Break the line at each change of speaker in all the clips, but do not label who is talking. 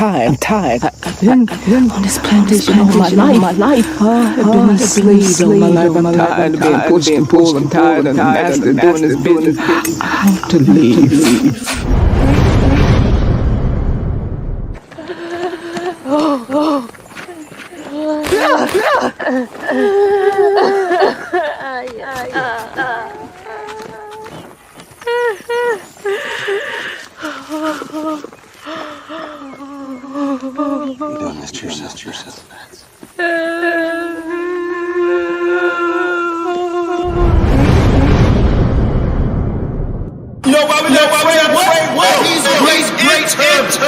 I've been on this plantation all my life. I've been a slave all my life. I'm tired of being pushed and pulled. I'm tired of the master doing his business. I want to leave.
You're doing this to yourself.
You know why we got afraid? He's a great interpreter.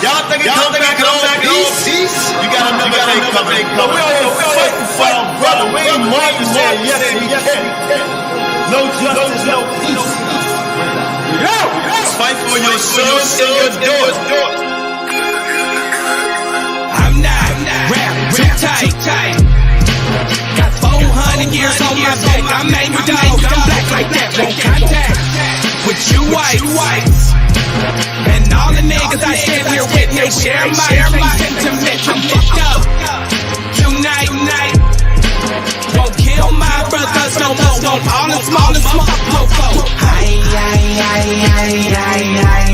Y'all think it's coming back in all peace? You got another thing coming. No, we all fighting for our brother. We ain't marching there yet. No justice, no peace. Fight for your sons and your daughters.
I'm not rap too tight. Got 400 years on my back. I'm angry dog. I'm black like that. Won't contact with you whites. And all the niggas I stand here with, they share my sentiments. I'm fucked up tonight. Won't kill my brothers no more. Won't all the smallest motherfuckers.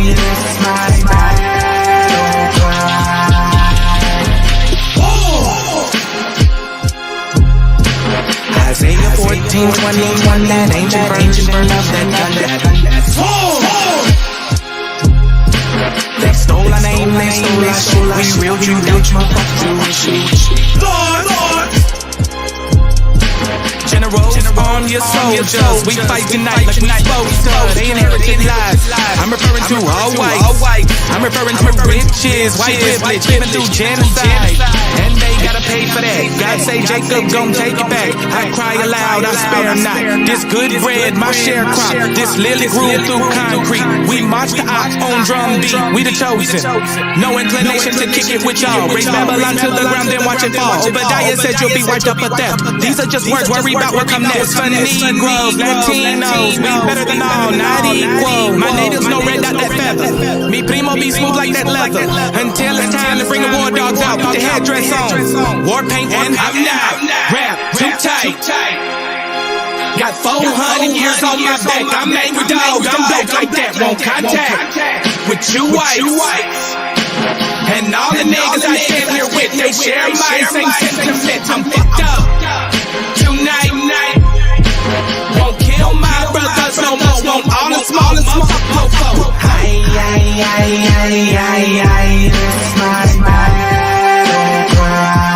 This my battle cry. Isaiah 14:21, that ancient version of that gun. They stole our name, they stole our shit. We real Jewish, motherfuckers. Lord. Generals, your soldiers. We fight tonight like we supposed to. They inherited lies. I'm referring to all white. I'm referring to riches, white privilege, living through genocide. And they gotta pay for that. God say Jacob gon' take it back. I cry aloud, I spare not. This good bread, my sharecrop. This lily grew through concrete. We march the ox on drum beat. We the chosen. No inclination to kick it with y'all. Raise Babylon to the ground, then watch it fall. Obadiah said you'll be wiped up for theft. These are just words. Worry about what come next. For Negroes, Latinos, we better than all, not equal. My natives know red dot that feather. Me primo be smooth like that leather. Until it's time to bring the war dogs out, put the headdress on. War paint and I'm not rap too tight. Got 400 years on my back. I'm angry dog. I'm black like that. Won't contact with you whites. And all the niggas I stand here with, they share my same sentiments. I'm fucked up tonight. Won't kill my brothers no more. Won't all the smallest motherfuckers. This my battle cry.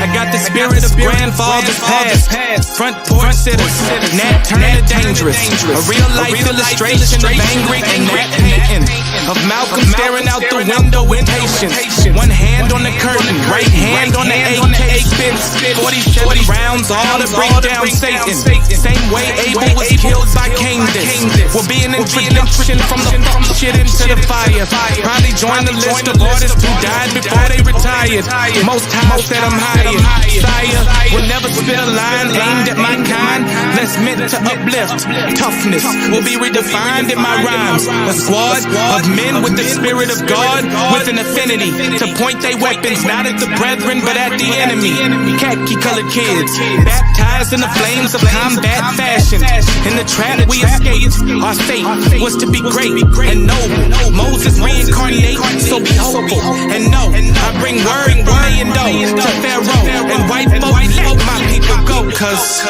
I got the spirit of grandfathers past. Front porch sitters, Nat Turner dangerous. A real life illustration of angry and Nat painting. Of Malcolm staring out the window with patience. One hand on the curtain, right hand on the AK spit 47 rounds, all to bring down Satan. Same way Abel was killed by Qanath. Will be an introduction from the fuck shit into the fire. Probably join the list of artists who died before they retired. Most High said I'm higher. Sire will never spit a line aimed at my kind. That's meant to uplift. Toughness will be redefined in my rhymes. A squad of men with the spirit of God, with an affinity to point their weapons not at the brethren but at the enemy. Khaki colored kids baptized in the flames of combat fashion. In the trap we escaped. Our fate was to be great and noble. Moses reincarnate, so be hopeful and know I bring word to Pharaoh and white folk let my people go, cause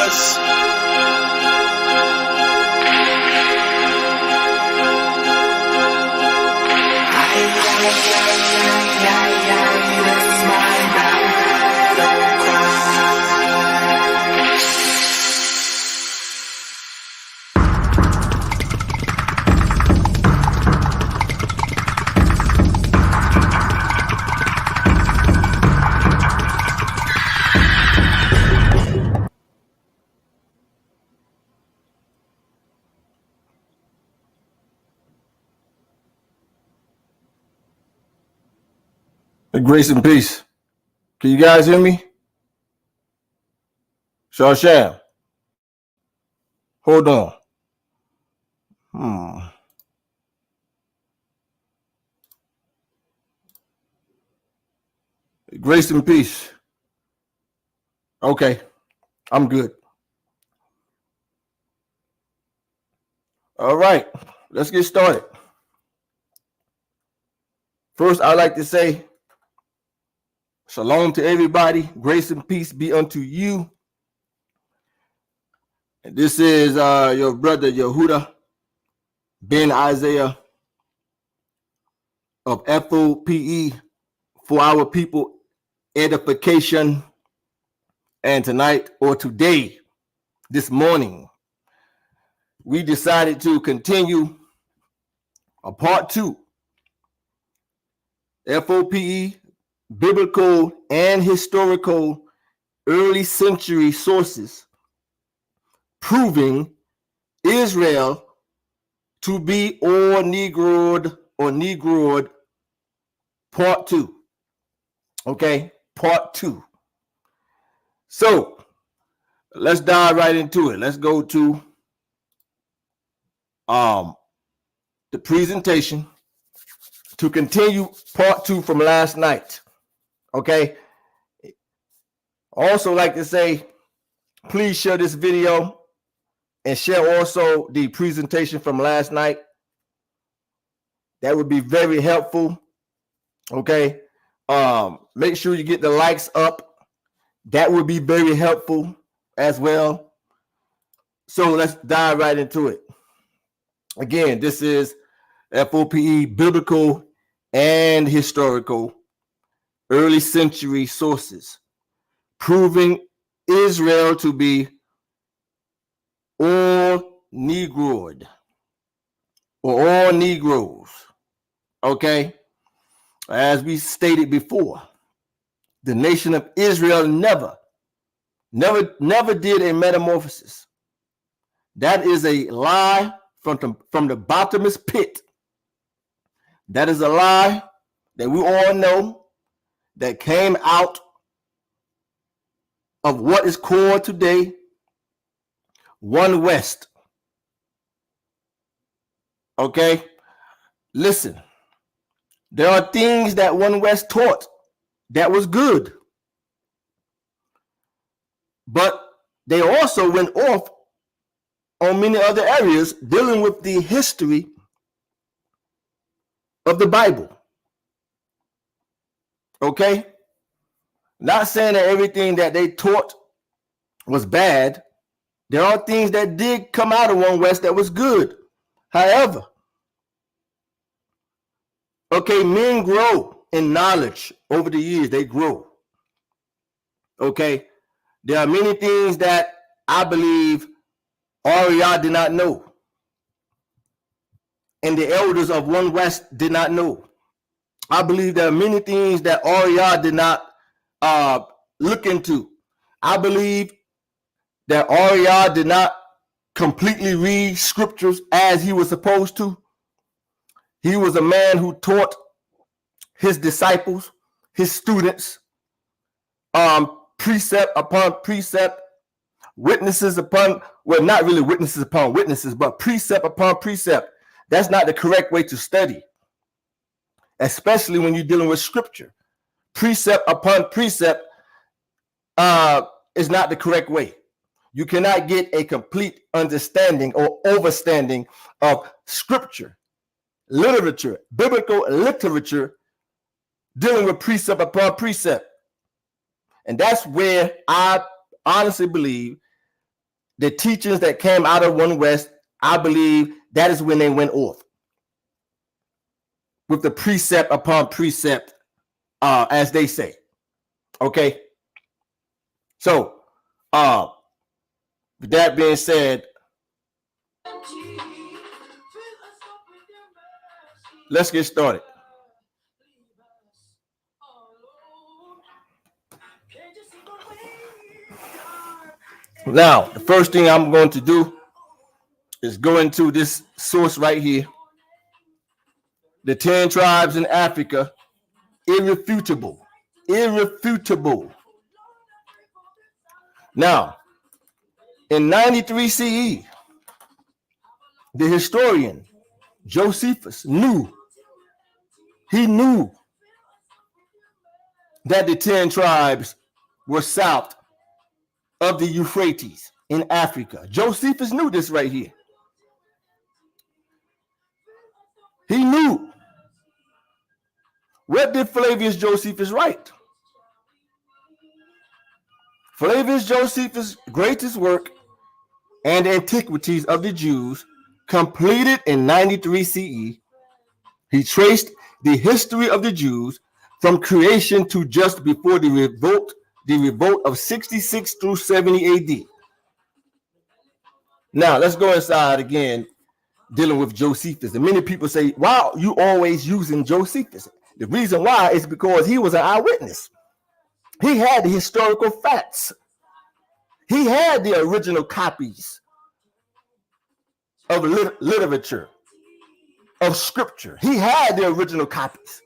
Grace and peace. Can you guys hear me? Shawsham. Hold on. Grace and peace. Okay, I'm good. All right, let's get started. First, I'd like to say shalom to everybody. Grace and peace be unto you. And this is your brother Yehuda Ben Isaiah of F.O.P.E. for our people edification. And tonight or today, this morning, we decided to continue a part 2, F.O.P.E. biblical and historical early century sources proving Israel to be or Negroid part 2. Okay, part 2. So let's dive right into it. Let's go to the presentation to continue part 2 from last night. Okay. Also like to say, please share this video and share also the presentation from last night. That would be very helpful. Okay. Make sure you get the likes up. That would be very helpful as well. So let's dive right into it. Again, this is F.O.P.E. biblical and historical early century sources proving Israel to be all Negroid or all Negroes. Okay, as we stated before, the nation of Israel never did a metamorphosis. That is a lie from the bottomless pit. That is a lie that we all know that came out of what is called today One West. Okay, listen, there are things that One West taught that was good, but they also went off on many other areas dealing with the history of the Bible. Okay, not saying that everything that they taught was bad. There are things that did come out of One West that was good. However, okay, men grow in knowledge over the years. They grow. Okay, there are many things that I believe AREA did not know, and the elders of One West did not know. I believe there are many things that AREA did not look into. I believe that AREA did not completely read scriptures as he was supposed to. He was a man who taught his disciples, his students, precept upon precept, witnesses upon, well, not really witnesses upon witnesses, but precept upon precept. That's not the correct way to study, especially when you're dealing with scripture. Precept upon precept is not the correct way. You cannot get a complete understanding or overstanding of scripture, literature, biblical literature, dealing with precept upon precept. And that's where I honestly believe the teachings that came out of One West, I believe that is when they went off with the precept upon precept, as they say. Okay. So, with that being said, let's get started. Now, the first thing I'm going to do is go into this source right here. The 10 tribes in Africa, irrefutable. Irrefutable. Now, in 93 CE, the historian Josephus knew that the 10 tribes were south of the Euphrates in Africa. Josephus knew this right here. He knew. What did Flavius Josephus write? Flavius Josephus' greatest work, and Antiquities of the Jews, completed in 93 CE. He traced the history of the Jews from creation to just before the revolt of 66 through 70 AD. Now, let's go inside again, dealing with Josephus. And many people say, wow, you always using Josephus. The reason why is because he was an eyewitness. He had the historical facts. He had the original copies of literature, of scripture. He had the original copies.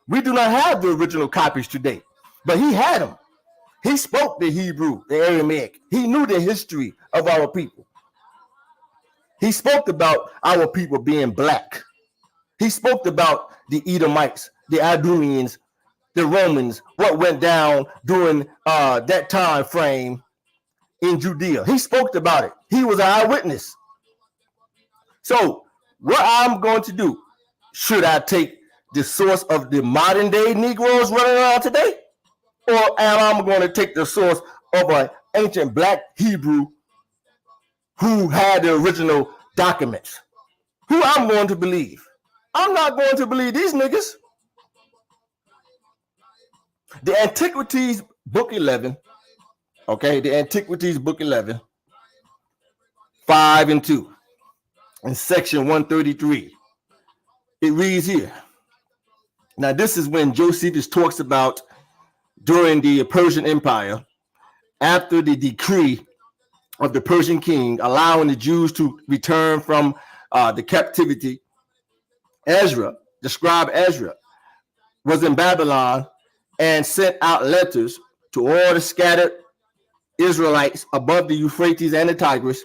We do not have the original copies today, but he had them. He spoke the Hebrew, the Aramaic. He knew the history of our people. He spoke about our people being black. He spoke about the Edomites, the Idumeans, the Romans, what went down during that time frame in Judea. He spoke about it. He was an eyewitness. So what I'm going to do, should I take the source of the modern day Negroes running around today? Or am I going to take the source of an ancient black Hebrew who had the original documents? Who I'm going to believe? I'm not going to believe these niggas. The Antiquities, Book 11, okay, the Antiquities, Book 11, 5 and 2, in section 133. It reads here. Now, this is when Josephus talks about during the Persian Empire, after the decree of the Persian king allowing the Jews to return from the captivity. Ezra, the scribe Ezra, was in Babylon and sent out letters to all the scattered Israelites above the Euphrates and the Tigris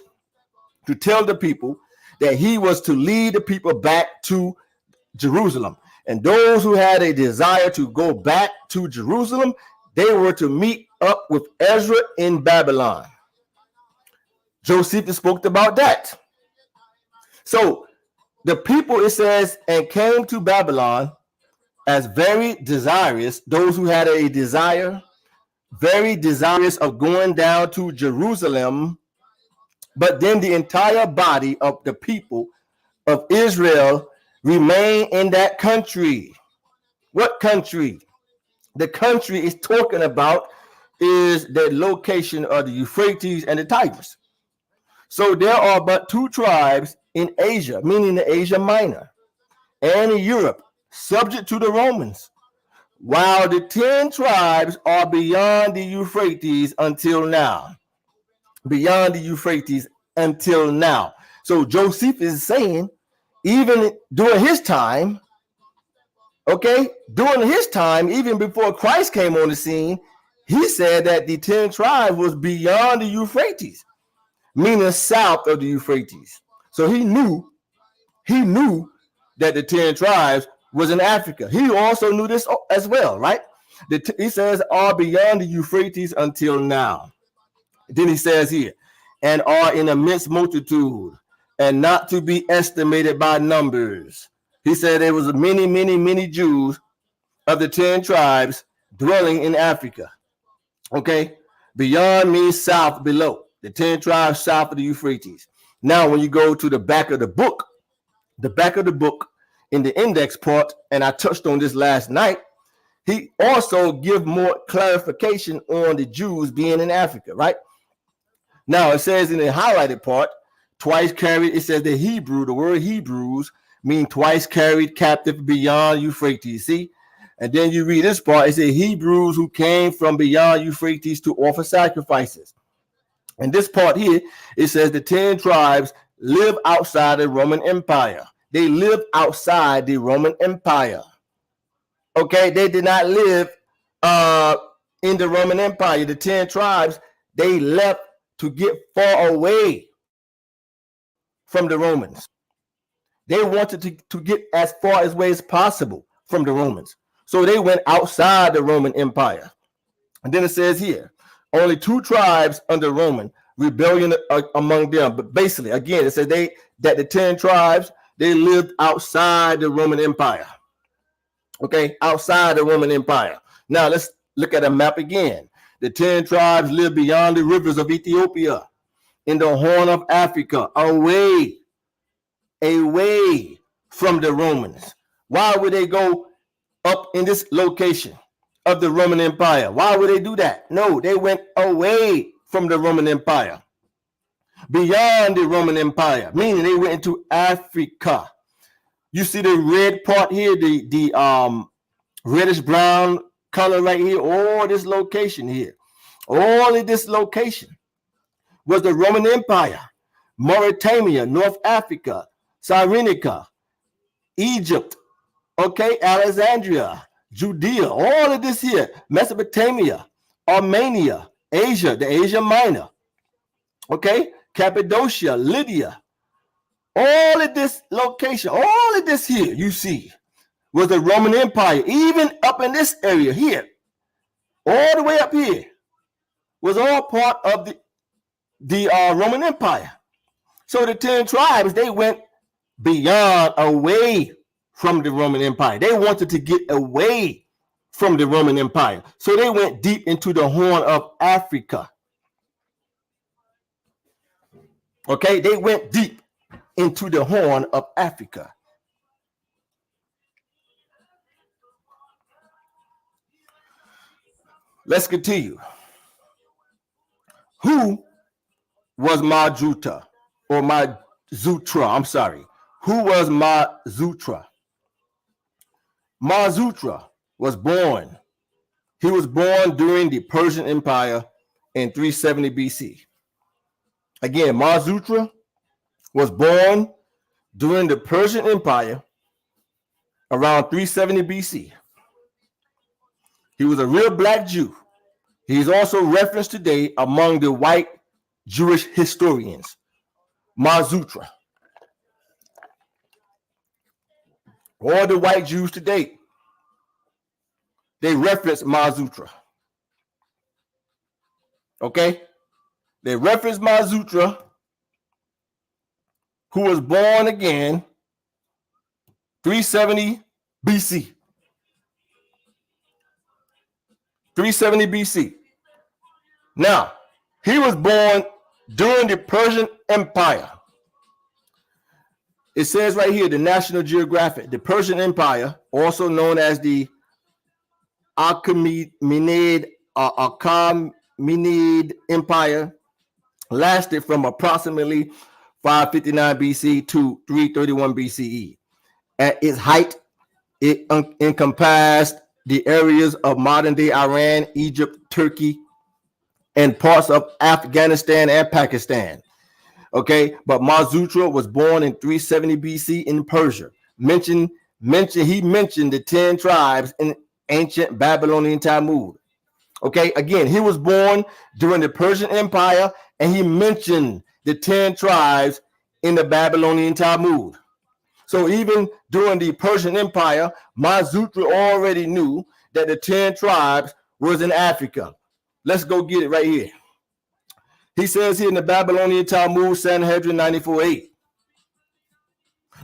to tell the people that he was to lead the people back to Jerusalem. And those who had a desire to go back to Jerusalem, they were to meet up with Ezra in Babylon. Josephus spoke about that. So the people, it says, and came to Babylon as very desirous, those who had a desire, very desirous of going down to Jerusalem. But then the entire body of the people of Israel remain in that country. What country? The country is talking about is the location of the Euphrates and the Tigris. So there are but 2 tribes in Asia, meaning the Asia Minor, and in Europe, subject to the Romans, while the 10 tribes are beyond the Euphrates until now. Beyond the Euphrates until now. So Josephus is saying, even during his time, okay, during his time, even before Christ came on the scene, he said that the 10 tribes was beyond the Euphrates, meaning south of the Euphrates. So he knew that the 10 tribes was in Africa. He also knew this as well, right? He says, are beyond the Euphrates until now. Then he says here, and are in immense multitude, and not to be estimated by numbers. He said there was many, many, many Jews of the 10 tribes dwelling in Africa. Okay, beyond means south, below. The 10 tribes south of the Euphrates. Now, when you go to the back of the book in the index part, and I touched on this last night, he also give more clarification on the Jews being in Africa, right? Now, it says in the highlighted part, twice carried, it says the word Hebrews mean twice carried captive beyond Euphrates. See? And then you read this part, it says Hebrews who came from beyond Euphrates to offer sacrifices. And this part here, it says the 10 tribes live outside the Roman Empire. They live outside the Roman Empire. Okay, they did not live in the Roman Empire. The 10 tribes, they left to get far away from the Romans. They wanted to get as far away as possible from the Romans. So they went outside the Roman Empire. And then it says here, only 2 tribes under Roman, rebellion among them. But basically, again, it says that the 10 tribes, they lived outside the Roman Empire. Okay, outside the Roman Empire. Now let's look at a map again. The 10 tribes lived beyond the rivers of Ethiopia, in the Horn of Africa, away from the Romans. Why would they go up in this location of the Roman Empire? Why would they do that? No, they went away from the Roman Empire, beyond the Roman Empire, meaning they went into Africa. You see the red part here, the reddish brown color right here, all this location here, all of this location was the Roman Empire. Mauritania, North Africa, Cyrenaica, Egypt, okay, Alexandria, Judea, all of this here, Mesopotamia, Armenia, Asia, the Asia Minor, okay, Cappadocia, Lydia, all of this location, all of this here you see was the Roman Empire. Even up in this area here, all the way up here, was all part of the Roman Empire. So the 10 tribes, they went beyond, away from the Roman Empire. They wanted to get away from the Roman Empire. So they went deep into the Horn of Africa. Okay, they went deep into the Horn of Africa. Let's continue. Who was Majuta, or Mazutra? I'm sorry. Who was Mazutra? Mazutra was born. He was born during the Persian Empire in 370 BC. Again, Mazutra was born during the Persian Empire around 370 BC. He was a real black Jew. He is also referenced today among the white Jewish historians. Mazutra. All the white Jews today, they reference Mazutra. Okay? They reference Mazutra, who was born again 370 BC. 370 BC. Now, he was born during the Persian Empire. It says right here, the National Geographic, the Persian Empire, also known as the Achaemenid Empire, lasted from approximately 559 BC to 331 BCE. At its height, it encompassed the areas of modern-day Iran, Egypt, Turkey, and parts of Afghanistan and Pakistan. Okay, but Mazutra was born in 370 BC in Persia. He mentioned the 10 tribes in ancient Babylonian Talmud. Okay, again, he was born during the Persian Empire, and he mentioned the 10 tribes in the Babylonian Talmud. So even during the Persian Empire, Mazutra already knew that the 10 tribes was in Africa. Let's go get it right here. He says here in the Babylonian Talmud, Sanhedrin 94:8.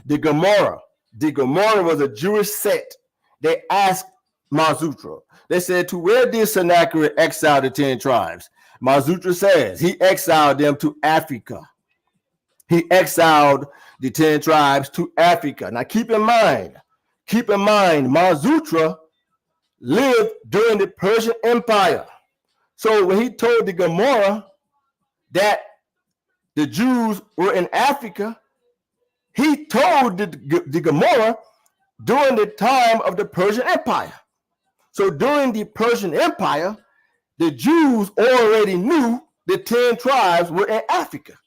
The Gemara was a Jewish sect. They asked Mazutra. They said, to where did Sennacherib exile the 10 tribes? Mazutra says he exiled them to Africa. He exiled the 10 tribes to Africa. Now keep in mind, Mazutra lived during the Persian Empire. So when he told the Gemara that the Jews were in Africa, he told the Gemara during the time of the Persian Empire. So during the Persian Empire, the Jews already knew the 10 tribes were in Africa.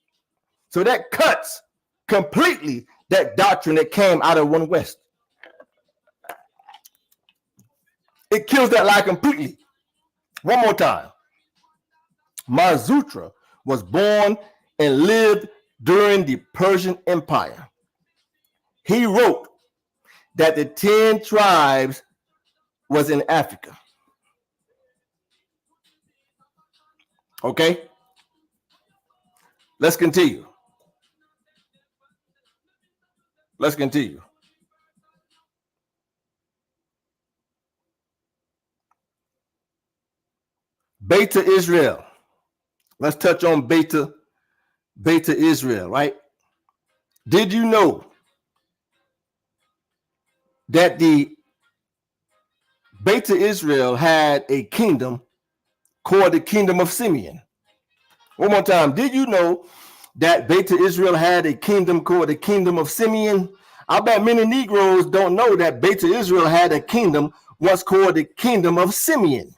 So that cuts completely that doctrine that came out of One West. It kills that lie completely. One more time. Mazutra was born and lived during the Persian Empire. He wrote that the 10 tribes was in Africa. Okay, let's continue. Let's continue. Beta Israel. Let's touch on Beta Israel, right? Did you know that the Beta Israel had a kingdom called the Kingdom of Simeon? One more time. Did you know that Beta Israel had a kingdom called the Kingdom of Simeon? I bet many Negroes don't know that Beta Israel had a kingdom once called the Kingdom of Simeon.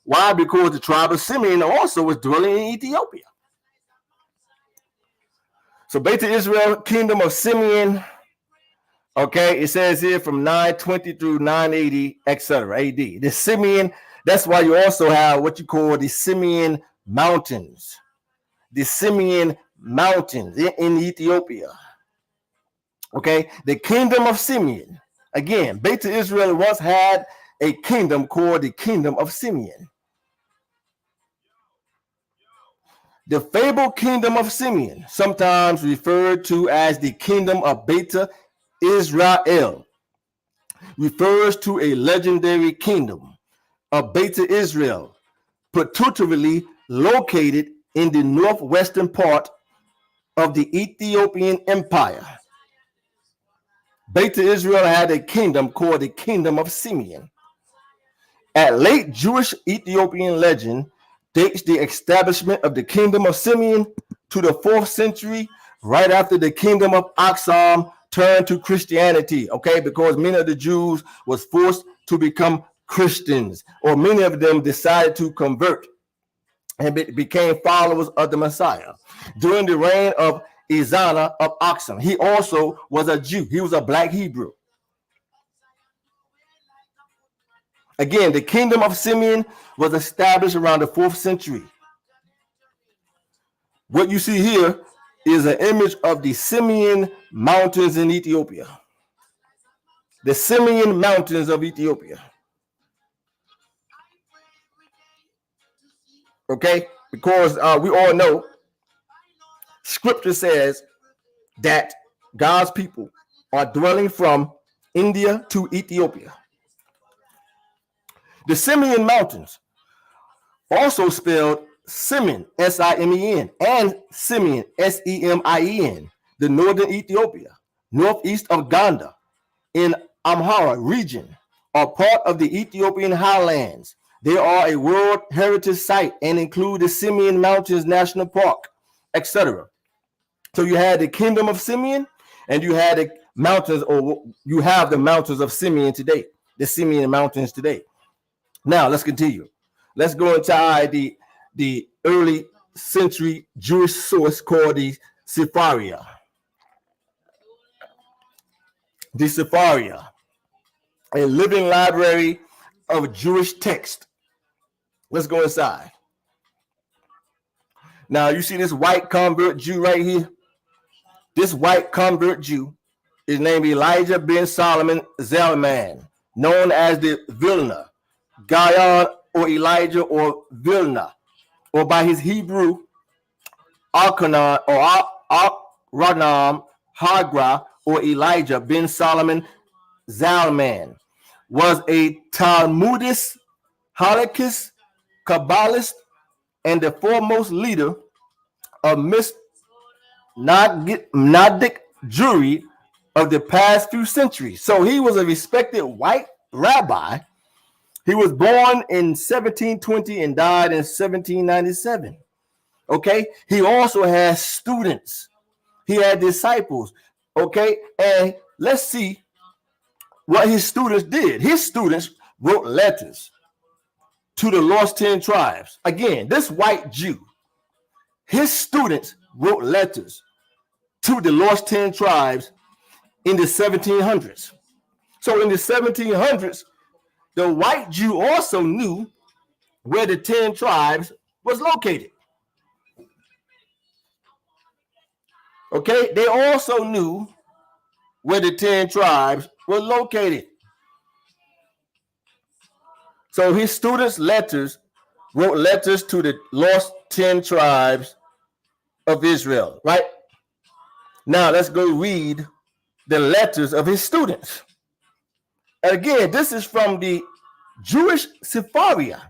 Why? Because the tribe of Simeon also was dwelling in Ethiopia. So Beta Israel, Kingdom of Simeon, okay, it says here from 920 through 980, etc. AD. The Simeon, that's why you also have what you call the Simeon Mountains. The Simeon Mountains in Ethiopia. Okay, the Kingdom of Simeon. Again, Beta Israel once had a kingdom called the Kingdom of Simeon. The fabled Kingdom of Simeon, sometimes referred to as the Kingdom of Beta Israel, refers to a legendary kingdom of Beta Israel, particularly located in the northwestern part of the Ethiopian Empire. Beta Israel had a kingdom called the Kingdom of Simeon. At late Jewish Ethiopian legend dates the establishment of the Kingdom of Simeon to the 4th century, right after the Kingdom of Aksum turned to Christianity, okay, because many of the Jews was forced to become Christians, or many of them decided to convert and became followers of the Messiah. During the reign of Izana of Aksum, he also was a Jew. He was a black Hebrew. Again, the Kingdom of Simeon was established around the 4th century. What you see here is an image of the Simeon Mountains in Ethiopia. The Simeon Mountains of Ethiopia. Okay? Because we all know Scripture says that God's people are dwelling from India to Ethiopia. The Simeon Mountains, also spelled Simeon, S-I-M-E-N, and Simeon, S-E-M-I-E-N, the northern Ethiopia, northeast of Gondar, in Amhara region, are part of the Ethiopian highlands. They are a World Heritage Site and include the Simeon Mountains National Park, etc. So you had the Kingdom of Simeon, and you had the mountains, or you have the mountains of Simeon today, the Simeon Mountains today. Now let's continue. Let's go into the early century Jewish source called the Sepharia. The Sepharia, a living library of Jewish text. Let's go inside. Now you see this white convert Jew right here. This white convert Jew is named Elijah ben Solomon Zalman, known as the Vilna, Gaon, or Elijah, or Vilna, or by his Hebrew Arkanan, or Ranam Hagra, or Elijah ben Solomon Zalman, was a Talmudist, Halakhic, Kabbalist, and the foremost leader of Gnostic Jewry of the past few centuries. So he was a respected white rabbi. He was born in 1720 and died in 1797. Okay, he also has students. He had disciples. Okay, and let's see what his students did. His students wrote letters to the lost 10 tribes. Again, this white Jew, his students wrote letters to the lost 10 tribes in the 1700s. So in the 1700s, the white Jew also knew where the 10 tribes was located. Okay, they also knew where the 10 tribes were located. So his students' wrote letters to the lost 10 tribes of Israel, right? Now let's go read the letters of his students. Again, this is from the Jewish Sepharia.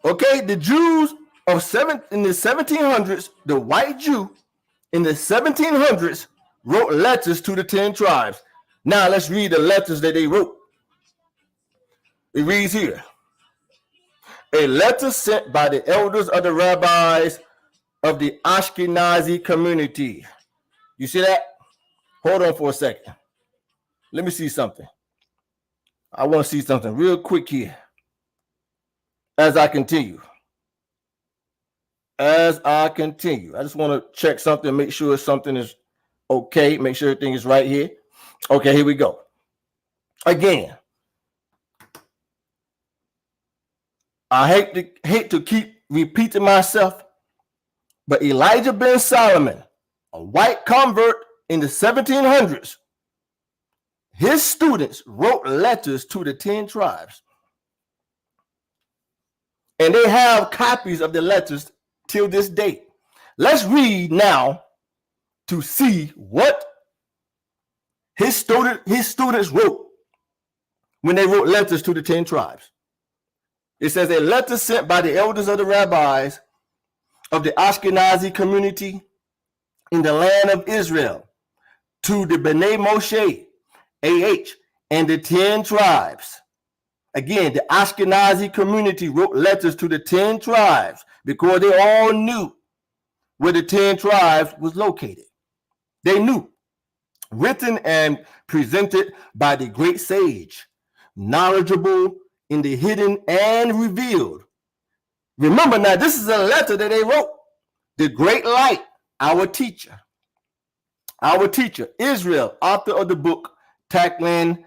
Okay, the Jews in the 1700s, the white Jew in the 1700s wrote letters to the 10 tribes. Now let's read the letters that they wrote. It reads here: a letter sent by the elders of the rabbis of the Ashkenazi community. You see that? Hold on for a second. Let me see something. I want to see something real quick here as I continue. I just want to check something, make sure something is okay, make sure everything is right here. Okay, here we go. Again, I hate to keep repeating myself, but Elijah ben Solomon, a white convert in the 1700s, his students wrote letters to the 10 tribes. And they have copies of the letters till this day. Let's read now to see what his students wrote when they wrote letters to the 10 tribes. It says, a letter sent by the elders of the rabbis of the Ashkenazi community in the land of Israel to the Bnei Moshe, AH, and the 10 tribes. Again, the Ashkenazi community wrote letters to the 10 tribes because they all knew where the 10 tribes was located. They knew. Written and presented by the great sage, knowledgeable in the hidden and revealed. Remember now, this is a letter that they wrote. The great light, our teacher, Israel, author of the book, Taklan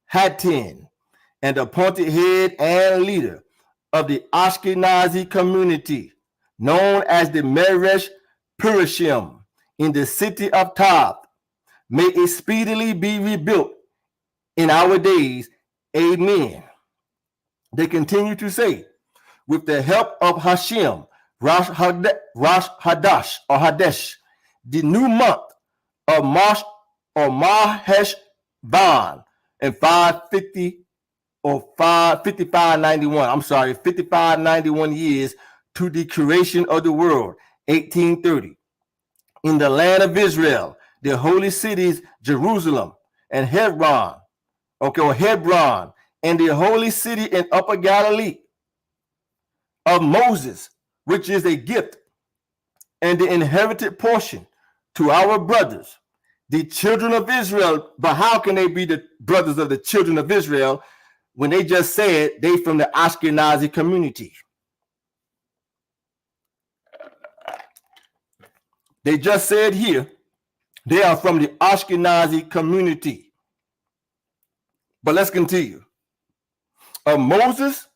Hatin, and appointed head and leader of the Ashkenazi community, known as the Meresh Purishim, in the city of Tab. May it speedily be rebuilt in our days. Amen. They continue to say, with the help of Hashem, Rosh Hadash, the new month of March or Mahesh Van in 550 or 5591. I'm sorry, 5591 years to the creation of the world, 1830. In the land of Israel, the holy cities Jerusalem and Hebron, and the holy city in Upper Galilee of Moses, which is a gift and the inherited portion to our brothers, the children of Israel. But how can they be the brothers of the children of Israel when they just said they from the Ashkenazi community? They just said here they are from the Ashkenazi community. But let's continue. Of Moses,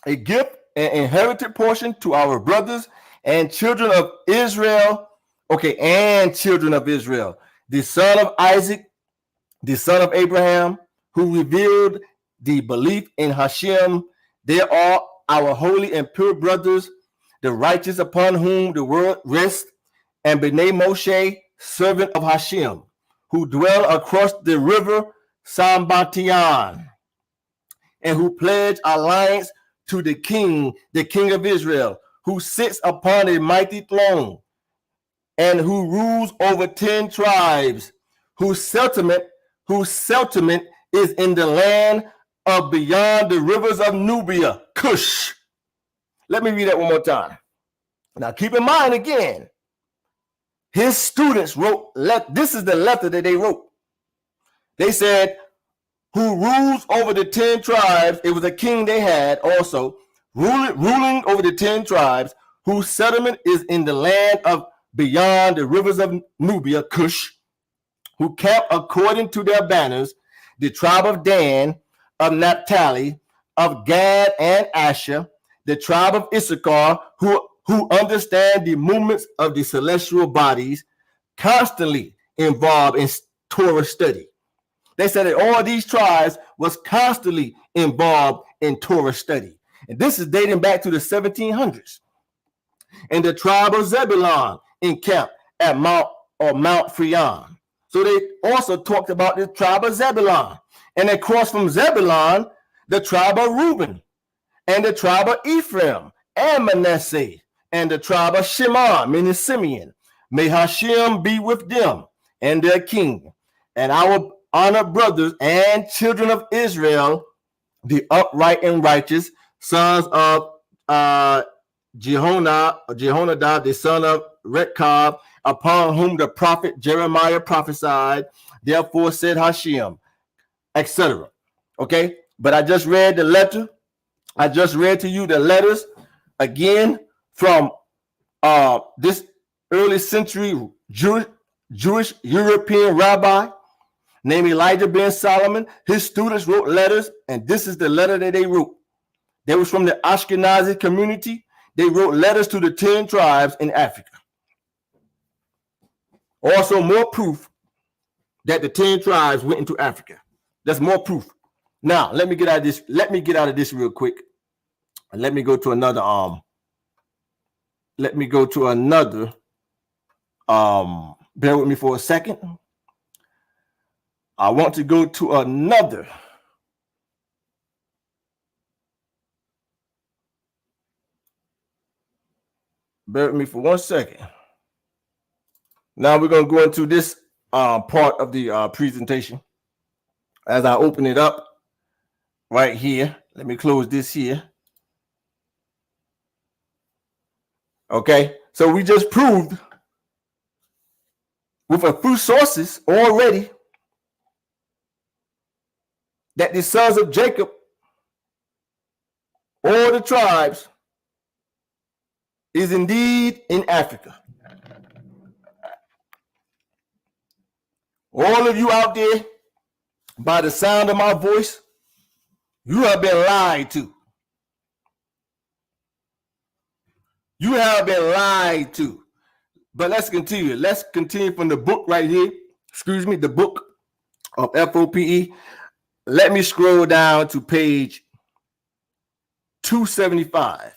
a gift and inherited portion to our brothers and children of Israel. And children of Israel, the son of Isaac, the son of Abraham, who revealed the belief in Hashem. They are our holy and pure brothers, the righteous upon whom the world rests, and Bnei Moshe, servant of Hashem, who dwell across the river Sambatian, and who pledge alliance to the king of Israel, who sits upon a mighty throne, and who rules over 10 tribes, whose settlement is in the land of beyond the rivers of Nubia, Cush. Let me read that one more time. Now keep in mind again, his students wrote, this is the letter that they wrote. They said, who rules over the 10 tribes. It was a king they had also, ruling over the 10 tribes, whose settlement is in the land of beyond the rivers of Nubia, Cush, who camp according to their banners, the tribe of Dan, of Naphtali, of Gad and Asher, the tribe of Issachar, who understand the movements of the celestial bodies, constantly involved in Torah study. They said that all these tribes was constantly involved in Torah study. And this is dating back to the 1700s. And the tribe of Zebulun encamped at Mount Freon. So they also talked about the tribe of Zebulun. And across from Zebulun, the tribe of Reuben, and the tribe of Ephraim, and Manasseh, and the tribe of Shimon, meaning Simeon. May Hashem be with them and their king, and our honored brothers and children of Israel, the upright and righteous sons of Jehonadab, the son of Rechab, upon whom the prophet Jeremiah prophesied. Therefore said Hashem, etc. Okay, but I just read the letter. I just read to you the letters again from this early century Jewish European rabbi named Elijah ben Solomon. His students wrote letters, and this is the letter that they wrote. They was from the Ashkenazi community. They wrote letters to the 10 tribes in Africa. Also, more proof that the 10 tribes went into Africa. That's more proof. Now, let me get out of this. Let me get out of this real quick. And let me go to another bear with me for a second. I want to go to another. Bear with me for 1 second. Now we're going to go into this part of the presentation. As I open it up right here, let me close this here. Okay, so we just proved with a few sources already that the sons of Jacob, all the tribes, is indeed in Africa. All of you out there, by the sound of my voice, you have been lied to. You have been lied to. But let's continue. Let's continue from the book right here. Excuse me, the book of F.O.P.E. Let me scroll down to page 275.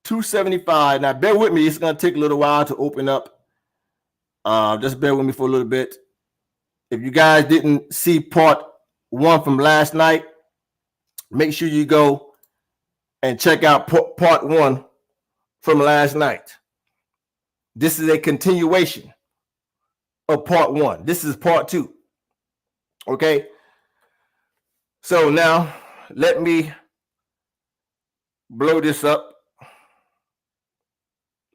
275. Now, bear with me. It's going to take a little while to open up. Just bear with me for a little bit. If you guys didn't see part 1 from last night, make sure you go and check out part 1 from last night. This is a continuation of part 1. This is part 2. Okay. So now let me blow this up.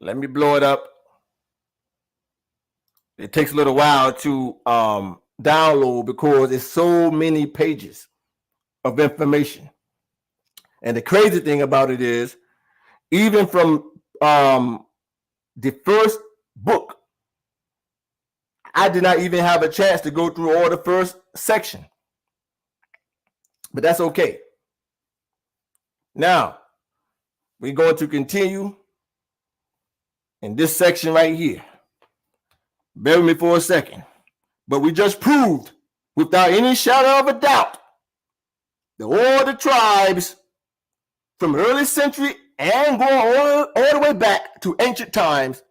Let me blow it up. It takes a little while to download because it's so many pages of information. And the crazy thing about it is, even from the first book, I did not even have a chance to go through all the first section. But that's okay. Now, we're going to continue in this section right here. Bear with me for a second. But we just proved, without any shadow of a doubt, that all the tribes from early century and going all the way back to ancient times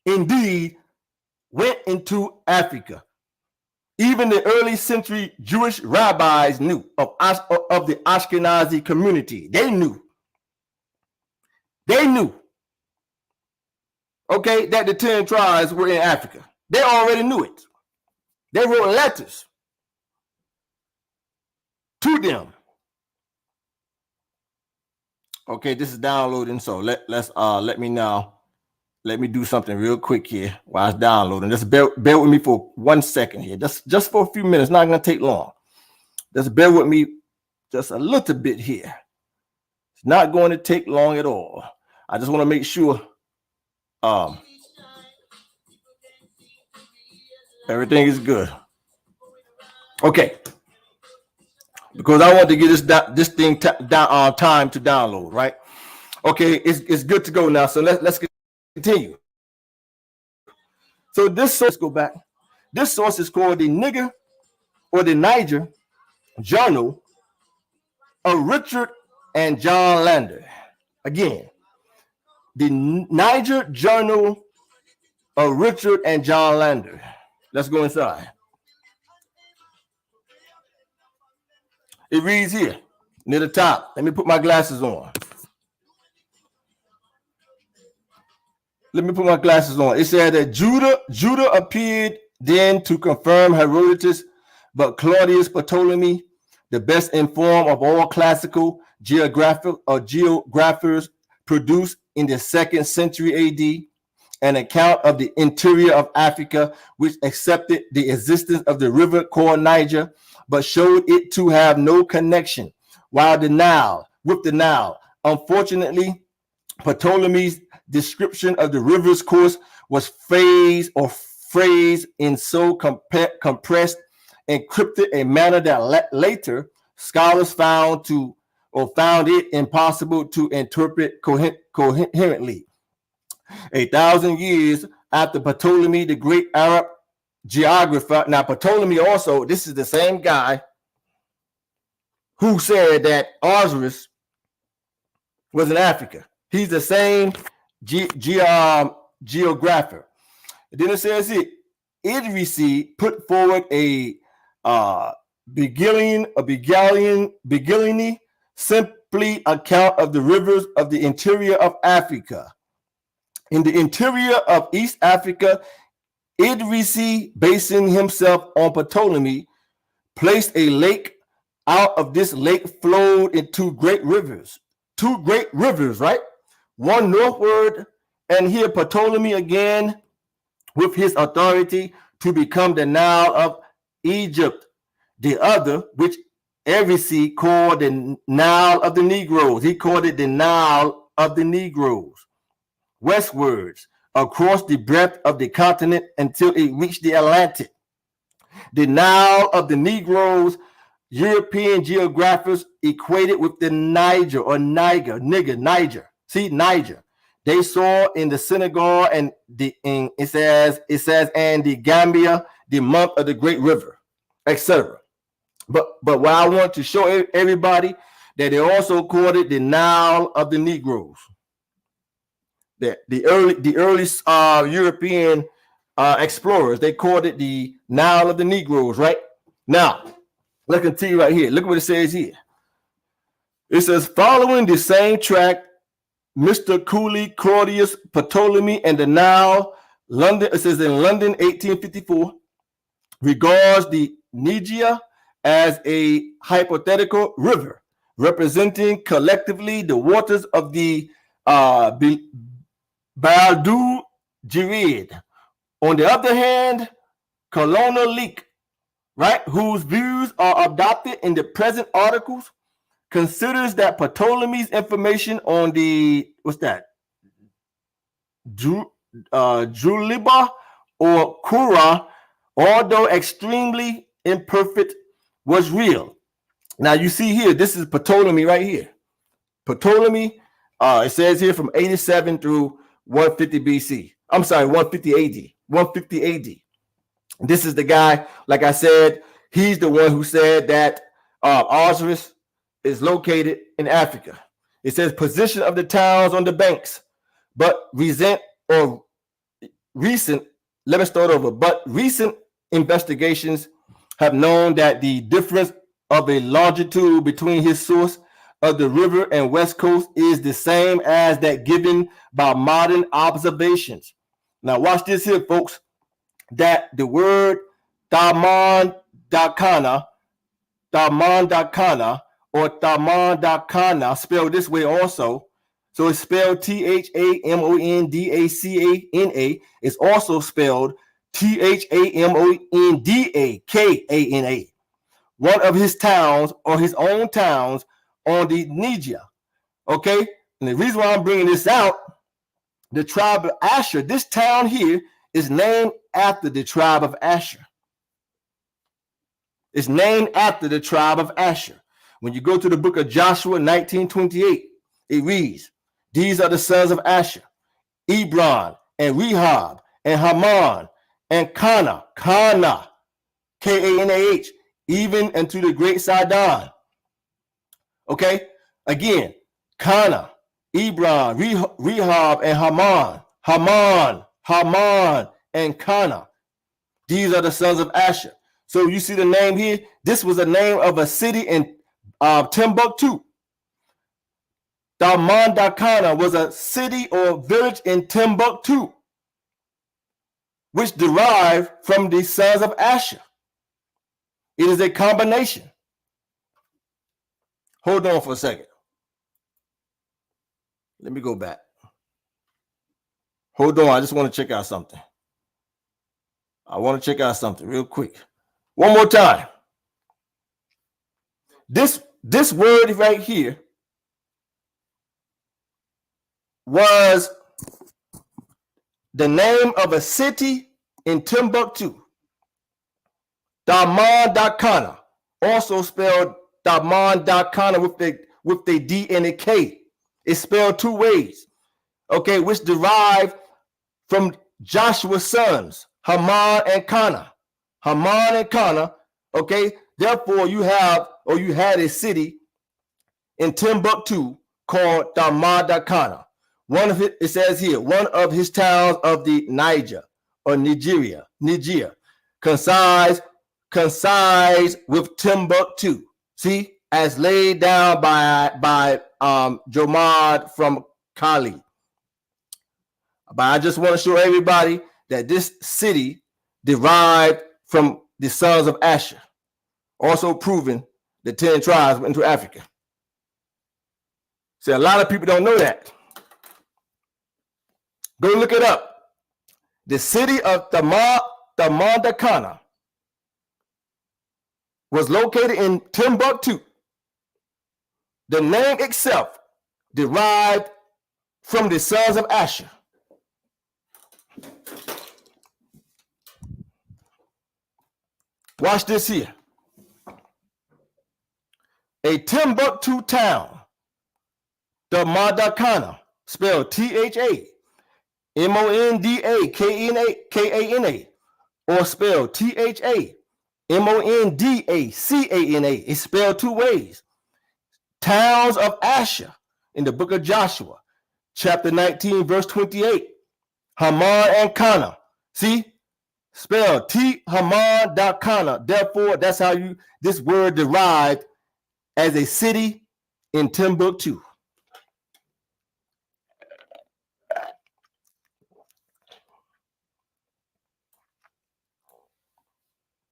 indeed went into Africa. Even the early century Jewish rabbis knew of the Ashkenazi community. They knew. Okay, that the 10 tribes were in Africa. They already knew it. They wrote letters to them. Okay, this is downloading, so let me do something real quick here while it's downloading. Just bear with me for 1 second here. Just for a few minutes, not gonna take long. Just bear with me just a little bit here. It's not going to take long at all. I just want to make sure everything is good. Okay. Because I want to get this thing time to download, right? Okay, it's good to go now. So let's continue. So let's go back. This source is called the Niger Journal of Richard and John Lander. Again, the Niger Journal of Richard and John Lander. Let's go inside. It reads here near the top. Let me put my glasses on. It said that Judah appeared then to confirm Herodotus, but Claudius Ptolemy, the best informed of all classical geographers, produced in the 2nd century AD an account of the interior of Africa, which accepted the existence of the river called Niger, but showed it to have no connection with the Nile. Unfortunately, Ptolemy's description of the river's course was phrased in so compressed, encrypted a manner that later scholars found it impossible to interpret coherently. 1,000 years after Ptolemy, the great Arab geographer. Now, Ptolemy also, this is the same guy who said that Osiris was in Africa. He's the same geographer. And then it says here, Idrisi put forward a beginning simply account of the rivers of the interior of Africa. In the interior of East Africa, Idrisi, basing himself on Ptolemy, placed a lake. Out of this lake flowed in two great rivers, right? One northward, and here Ptolemy again with his authority to become the Nile of Egypt. The other, which Idrisi called the Nile of the Negroes. He called it the Nile of the Negroes. Westwards, across the breadth of the continent until it reached the Atlantic. The Nile of the Negroes, European geographers equated with the Niger or Niger. See, Niger. They saw in the Senegal and it says and the Gambia, the month of the great river, etc. But what I want to show everybody that they also called it the Nile of the Negroes. The early European explorers, they called it the Nile of the Negroes, right? Now, let's continue right here. Look what it says here. It says, following the same track, Mr. Cooley, Claudius Ptolemy, and the Nile, London, it says in London, 1854, regards the Niger as a hypothetical river, representing collectively the waters of the Baldu Jirid. On the other hand, Colonel Leake, right, whose views are adopted in the present articles, considers that Ptolemy's information on the Juliba or Kura, although extremely imperfect, was real. Now you see here, this is Ptolemy right here. Ptolemy, it says here from 87 through 150 BC. I'm sorry, 150 AD. 150 AD. This is the guy, like I said, he's the one who said that Osiris is located in Africa. It says position of the towns on the banks, but recent investigations have known that the difference of a longitude between his source of the river and west coast is the same as that given by modern observations. Now watch this here, folks, that the word Damandakana or Damandakana spelled this way also. So it's spelled Thamondakana. It's also spelled Thamondakana. One of his towns or his own towns on the Niger. Okay, and the reason why I'm bringing this out, the tribe of Asher, this town here is named after the tribe of Asher. It's named after the tribe of Asher. When you go to the book of Joshua 19:28, it reads, these are the sons of Asher, Ebron and Rehob and Haman and Qanath, K-A-N-A-H, even unto the great Sidon. Okay, again, Qanath, Ebron, Rehob, and Haman, and Qanath. These are the sons of Asher. So you see the name here. This was the name of a city in Timbuktu. Dalman-Dakana was a city or village in Timbuktu, which derived from the sons of Asher. It is a combination. Hold on for a second. Let me go back. Hold on. I just want to check out something. I want to check out something real quick. One more time. This word right here was the name of a city in Timbuktu. Dalman-Dakana, also spelled Dalman-Dakana with the D and a K. It's spelled two ways, okay, which derived from Joshua's sons, Haman and Qanath. Okay, therefore you had a city in Timbuktu called Dalman-Dakana. It says here, one of his towns of the Niger or Niger, concise with Timbuktu. See, as laid down by Jomad from Kali. But I just want to show everybody that this city derived from the sons of Asher, also proving the 10 tribes went into Africa. See, a lot of people don't know that. Go look it up. The city of Dalman-Dakana was located in Timbuktu. The name itself derived from the sons of Asher. Watch this here. A Timbuktu town, Dalman-Dakana, spelled T-H-A-M-O-N-D-A-K-A-N-A, or spelled T-H-A-M-O-N-D-A-C-A-N-A. It's spelled two ways. Towns of Asher in the book of Joshua, chapter 19, verse 28. Haman and Qanath. See? Spelled Haman-Dakana. Therefore, that's how this word derived as a city in Timbuktu.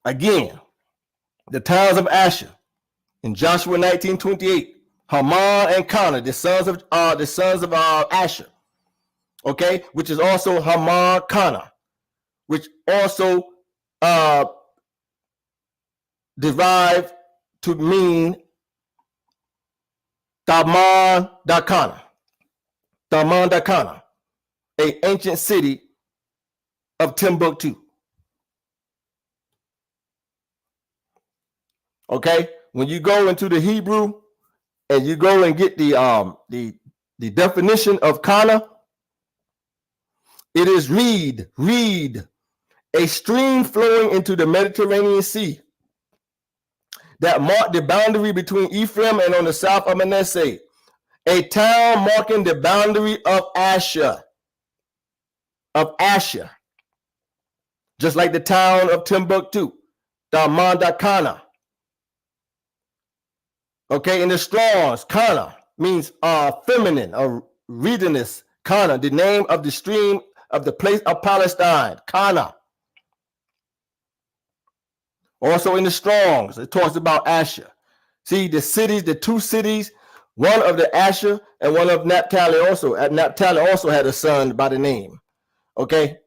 Again, the towns of Asher in Joshua 19:28. Haman and Qanath, the sons of Asher. Okay, which is also Haman Qanath, which also derived to mean Dalman-Dakana. Dalman-Dakana, an ancient city of Timbuktu. Okay, when you go into the Hebrew and you go and get the definition of Qanath, it is reed, a stream flowing into the Mediterranean Sea that marked the boundary between Ephraim and on the south of Manasseh, a town marking the boundary of Asher, just like the town of Timbuktu, Dalman-Dakana. Okay, in the Strong's, Qanath means feminine or reediness. Qanath, the name of the stream of the place of Palestine, Qanath. Also in the Strong's, it talks about Asher. See, the two cities, one of the Asher and one of Naphtali also. Naphtali also had a son by the name. Okay.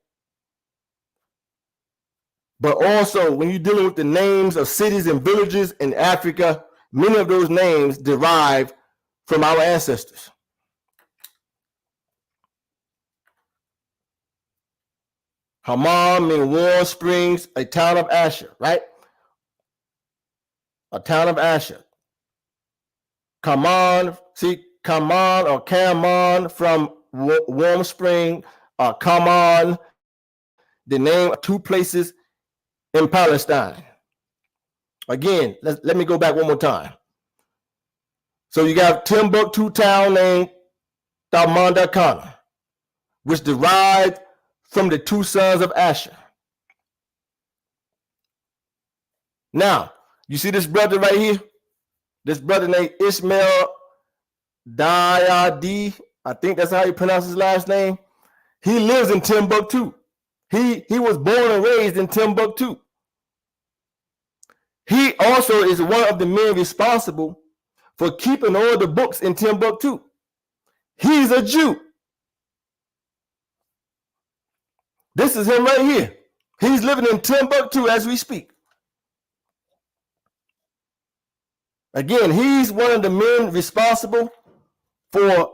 But also, when you're dealing with the names of cities and villages in Africa, many of those names derive from our ancestors. Haman means warm springs, a town of Asher, right? A town of Asher. Kaman or Kaman from warm spring, Kaman, the name of 2 places in Palestine. Again, let me go back one more time. So you got Timbuktu town named Thamanda Qanath, which derived from the 2 sons of Asher. Now, you see this brother right here? This brother named Ishmael Dayadi, I think that's how you pronounce his last name. He lives in Timbuktu. He was born and raised in Timbuktu. He also is one of the men responsible for keeping all the books in Timbuktu. He's a Jew. This is him right here. He's living in Timbuktu as we speak. Again, he's one of the men responsible for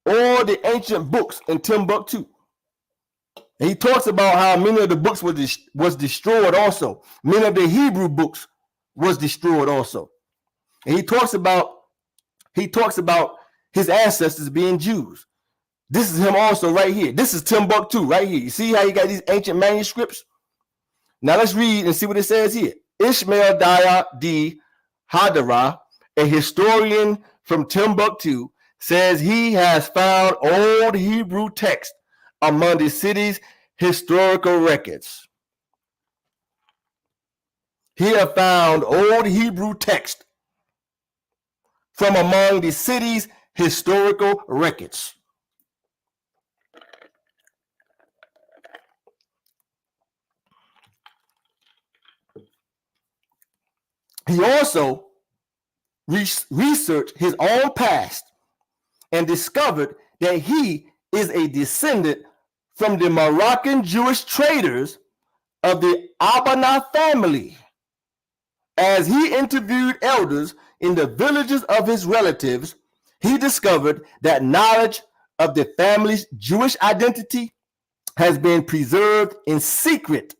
all the ancient books in Timbuktu. And he talks about how many of the books was destroyed also. Many of the Hebrew books was destroyed also. And he talks about his ancestors being Jews. This is him also right here. This is Timbuktu right here. You see how you got these ancient manuscripts? Now let's read and see what it says here. Ishmael Daya D. Hadara, a historian from Timbuktu, says he has found old Hebrew text among the city's historical records. He has found old Hebrew text from among the city's historical records. He also researched his own past and discovered that he is a descendant from the Moroccan Jewish traders of the Abana family. As he interviewed elders in the villages of his relatives, he discovered that knowledge of the family's Jewish identity has been preserved in secret,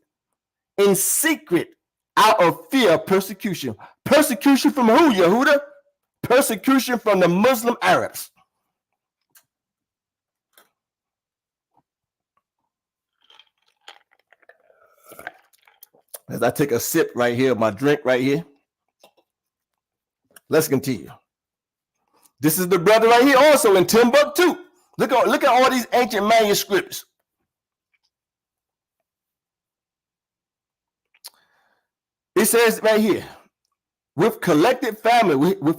out of fear of persecution. Persecution from who, Yehuda? Persecution from the Muslim Arabs. As I take a sip right here, my drink right here. Let's continue. This is the brother right here also in Timbuktu. Look at all these ancient manuscripts. It says right here, with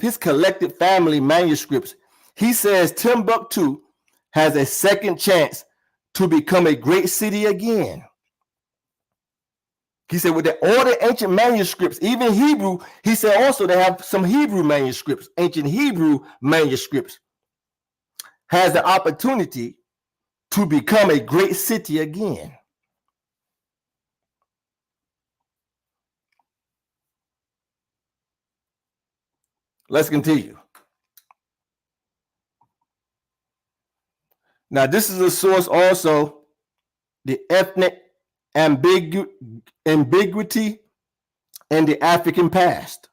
his collected family manuscripts, he says Timbuktu has a second chance to become a great city again. He said with all the ancient manuscripts, even Hebrew, he said also they have some Hebrew manuscripts, ancient Hebrew manuscripts, has the opportunity to become a great city again. Let's continue. Now, this is a source also, the ethnic ambiguity and the African past.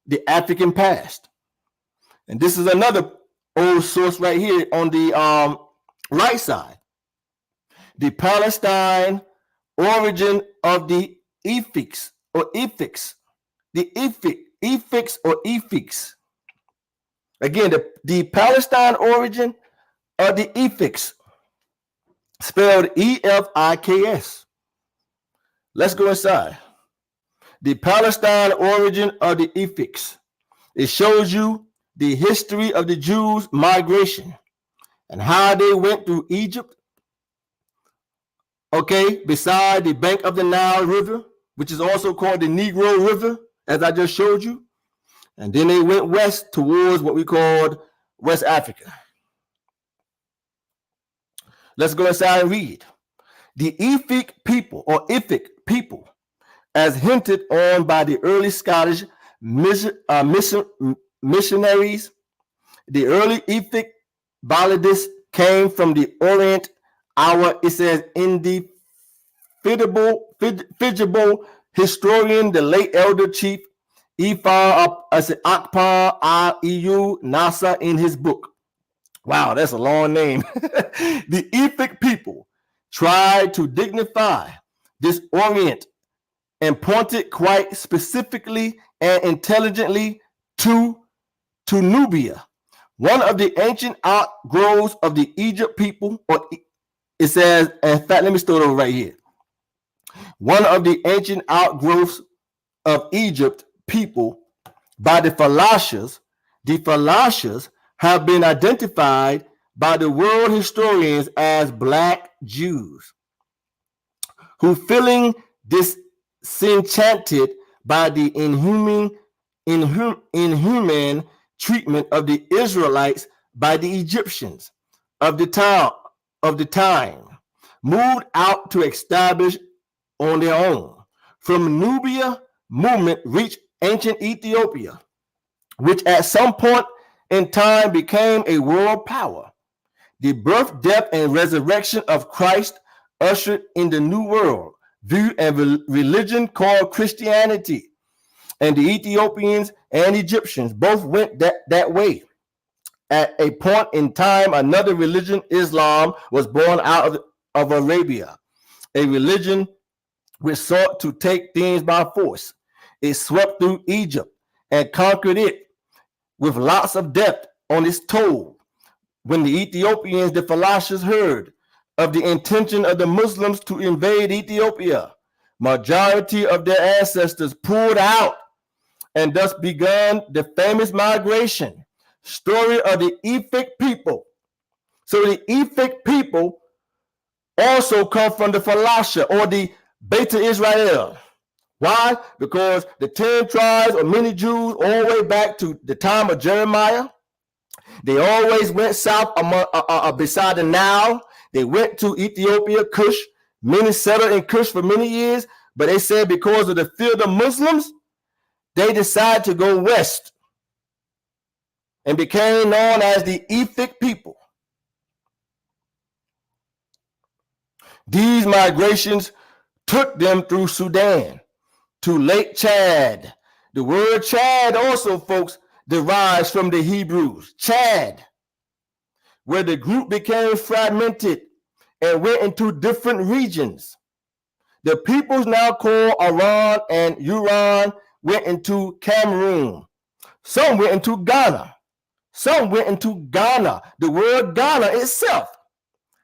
The African past. And this is another old source right here on the right side. The Palestine origin of the Ephics or Ephics. The Ephics or Ephics. Again, the Palestine origin of the Ephics, spelled E-F-I-K-S. Let's go inside. The Palestine origin of the Ephics. It shows you the history of the Jews' migration and how they went through Egypt, okay, beside the bank of the Nile River, which is also called the Negroid River, as I just showed you. And then they went west towards what we called West Africa. Let's go inside and read. The Ephic people, or Ephic people, as hinted on by the early Scottish missionaries, the early Ephic Baladists came from the Orient. It says, indefatigable historian, the late elder chief, Akbar Eu Nasa, in his book. Wow, that's a long name. The Ephic people tried to dignify, disorient, and pointed quite specifically and intelligently to Nubia, one of the ancient outgrowths of the Egypt people, or it says, in fact, let me start over right here. One of the ancient outgrowths of Egypt people by the Falashas. The Falashas have been identified by the world historians as Black Jews, who feeling disenchanted by the inhuman treatment of the Israelites by the Egyptians of the time, moved out to establish on their own. From Nubia, movement reached ancient Ethiopia, which at some point in time became a world power. The birth, death, and resurrection of Christ ushered in the new world view and religion called Christianity. And the Ethiopians and Egyptians both went that way. At a point in time, another religion, Islam, was born out of Arabia, a religion which sought to take things by force. It swept through Egypt and conquered it with lots of death on its toll. When the Ethiopians, the Falashas, heard of the intention of the Muslims to invade Ethiopia, majority of their ancestors pulled out, and thus began the famous migration story of the F.O.P.E people. So the F.O.P.E people also come from the Falasha, or the Beta Israel. Why? Because the 10 tribes or many Jews all the way back to the time of Jeremiah, they always went south beside the Nile. They went to Ethiopia, Kush. Many settled in Kush for many years, but they said because of the fear of the Muslims, they decided to go west and became known as the F.O.P.E people. These migrations took them through Sudan to Lake Chad. The word Chad also, folks, derives from the Hebrews, Chad, where the group became fragmented and went into different regions. The peoples now called Iran and Iran went into Cameroon. Some went into Ghana. Some went into Ghana. The word Ghana itself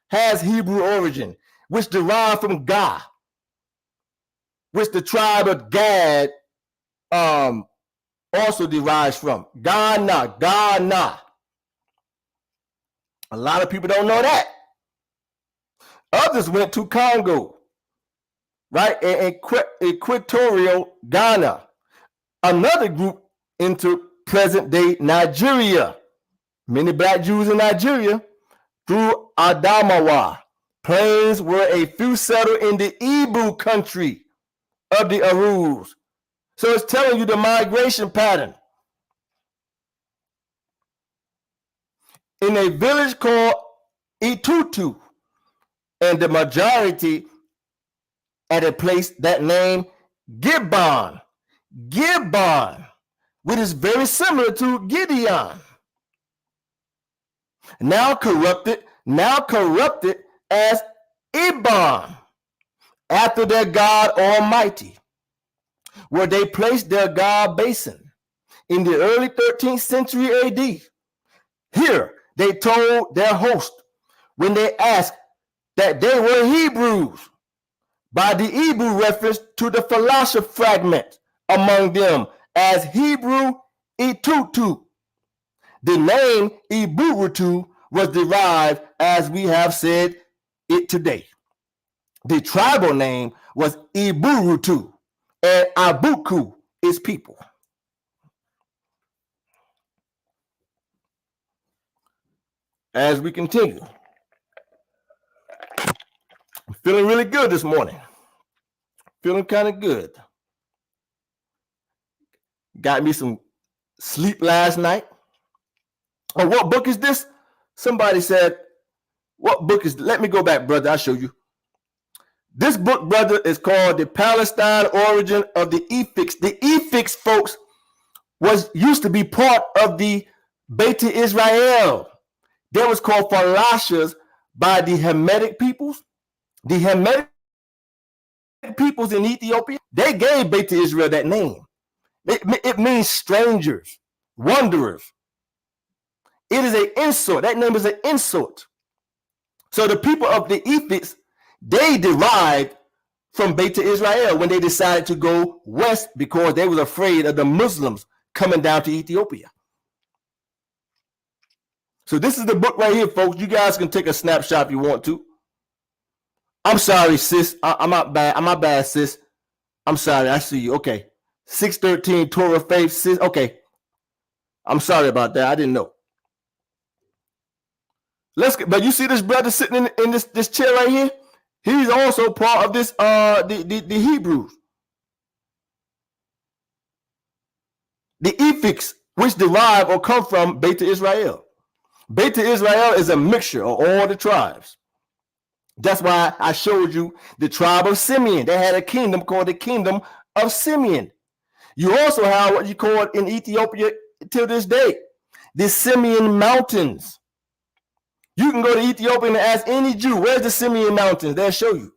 has Hebrew origin, which derived from Ga, which the tribe of Gad also derives from. Ghana. A lot of people don't know that. Others went to Congo, right? In Equatorial Ghana. Another group into present-day Nigeria. Many Black Jews in Nigeria through Adamawa. Plains where a few settled in the Igbo country of the Arus. So it's telling you the migration pattern. In a village called P.2, and the majority at a place that named Gibbon, which is very similar to Gideon. Now corrupted as Ibon, after their God Almighty, where they placed their God Basin in the early 13th century AD. Here they told their host when they asked that they were Hebrews by the Hebrew reference to the Falasha fragment among them as Hebrew P.2. The name Iburutu was derived as we have said it today. The tribal name was Iburutu, and Abuku is people. As we continue, I'm feeling really good this morning. Feeling kind of good. Got me some sleep last night. Oh, what book is this? Somebody said, what book is, let me go back, brother, I'll show you. This book, brother, is called The Palestine Origin of the F.O.P.E. The F.O.P.E, folks, used to be part of the Beta Israel. They was called Falashas by the Hamitic peoples, The Hamitic peoples in Ethiopia, they gave Beta Israel that name. It means strangers, wanderers. It is an insult. That name is an insult. So the people of the Ephics, they derived from Beta Israel when they decided to go west because they was afraid of the Muslims coming down to Ethiopia. So this is the book right here, folks. You guys can take a snapshot if you want to. I'm sorry, sis. I'm not bad. I'm not bad, sis. I'm sorry. I see you. Okay. 613 Torah faith, sis. Okay. I'm sorry about that. I didn't know. But you see this brother sitting in this chair right here? He's also part of this the Hebrews. The Ephics, which derive or come from Beta Israel. Beta Israel is a mixture of all the tribes. That's why I showed you the tribe of Simeon. They had a kingdom called the kingdom of Simeon. You also have what you call in Ethiopia till this day, the Simeon Mountains. You can go to Ethiopia and ask any Jew, where's the Simeon Mountains? They'll show you.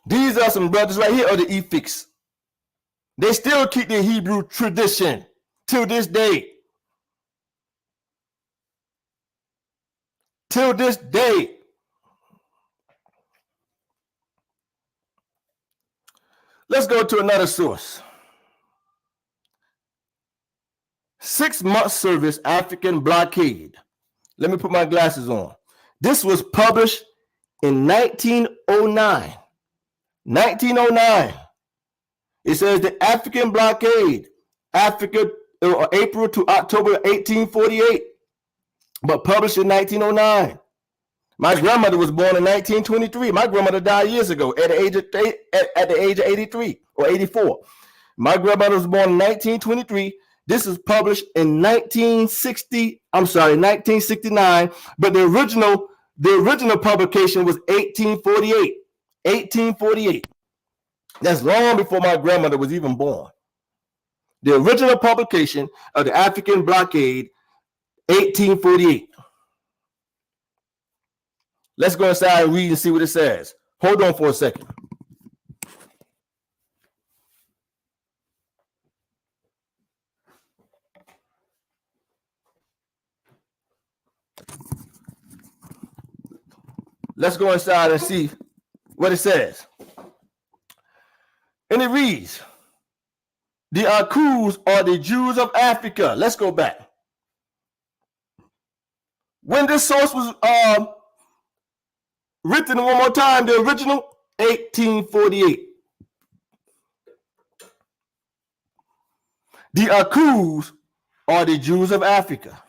These are some brothers right here, are the Ephics. They still keep their Hebrew tradition till this day. Till this day. Let's go to another source. 6-month service African blockade. Let me put my glasses on. This was published in 1909. 1909. It says the African blockade, Africa, April to October 1848, but published in 1909. My grandmother was born in 1923. My grandmother died years ago at the age of 83 or 84. My grandmother was born in 1923. This is published in 1969, but the original publication was 1848. 1848. That's long before my grandmother was even born. The original publication of the African blockade, 1848. Let's go inside and read and see what it says. Hold on for a second. Let's go inside and see what it says. And it reads, the Akus are the Jews of Africa. Let's go back. When this source was written one more time, the original, 1848. The Akus are the Jews of Africa,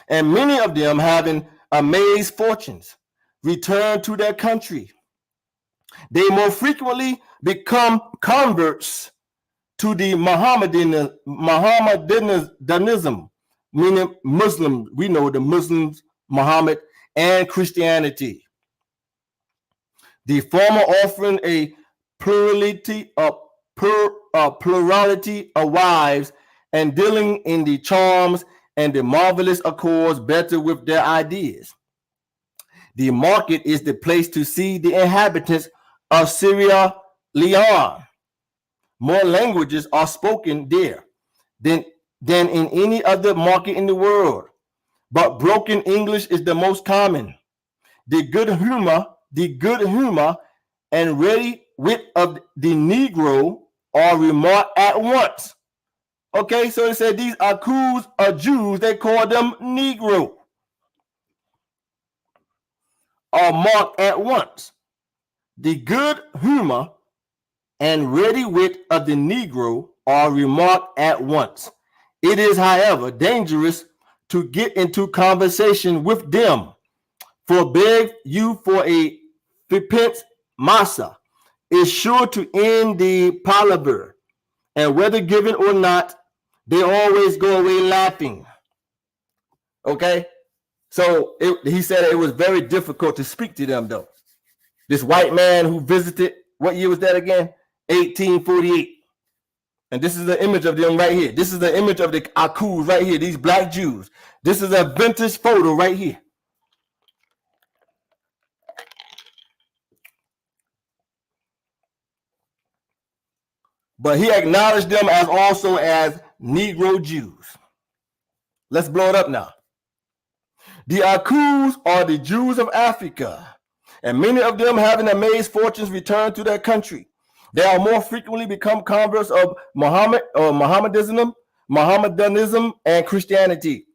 and many of them, having amassed fortunes, return to their country. They more frequently become converts to the Mohammedanism, meaning Muslims. We know the Muslims, Muhammad, and Christianity. The former offering a plurality of wives and dealing in the charms and the marvelous accords better with their ideas. The market is the place to see the inhabitants of Sierra Leone. More languages are spoken there than in any other market in the world, but broken English is the most common. The good humor and ready wit of the Negro are remarked at once. Okay, so it said these Akus are Jews, they call them Negro, are marked at once. The good humor and ready wit of the Negro are remarked at once. It is, however, dangerous to get into conversation with them, for beg you for a fipence massa is sure to end the palaver, and whether given or not, they always go away laughing. Okay, so he said it was very difficult to speak to them, though. This white man who visited, what year was that again? 1848. And this is the image of them right here. This is the image of the Akus right here, these black Jews. This is a vintage photo right here. but he acknowledged them as also as Negro Jews. Let's blow it up now. The Akus are the Jews of Africa, and many of them, having amazed fortunes, return to their country. They are more frequently become converts of Mohammedanism, and Christianity.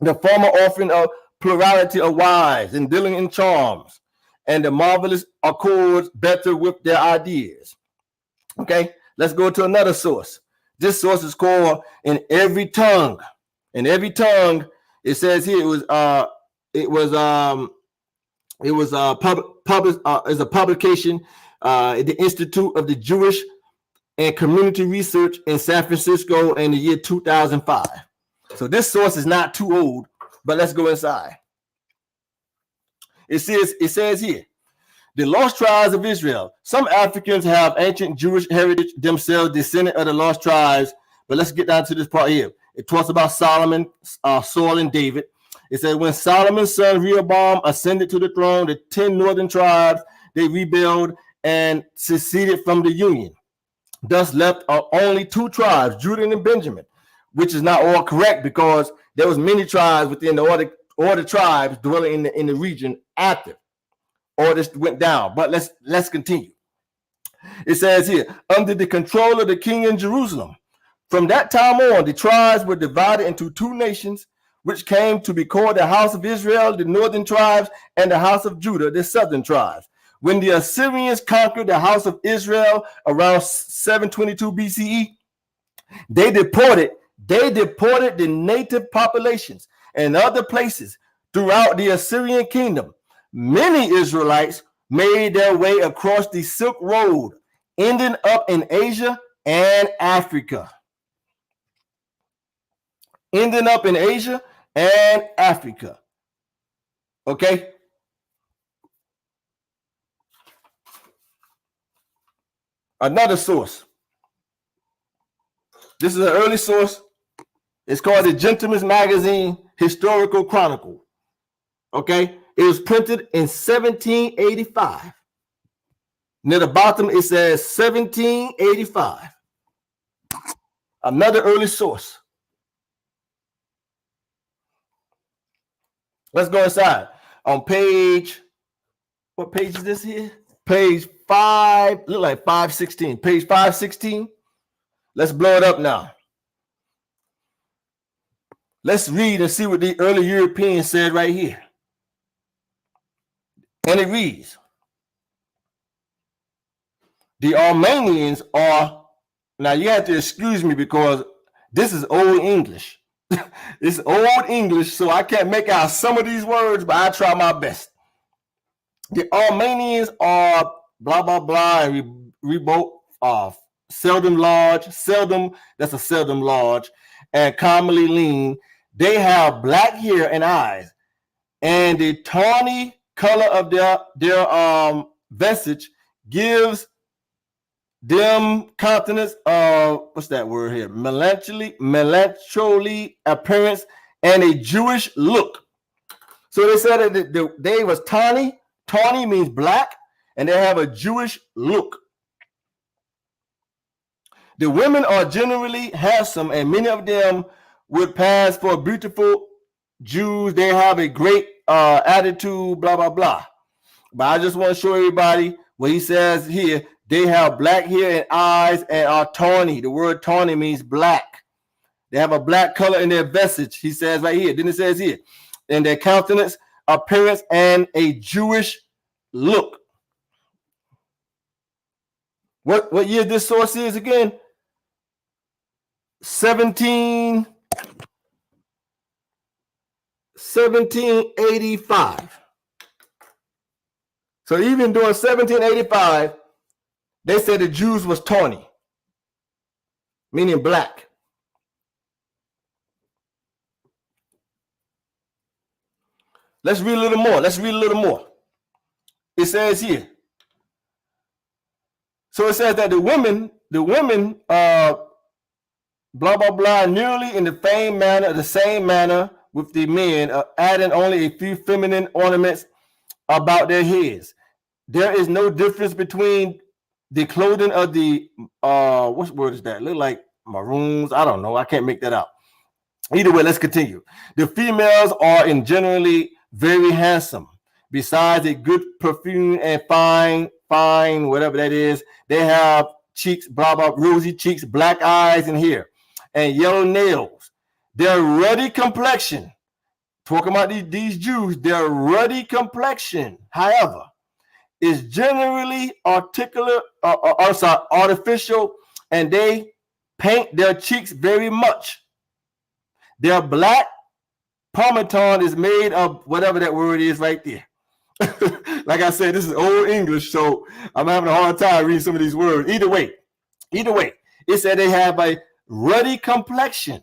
The former offering a plurality of wives and dealing in charms, and the marvelous accords better with their ideas. Okay, let's go to another source. This source is called In Every Tongue. In Every Tongue, it says here is a publication, the Institute of the Jewish and Community Research in San Francisco in the year 2005. So this source is not too old, but let's go inside. It says here, the lost tribes of Israel. Some Africans have ancient Jewish heritage themselves, descendant of the lost tribes. But let's get down to this part here. It talks about Solomon, Saul, and David. It says, when Solomon's son Rehoboam ascended to the throne, the 10 northern tribes, they rebelled and seceded from the union. Thus left only 2 tribes, Judah and Benjamin, which is not all correct because there was many tribes within all the tribes dwelling in the region after all this went down. But let's continue. It says here, under the control of the king in Jerusalem. From that time on, the tribes were divided into 2 nations, which came to be called the house of Israel, the northern tribes, and the house of Judah, the southern tribes. When the Assyrians conquered the house of Israel around 722 BCE, they deported the native populations and other places throughout the Assyrian kingdom. Many Israelites made their way across the Silk Road, ending up in Asia and Africa. Okay. Another source. This is an early source. It's called the Gentleman's Magazine Historical Chronicle. Okay. It was printed in 1785. Near the bottom, it says 1785. Another early source. Let's go inside. On page, what page is this here? Page 5, look like 516. Page 516. Let's blow it up now. Let's read and see what the early Europeans said right here. And it reads, the Armenians are, now you have to excuse me because this is old English. It's old English, so I can't make out some of these words, but I try my best. The Armenians are blah, blah, blah, and seldom large, and commonly lean. They have black hair and eyes, and the tawny color of their vestige gives them countenance of, what's that word here? Melancholy appearance and a Jewish look. So they said that they was tawny. Tawny means black, and they have a Jewish look. The women are generally handsome, and many of them would pass for beautiful Jews. They have a great attitude, blah, blah, blah. But I just want to show everybody what he says here. They have black hair and eyes and are tawny. The word tawny means black. They have a black color in their vestige, he says right here. Then it says here, in their countenance, appearance, and a Jewish look. What year this source is again? 1785. So even during 1785, they said the Jews was tawny, meaning black. Let's read a little more. It says here. So it says that the women, blah, blah, blah, nearly in the same manner with the men, adding only a few feminine ornaments about their heads. There is no difference between the clothing of the what word is that? Look like maroons. I don't know. I can't make that out. Either way, let's continue. The females are in generally very handsome. Besides a good perfume and fine, whatever that is, they have cheeks, blah, blah, rosy cheeks, black eyes and hair, and yellow nails. Their ruddy complexion, talking about these Jews, their ruddy complexion, however, is generally artificial, and they paint their cheeks very much. Their black pomatum is made of whatever that word is right there. Like I said, this is old English, so I'm having a hard time reading some of these words. Either way, it said they have a ruddy complexion.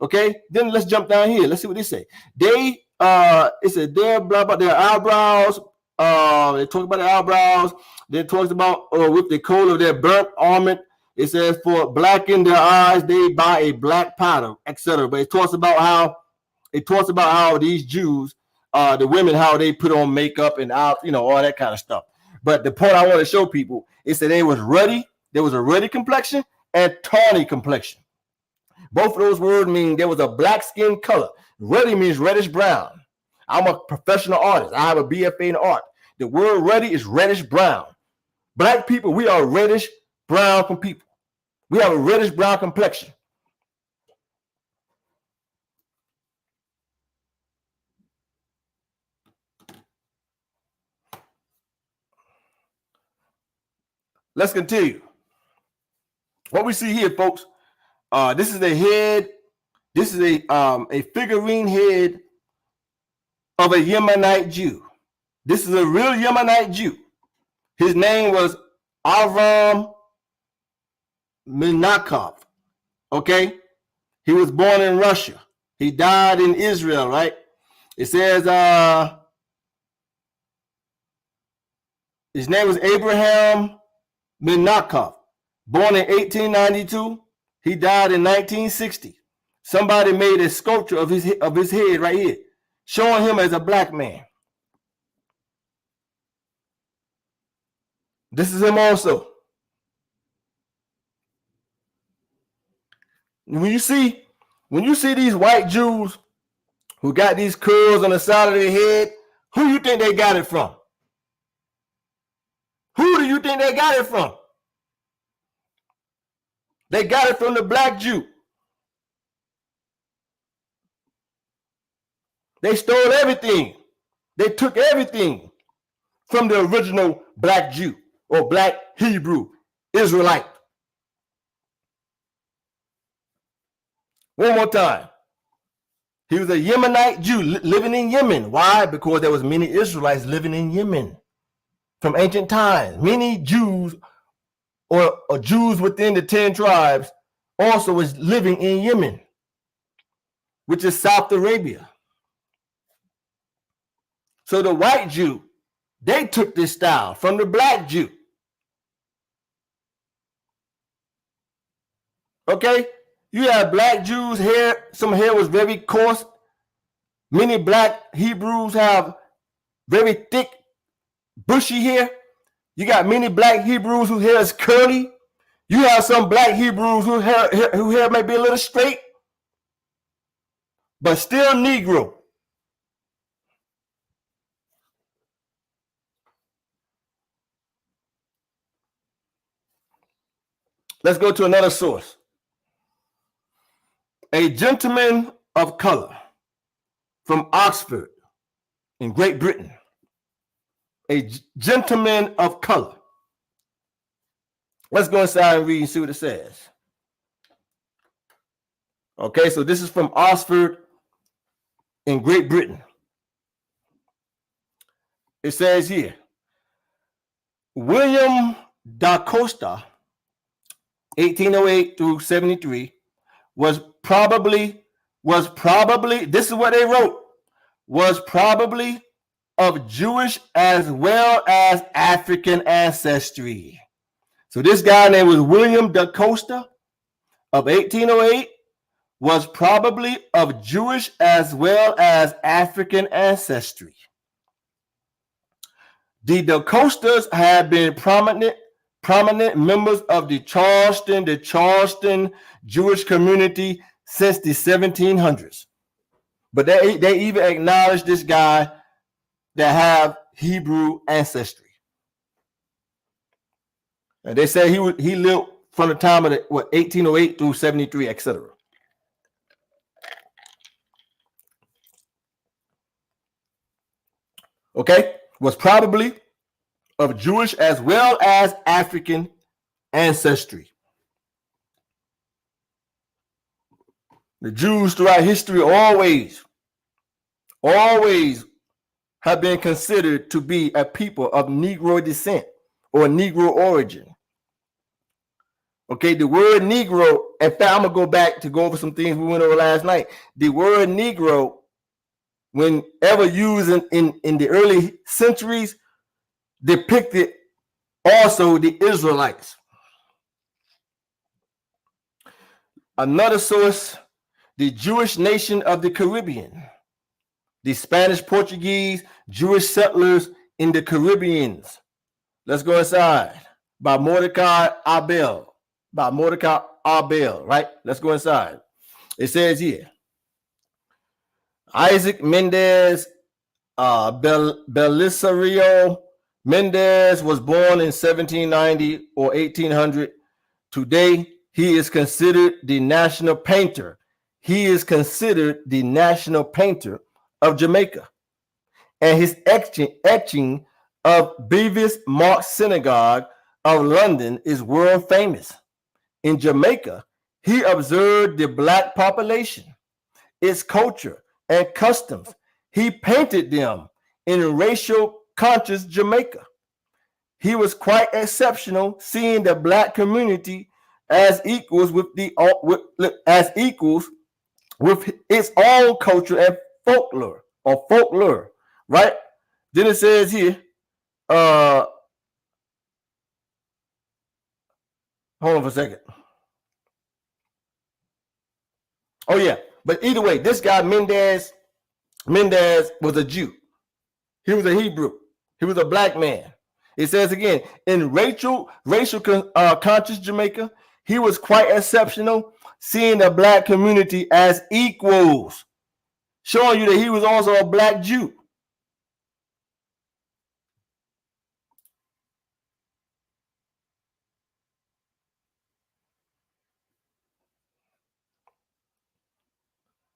Okay, then let's jump down here. Let's see what they say. They it said their blah blah their eyebrows. They talk about their eyebrows. They talks about with the coal of their burnt almond. It says for blacken their eyes, they buy a black powder, etc. But it talks about how these Jews, the women, how they put on makeup and all that kind of stuff. But the point I want to show people is that they was ruddy. There was a ruddy complexion and tawny complexion. Both of those words mean there was a black skin color. Ruddy means reddish brown. I'm a professional artist. I have a BFA in art. The word ruddy is reddish brown. Black people, we are reddish brown people. We have a reddish brown complexion. Let's continue. What we see here, folks, this is a head. This is a figurine head of a Yemenite Jew. This is a real Yemenite Jew. His name was Avram Menachov. Okay, he was born in Russia. He died in Israel, right? It says his name was Abraham Menachov, born in 1892. He died in 1960. Somebody made a sculpture of his head right here, showing him as a black man. This is him also. When you see these white Jews who got these curls on the side of their head, who do you think they got it from? Who do you think they got it from? They got it from the black Jew. They stole everything. They took everything from the original black Jew or black Hebrew Israelite. One more time. He was a Yemenite Jew living in Yemen. Why? Because there was many Israelites living in Yemen from ancient times. Many Jews or Jews within the 10 tribes also was living in Yemen, which is South Arabia. So the white Jew, they took this style from the black Jew. Okay? You have black Jews' hair. Some hair was very coarse. Many black Hebrews have very thick, bushy hair. You got many black Hebrews whose hair is curly. You have some black Hebrews whose hair may be a little straight, but still Negro. Let's go to another source. A gentleman of color from Oxford in Great Britain. A gentleman of color. Let's go inside and read and see what it says. Okay, so this is from Oxford in Great Britain. It says here, William da Costa, 1808 through 73, was probably, this is what they wrote, was probably of Jewish as well as African ancestry. So this guy named was William da Costa of 1808 was probably of Jewish as well as African ancestry. The da Costas had been prominent prominent members of the Charleston Jewish community since the 1700s. But they even acknowledge this guy that have Hebrew ancestry. And they say he lived from the time of 1808 through 73, etc. Okay, was probably of Jewish as well as African ancestry. The Jews throughout history always have been considered to be a people of Negroid descent or Negro origin. Okay, the word Negro, in fact, I'm going to go back to go over some things we went over last night. The word Negro, whenever used in the early centuries, depicted also the Israelites. Another source, the Jewish nation of the Caribbean, the Spanish, Portuguese, Jewish settlers in the Caribbeans. Let's go inside. By Mordecai Abel, right? Let's go inside. It says here, Isaac Mendez Belisario Mendez was born in 1790 or 1800. Today, he is considered the national painter. He is considered the national painter of Jamaica. And his etching of Bevis Mark Synagogue of London is world famous. In Jamaica, he observed the black population, its culture and customs. He painted them in racial conscious Jamaica. He was quite exceptional, seeing the black community as equals with its own culture and folklore, right? Then it says here, hold on for a second. Oh yeah, but either way, this guy Mendez was a Jew. He was a Hebrew. He was a black man. It says again, in racial conscious Jamaica, he was quite exceptional, seeing the black community as equals, showing you that he was also a black Jew.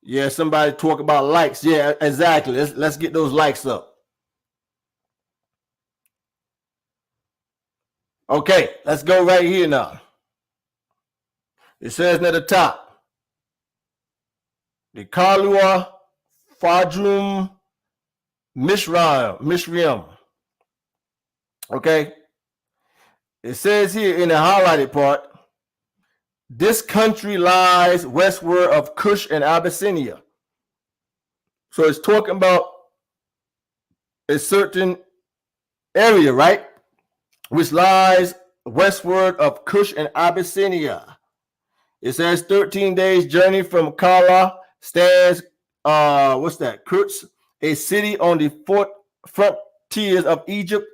Yeah, somebody talk about likes. Yeah, exactly. Let's get those likes up. Okay, let's go right here now. It says at the top, the Kalua Fadrum Mishriam. Okay. It says here in the highlighted part, this country lies westward of Cush and Abyssinia. So it's talking about a certain area, right? Which lies westward of Cush and Abyssinia. It says 13 days journey from Kala stands, Kurtz, a city on the frontiers of Egypt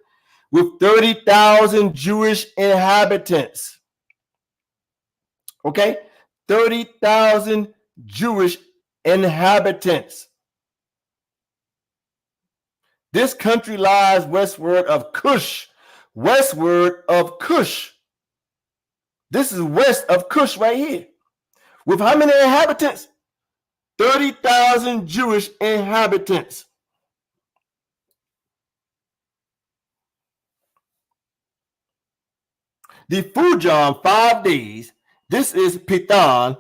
with 30,000 Jewish inhabitants. Okay, 30,000 Jewish inhabitants. This country lies westward of Cush. Westward of Cush. This is west of Cush right here. With how many inhabitants? 30,000 Jewish inhabitants. The Fujan 5 days, this is Pitan,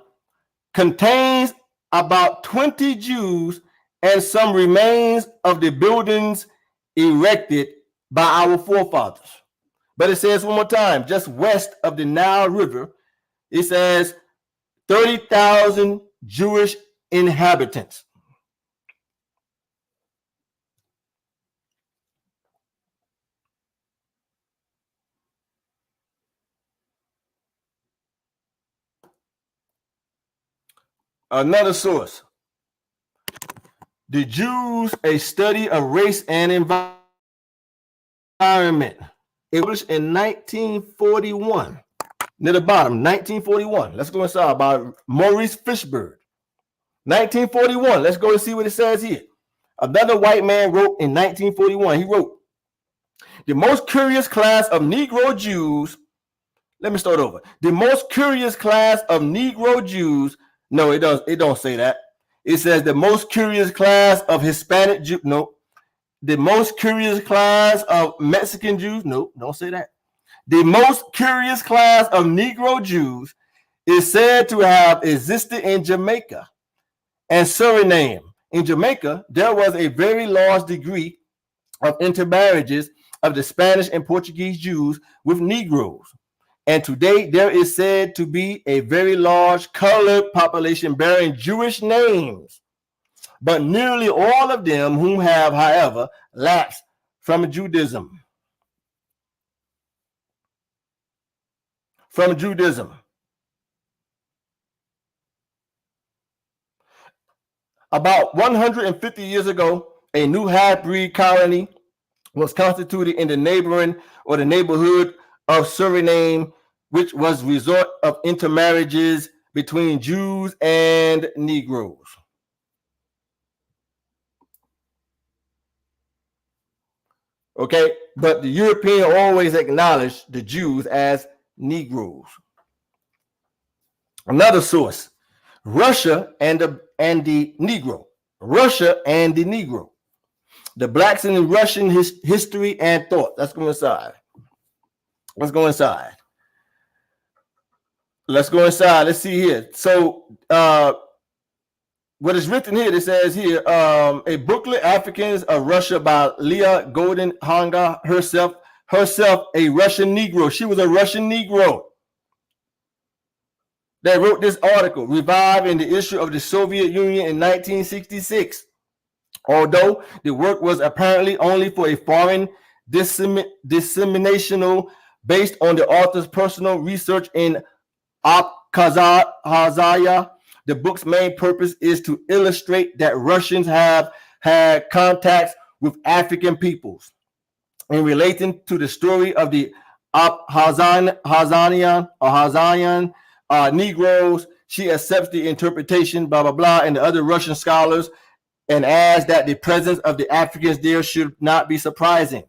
contains about 20 Jews and some remains of the buildings erected by our forefathers. But it says one more time, just west of the Nile River, it says 30,000 Jewish inhabitants. Another source, the Jews, a study of race and environment. It was in 1941. Near the bottom, 1941. Let's go inside by Maurice Fishburne. 1941. Let's go and see what it says here. Another white man wrote in 1941. He wrote, the most curious class of Negro Jews. Let me start over. The most curious class of Negro Jews. No, it don't say that. It says the most curious class of Hispanic Jews. No. The most curious class of Mexican Jews. No, don't say that. The most curious class of Negro Jews is said to have existed in Jamaica and Suriname. In Jamaica, there was a very large degree of intermarriages of the Spanish and Portuguese Jews with Negroes. And today there is said to be a very large colored population bearing Jewish names, but nearly all of them whom have, however, lapsed from Judaism. From Judaism. About 150 years ago, a new half-breed colony was constituted in the neighboring or the neighborhood of Suriname, which was resort of intermarriages between Jews and Negroes. Okay, but the European always acknowledged the Jews as Negroes. Another source, Russia and the Negro. Russia and the Negro. The blacks in Russian history and thought. Let's go inside. Let's go inside. Let's go inside. Let's see here. So what is written here, it says here, a booklet, Africans of Russia by Leah Golden Hanga, herself a Russian Negro. She was a Russian Negro that wrote this article, revived in the issue of the Soviet Union in 1966. Although the work was apparently only for a foreign disseminational based on the author's personal research in Abkhazia, the book's main purpose is to illustrate that Russians have had contacts with African peoples. In relating to the story of the Abkhazian Negroes, she accepts the interpretation, blah, blah, blah, and the other Russian scholars, and adds that the presence of the Africans there should not be surprising.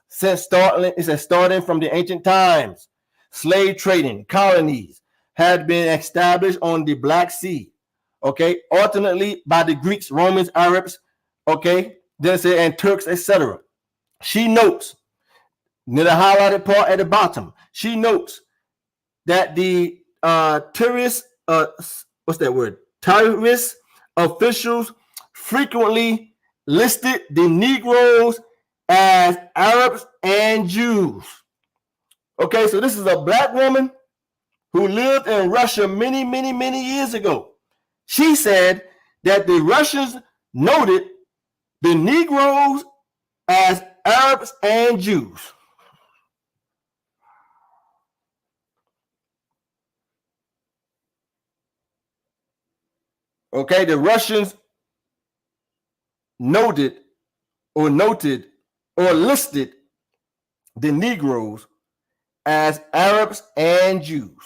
Since starting from the ancient times, slave trading colonies had been established on the Black Sea, okay, alternately by the Greeks, Romans, Arabs, okay, and Turks, etc. She notes, near the highlighted part at the bottom, she notes that the terrorist officials frequently listed the Negroes as Arabs and Jews. Okay, so this is a black woman who lived in Russia many, many, many years ago. She said that the Russians noted the Negroes as Arabs and Jews. Okay, the Russians noted or listed the Negroes as Arabs and Jews.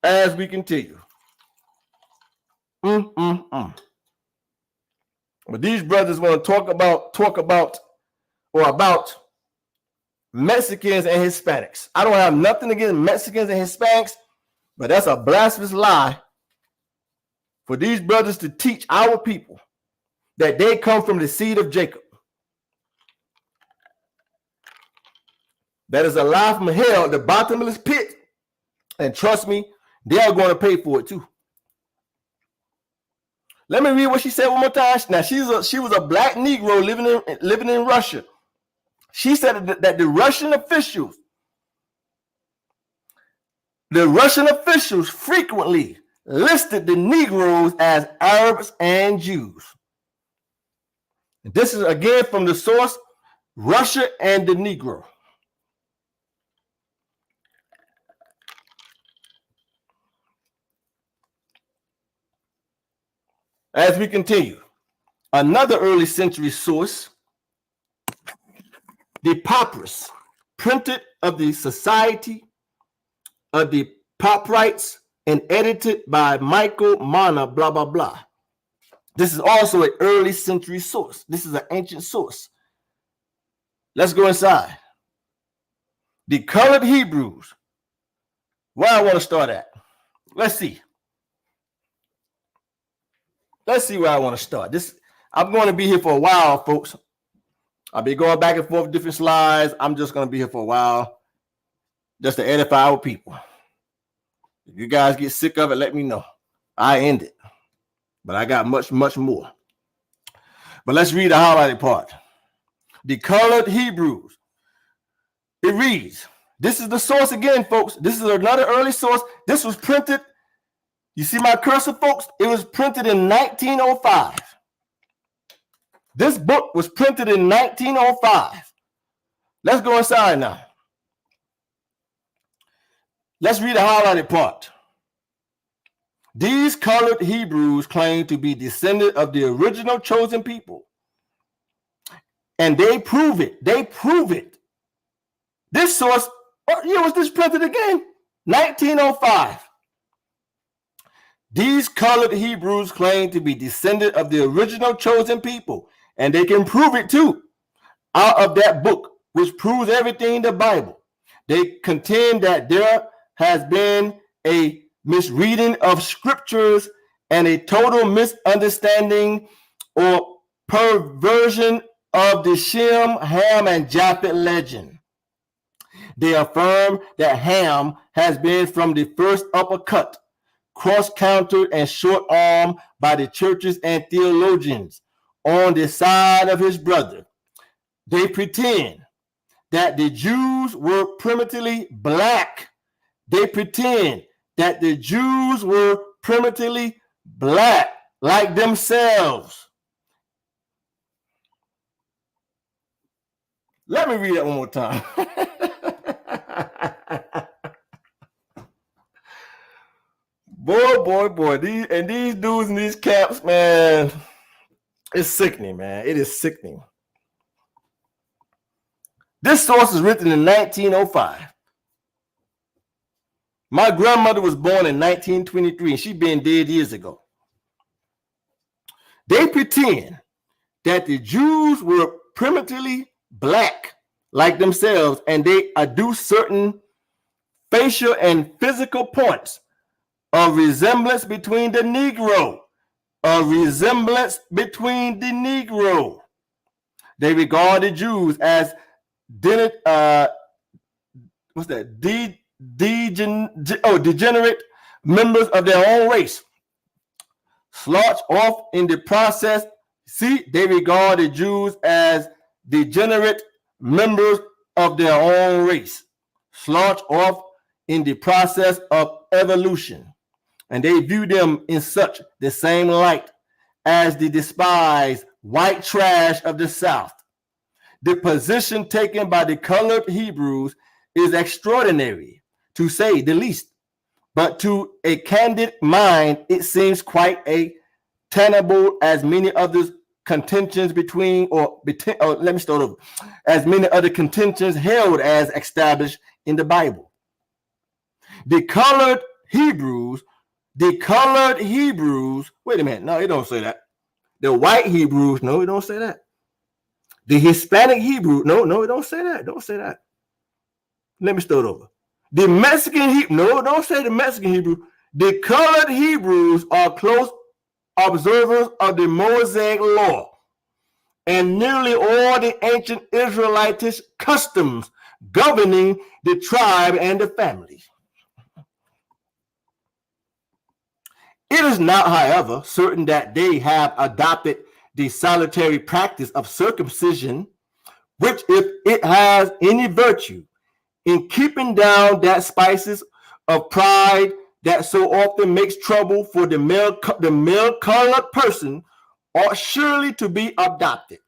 As we continue. But these brothers want to talk about Mexicans and Hispanics. I don't have nothing against Mexicans and Hispanics, but that's a blasphemous lie for these brothers to teach our people that they come from the seed of Jacob. That is a lie from hell, the bottomless pit. And trust me, they are going to pay for it too. Let me read what she said one more time. Now, she was a black Negro living in Russia. She said that the Russian officials frequently listed the Negroes as Arabs and Jews. This is again from the source, Russia and the Negro. As we continue, another early century source the papyrus printed of the Society of the Papyrites and edited by Michael Mana, blah, blah, blah. This is also an early century source. This is an ancient source. Let's go inside. The colored Hebrews. Where I want to start at. Let's see. Let's see where I want to start. I'm going to be here for a while, folks. I'll be going back and forth with different slides. I'm just going to be here for a while just to edify our people. If you guys get sick of it, let me know. I end it. But I got much, much more. But let's read the highlighted part. The colored Hebrews. It reads, this is the source again, folks. This is another early source. This was printed. You see my cursor, folks? It was printed in 1905. This book was printed in 1905. Let's go inside now. Let's read the highlighted part. These colored Hebrews claim to be descendant of the original chosen people. And they prove it. They prove it. This source, what year was this printed again? 1905. These colored Hebrews claim to be descendant of the original chosen people. And they can prove it too. Out of that book, which proves everything in the Bible. They contend that there has been a misreading of scriptures and a total misunderstanding or perversion of the Shem, Ham, and Japheth legend. They affirm that Ham has been from the first uppercut, cross-countered and short-armed by the churches and theologians on the side of his brother. They pretend that the Jews were primitively black. They pretend that the Jews were primitively black like themselves. Let me read that one more time. Boy. These dudes in these camps, man, it's sickening, man. It is sickening. This source is written in 1905. My grandmother was born in 1923, and she's been dead years ago. They pretend that the Jews were primitively black like themselves, and they adduce certain facial and physical points of resemblance between the Negro. They regard the Jews as degenerate members of their own race. Slouch off in the process. See, they regard the Jews as degenerate members of their own race. Slouch off in the process of evolution. And they view them in such the same light as the despised white trash of the South. The position taken by the colored Hebrews is extraordinary, to say the least. But to a candid mind, it seems quite a tenable as many others contentions as many other contentions held as established in the Bible. The colored Hebrews, wait a minute, no, it don't say that. The white Hebrews, no, it don't say that. The Hispanic Hebrew, no, it don't say that. Don't say that. Let me start over. The Mexican Hebrew, no, don't say the Mexican Hebrew. The colored Hebrews are close observers of the Mosaic law and nearly all the ancient Israelitish customs governing the tribe and the family. It is not, however, certain that they have adopted the salutary practice of circumcision, which, if it has any virtue in keeping down that spices of pride that so often makes trouble for the male colored person, ought surely to be adopted.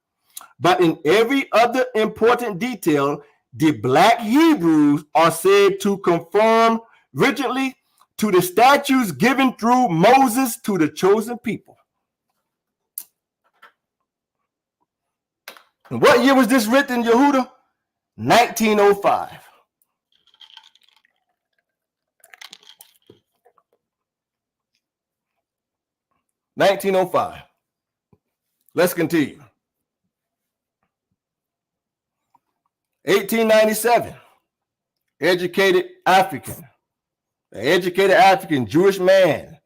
But in every other important detail, the black Hebrews are said to conform rigidly to the statutes given through Moses to the chosen people. And what year was this written, Yehuda? 1905. 1905. Let's continue. 1897. Educated African. The educated African Jewish man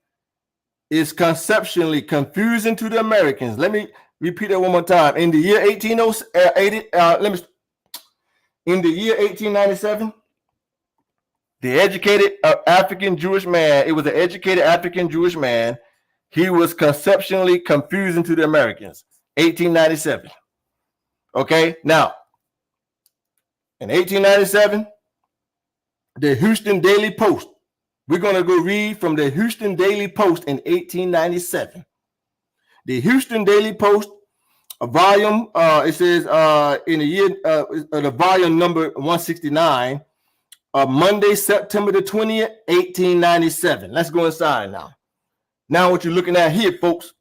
is conceptually confusing to the Americans. Let me repeat that one more time. In the year 1897, the educated African Jewish man, it was an educated African Jewish man. He was conceptually confusing to the Americans. 1897. Okay, now, in 1897, the Houston Daily Post. We're going to go read from the Houston Daily Post in 1897. The Houston Daily Post, a volume, it says in the year, the volume number 169, Monday, September the 20th, 1897. Let's go inside now. Now, what you're looking at here, folks,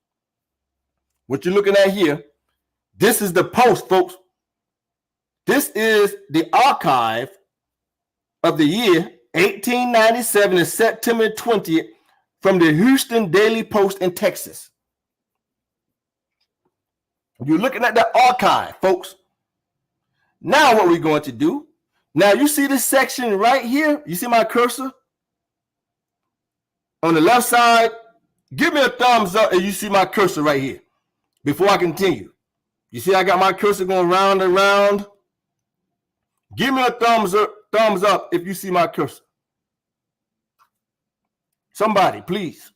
what you're looking at here, this is the Post, folks. This is the archive of the year 1897 and September 20th from the Houston Daily Post in Texas. You're looking at the archive, folks. Now what we're going to do, now you see this section right here? You see my cursor? On the left side, give me a thumbs up if you see my cursor right here before I continue. You see I got my cursor going round and round? Give me a thumbs up if you see my cursor. Somebody, please.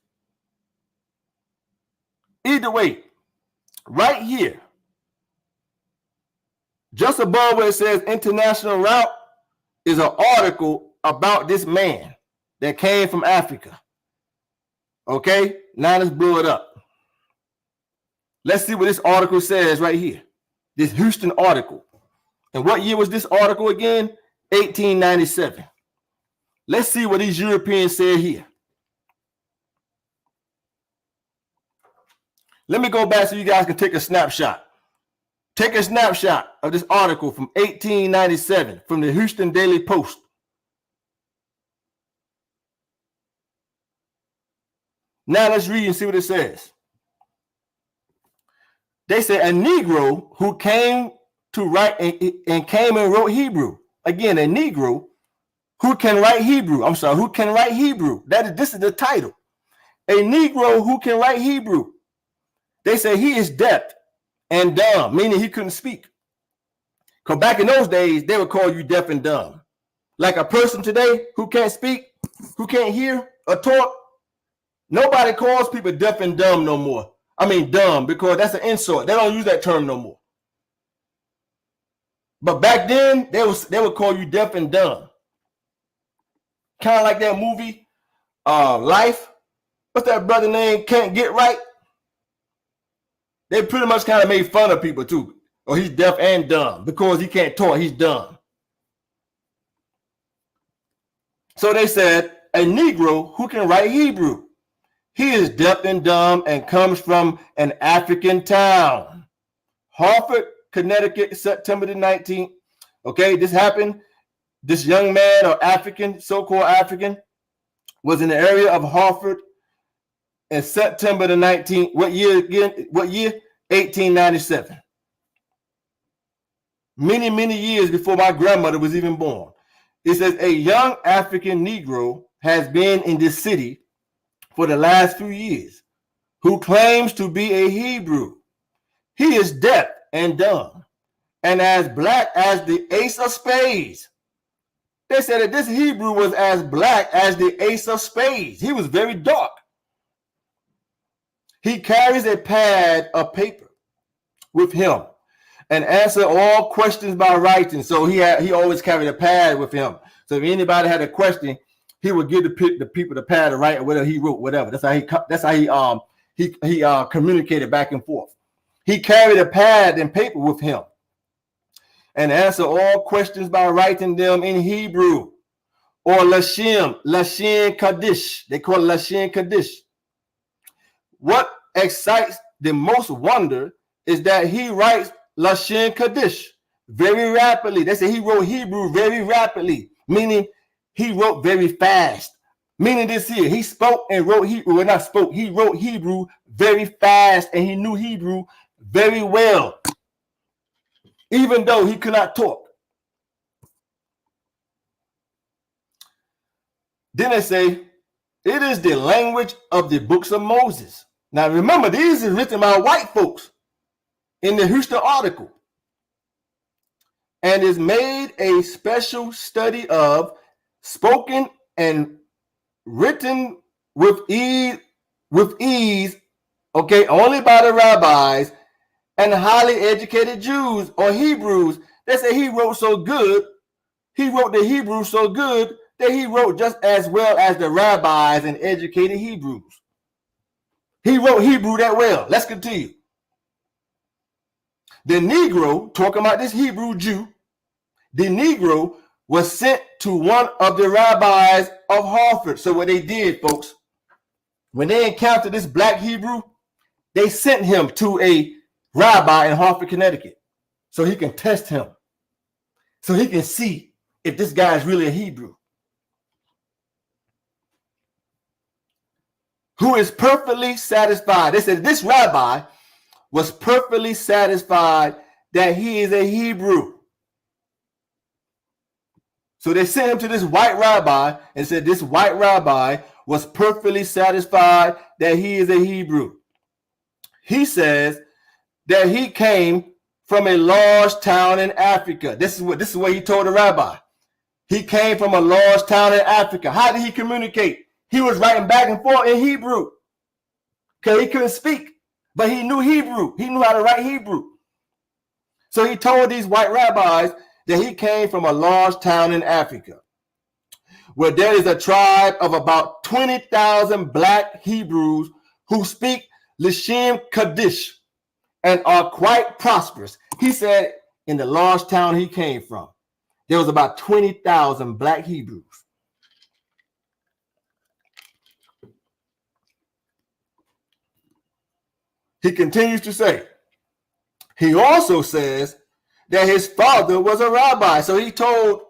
Either way, right here, just above where it says international route, is an article about this man that came from Africa. Okay, now let's blow it up. Let's see what this article says right here. This Houston article. And what year was this article again? 1897. Let's see what these Europeans said here. Let me go back so you guys can take a snapshot. Take a snapshot of this article from 1897 from the Houston Daily Post. Now let's read and see what it says. They say a Negro who came to write and came and wrote Hebrew. Again, a Negro who can write Hebrew. I'm sorry, who can write Hebrew. This is the title. A Negro who can write Hebrew. They say he is deaf and dumb, meaning he couldn't speak. Because back in those days, they would call you deaf and dumb. Like a person today who can't speak, who can't hear or talk, nobody calls people deaf and dumb no more. I mean dumb, because that's an insult. They don't use that term no more. But back then, they would call you deaf and dumb. Kind of like that movie, Life. What's that brother name? Can't Get Right. They pretty much kind of made fun of people too. Oh, he's deaf and dumb because he can't talk. He's dumb. So they said a Negro who can write Hebrew. He is deaf and dumb and comes from an African town. Hartford, Connecticut, September the 19th. Okay, this happened. This young man or African, so-called African, was in the area of Hartford in September the 19th. What year again? What year? 1897. Many, many years before my grandmother was even born. It says a young African Negro has been in this city for the last few years who claims to be a Hebrew. He is deaf and dumb and as black as the ace of spades. They said that this Hebrew was as black as the ace of spades. He was very dark. He carries a pad of paper with him and answer all questions by writing. So he always carried a pad with him. So if anybody had a question, he would give the people the pad to write or whatever he wrote, whatever. That's how he communicated back and forth. He carried a pad and paper with him and answer all questions by writing them in Hebrew or Lashon Kaddish. They call it Lashon Kaddish. What excites the most wonder is that he writes Lashon Kaddish very rapidly. They say he wrote Hebrew very rapidly, meaning he wrote very fast. Meaning this here, he spoke and wrote Hebrew. Well, not spoke, he wrote Hebrew very fast, and he knew Hebrew very well, even though he could not talk. Then they say, it is the language of the books of Moses. Now remember, these are written by white folks in the Houston article, and is made a special study of, spoken and written with ease, okay, only by the rabbis and highly educated Jews or Hebrews. They say he wrote so good, he wrote the Hebrew so good that he wrote just as well as the rabbis and educated Hebrews. He wrote Hebrew that well. Let's continue. The Negro, talking about this Hebrew Jew, the Negro was sent to one of the rabbis of Harvard. So what they did, folks, when they encountered this black Hebrew, they sent him to a rabbi in Hartford, Connecticut, so he can test him, so he can see if this guy is really a Hebrew, who is perfectly satisfied. They said this rabbi was perfectly satisfied that he is a Hebrew. So they sent him to this white rabbi and said this white rabbi was perfectly satisfied that he is a Hebrew. He says that he came from a large town in Africa. This is what he told the rabbi. He came from a large town in Africa. How did he communicate? He was writing back and forth in Hebrew because he couldn't speak, but he knew Hebrew. He knew how to write Hebrew. So he told these white rabbis that he came from a large town in Africa, where there is a tribe of about 20,000 black Hebrews who speak Lashon Kaddish and are quite prosperous. He said in the large town he came from, there was about 20,000 black Hebrews. He continues to say, he also says that his father was a rabbi. So he told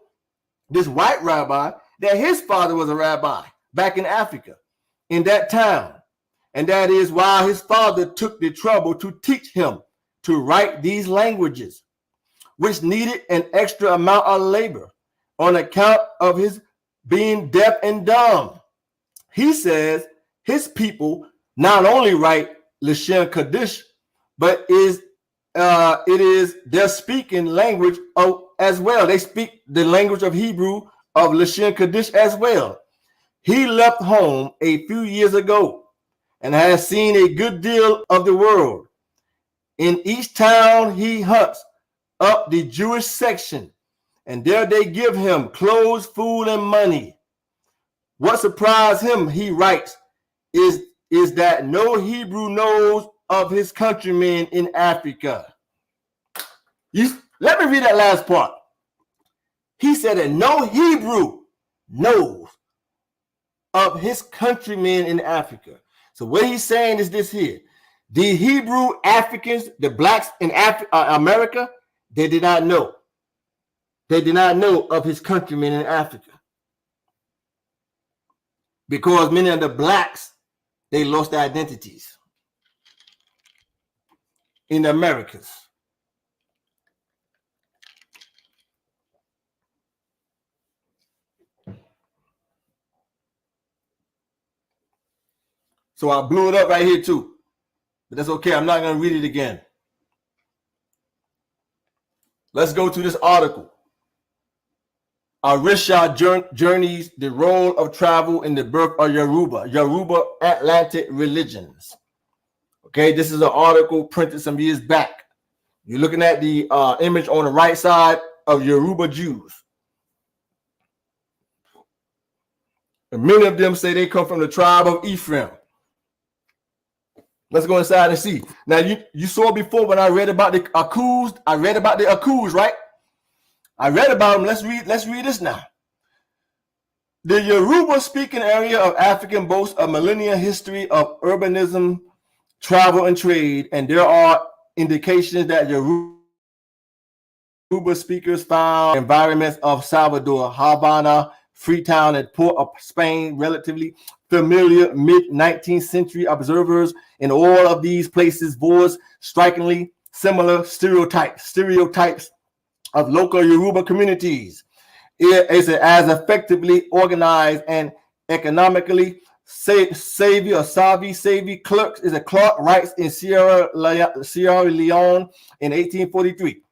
this white rabbi that his father was a rabbi back in Africa, in that town. And that is why his father took the trouble to teach him to write these languages, which needed an extra amount of labor on account of his being deaf and dumb. He says his people not only write Lashon Kaddish, but it is their speaking language as well. They speak the language of Hebrew of Lashon Kaddish as well. He left home a few years ago and has seen a good deal of the world. In each town he hunts up the Jewish section, and there they give him clothes, food, and money. What surprised him, he writes, is that no Hebrew knows of his countrymen in Africa. Let me read that last part. He said that no Hebrew knows of his countrymen in Africa. So what he's saying is this here. The Hebrew Africans, the blacks in America, they did not know. They did not know of his countrymen in Africa. Because many of the blacks, they lost their identities in the Americas. So I blew it up right here too. But that's okay. I'm not going to read it again. Let's go to this article. Arisha journeys the role of travel in the birth of Yoruba Atlantic religions. Okay, this is an article printed some years back. You're looking at the image on the right side of Yoruba Jews. And many of them say they come from the tribe of Ephraim. Let's go inside and see. Now, you saw before when I read about the Akus. I read about the Akus, right? I read about them. Let's read this now. The Yoruba speaking area of Africa boasts a millennia history of urbanism, travel, and trade, and there are indications that Yoruba Yoruba speakers found environments of Salvador, Havana, Freetown, and Port of Spain relatively familiar. Mid-19th century observers in all of these places voiced strikingly similar stereotypes of local Yoruba communities. It is as effectively organized and economically savvy clerk is a Clark writes in Sierra Leone in 1843.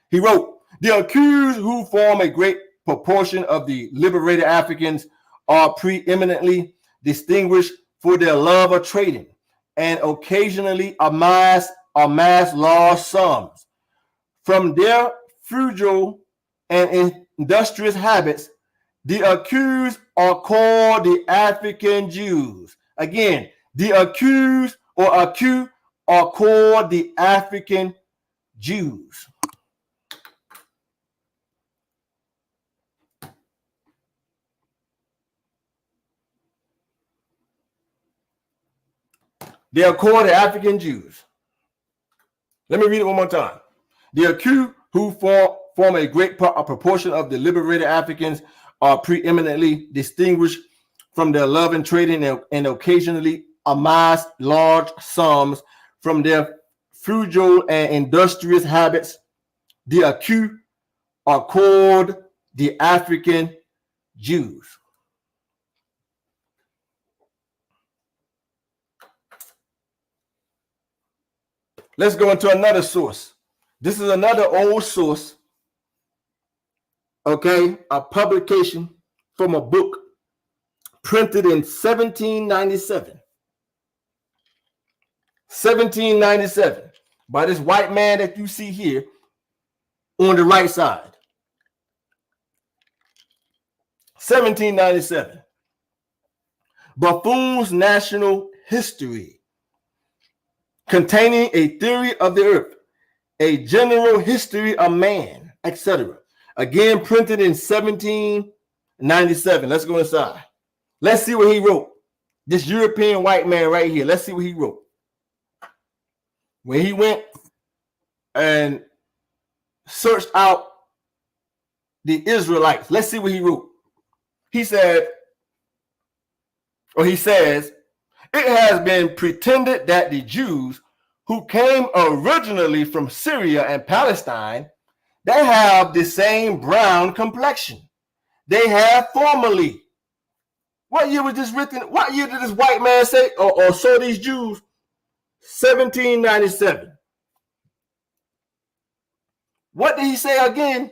He wrote, "The accused who form a great proportion of the liberated Africans are preeminently distinguished for their love of trading and occasionally amass large sums. From their frugal and industrious habits, the accused are called the African Jews." Again, the accused or accused are called the African Jews. They are called the African Jews. Let me read it one more time. The accused who form a great proportion of the liberated Africans are preeminently distinguished from their love and trading and occasionally amass large sums from their frugal and industrious habits. The accused are called the African Jews. Let's go into another source. This is another old source, okay, a publication from a book printed in 1797. 1797 by this white man that you see here on the right side. 1797. Buffoon's National History, containing a theory of the earth, a general history of man, etc. Again, printed in 1797. Let's go inside. Let's see what he wrote. This European white man right here. Let's see what he wrote. When he went and searched out the Israelites, let's see what he wrote. He said, or he says, "It has been pretended that the Jews who came originally from Syria and Palestine, they have the same brown complexion they have formerly." What year was this written? What year did this white man say or saw these Jews? 1797. What did he say again?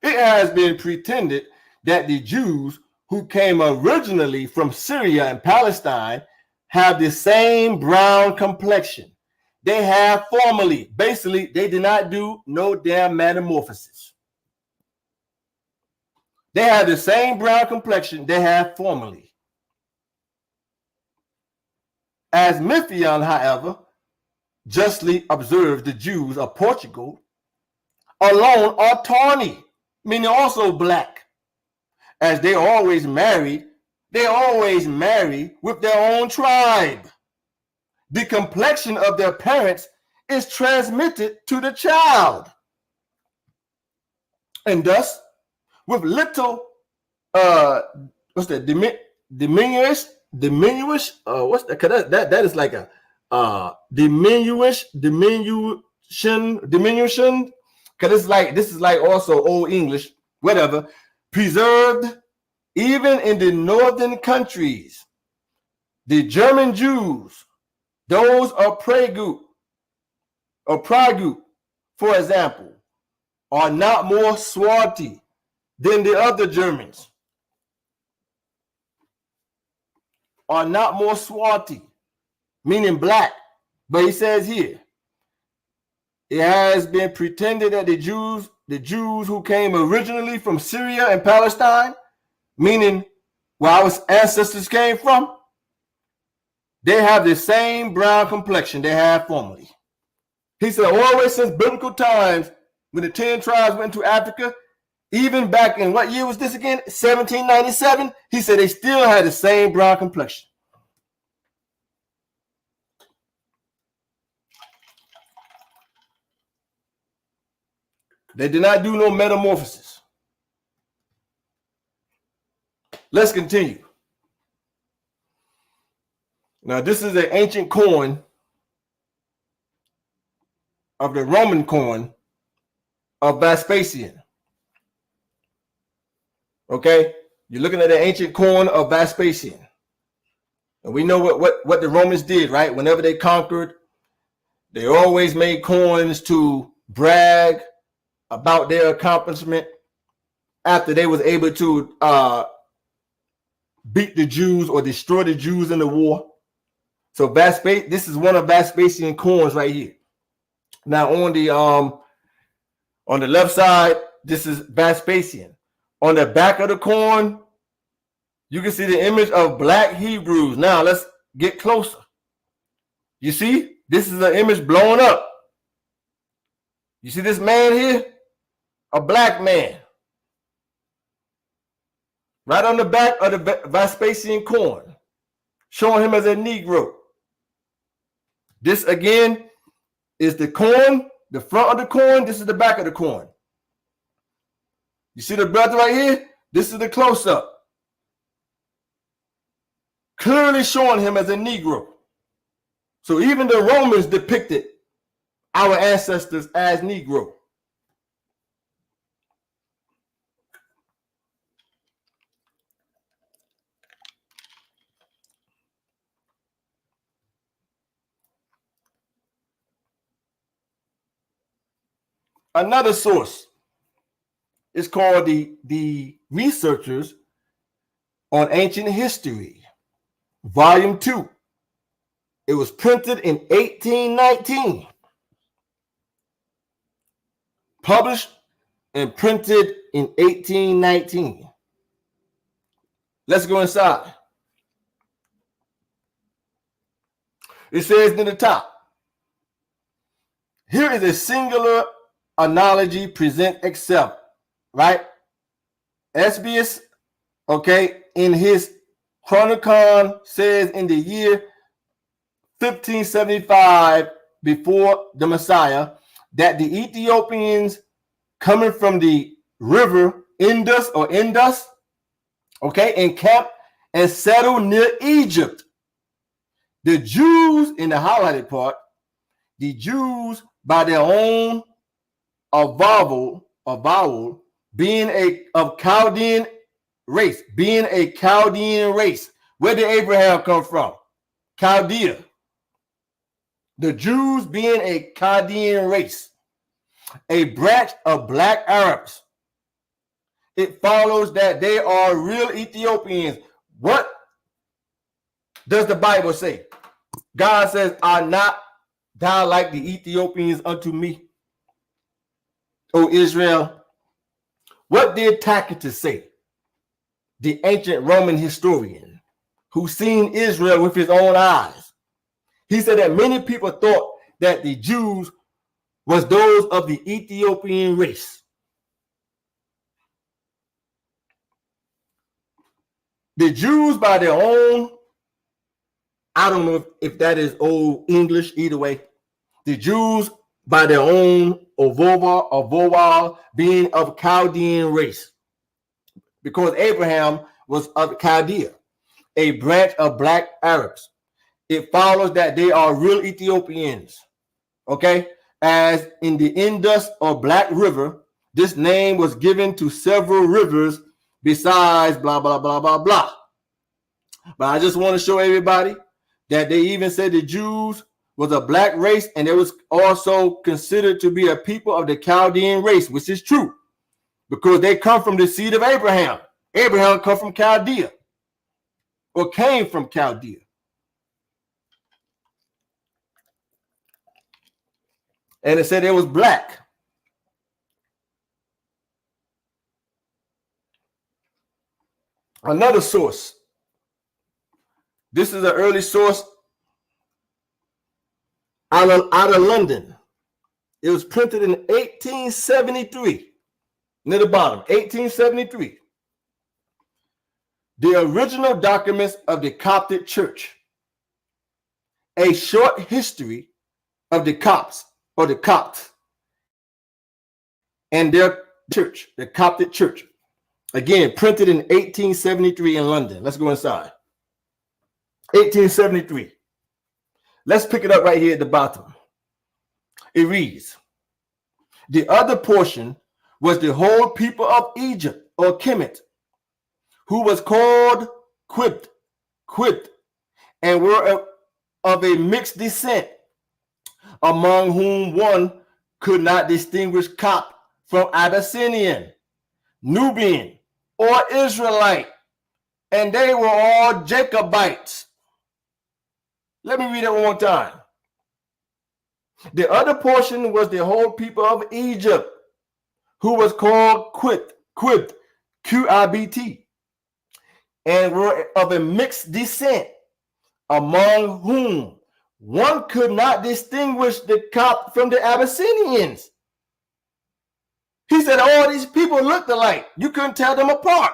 "It has been pretended that the Jews who came originally from Syria and Palestine have the same brown complexion they have formerly." Basically, they did not do no damn metamorphosis. They have the same brown complexion they have formerly. As Miphion, however, justly observed, the Jews of Portugal alone are tawny, meaning also black, as they always marry with their own tribe. The complexion of their parents is transmitted to the child, and thus with little what's that diminution that is like a diminution, because this is like also old English, whatever, preserved even in the northern countries. The German Jews, those of Prague, for example, are not more swarthy than the other Germans. Are not more swarthy, meaning black. But he says here, it has been pretended that the Jews who came originally from Syria and Palestine, meaning where our ancestors came from, they have the same brown complexion they had formerly. He said, always since biblical times, when the 10 tribes went to Africa, even back in, what year was this again? 1797. He said they still had the same brown complexion. They did not do no metamorphosis. Let's continue. Now, this is an ancient coin of the Roman coin of Vespasian. Okay? You're looking at an ancient coin of Vespasian. And we know what the Romans did, right? Whenever they conquered, they always made coins to brag about their accomplishment after they was able to beat the Jews or destroy the Jews in the war. So this is one of Vespasian coins right here. Now on the left side, this is Vespasian. On the back of the coin, you can see the image of black Hebrews. Now let's get closer. You see, this is an image blown up. You see this man here? A black man. Right on the back of the Vespasian coin, showing him as a Negro. This again is the coin, the front of the coin. This is the back of the coin. You see the brother right here? This is the close-up. Clearly showing him as a Negro. So even the Romans depicted our ancestors as Negro. Another source is called the Researchers on Ancient History, Volume 2. It was printed in 1819, published and printed in 1819. Let's go inside. It says in the top, here is a singular analogy present except, right? Esbius, okay, in his Chronicon says in the year 1575 before the Messiah that the Ethiopians coming from the river Indus, okay, encamped and settled near Egypt. The Jews, in the highlighted part, the Jews by their own avowal, being of Chaldean race, Where did Abraham come from? Chaldea. The Jews being a Chaldean race, a branch of black Arabs. It follows that they are real Ethiopians. What does the Bible say? God says, "Are not thou like the Ethiopians unto me, O Israel?" What did Tacitus say? The ancient Roman historian who seen Israel with his own eyes. He said that many people thought that the Jews was those of the Ethiopian race. The Jews by their own, I don't know if that is old English, either way. The Jews by their own avowal being of Chaldean race, because Abraham was of Chaldea, a branch of black Arabs. It follows that they are real Ethiopians, okay? As in the Indus or Black River, this name was given to several rivers besides blah, blah, blah, blah, blah. But I just want to show everybody that they even said the Jews was a black race, and it was also considered to be a people of the Chaldean race, which is true, because they come from the seed of Abraham. Abraham come from Chaldea, or came from Chaldea. And it said it was black. Another source. This is an early source out of London. It was printed in 1873. Near the bottom, 1873. The original documents of the Coptic Church. A short history of the Copts, or the Copts. and their church, the Coptic church. Again, printed in 1873 in London. Let's go inside. 1873. Let's pick it up right here at the bottom. It reads, the other portion was the whole people of Egypt, or Kemet, who was called Quipt, and were of a mixed descent, among whom one could not distinguish Cop from Abyssinian, Nubian, or Israelite, and they were all Jacobites. Let me read it one more time. The other portion was the whole people of Egypt, who was called Quipt, Q-I-B-T, and were of a mixed descent, among whom one could not distinguish the Cop from the Abyssinians. He said all these people looked alike. You couldn't tell them apart.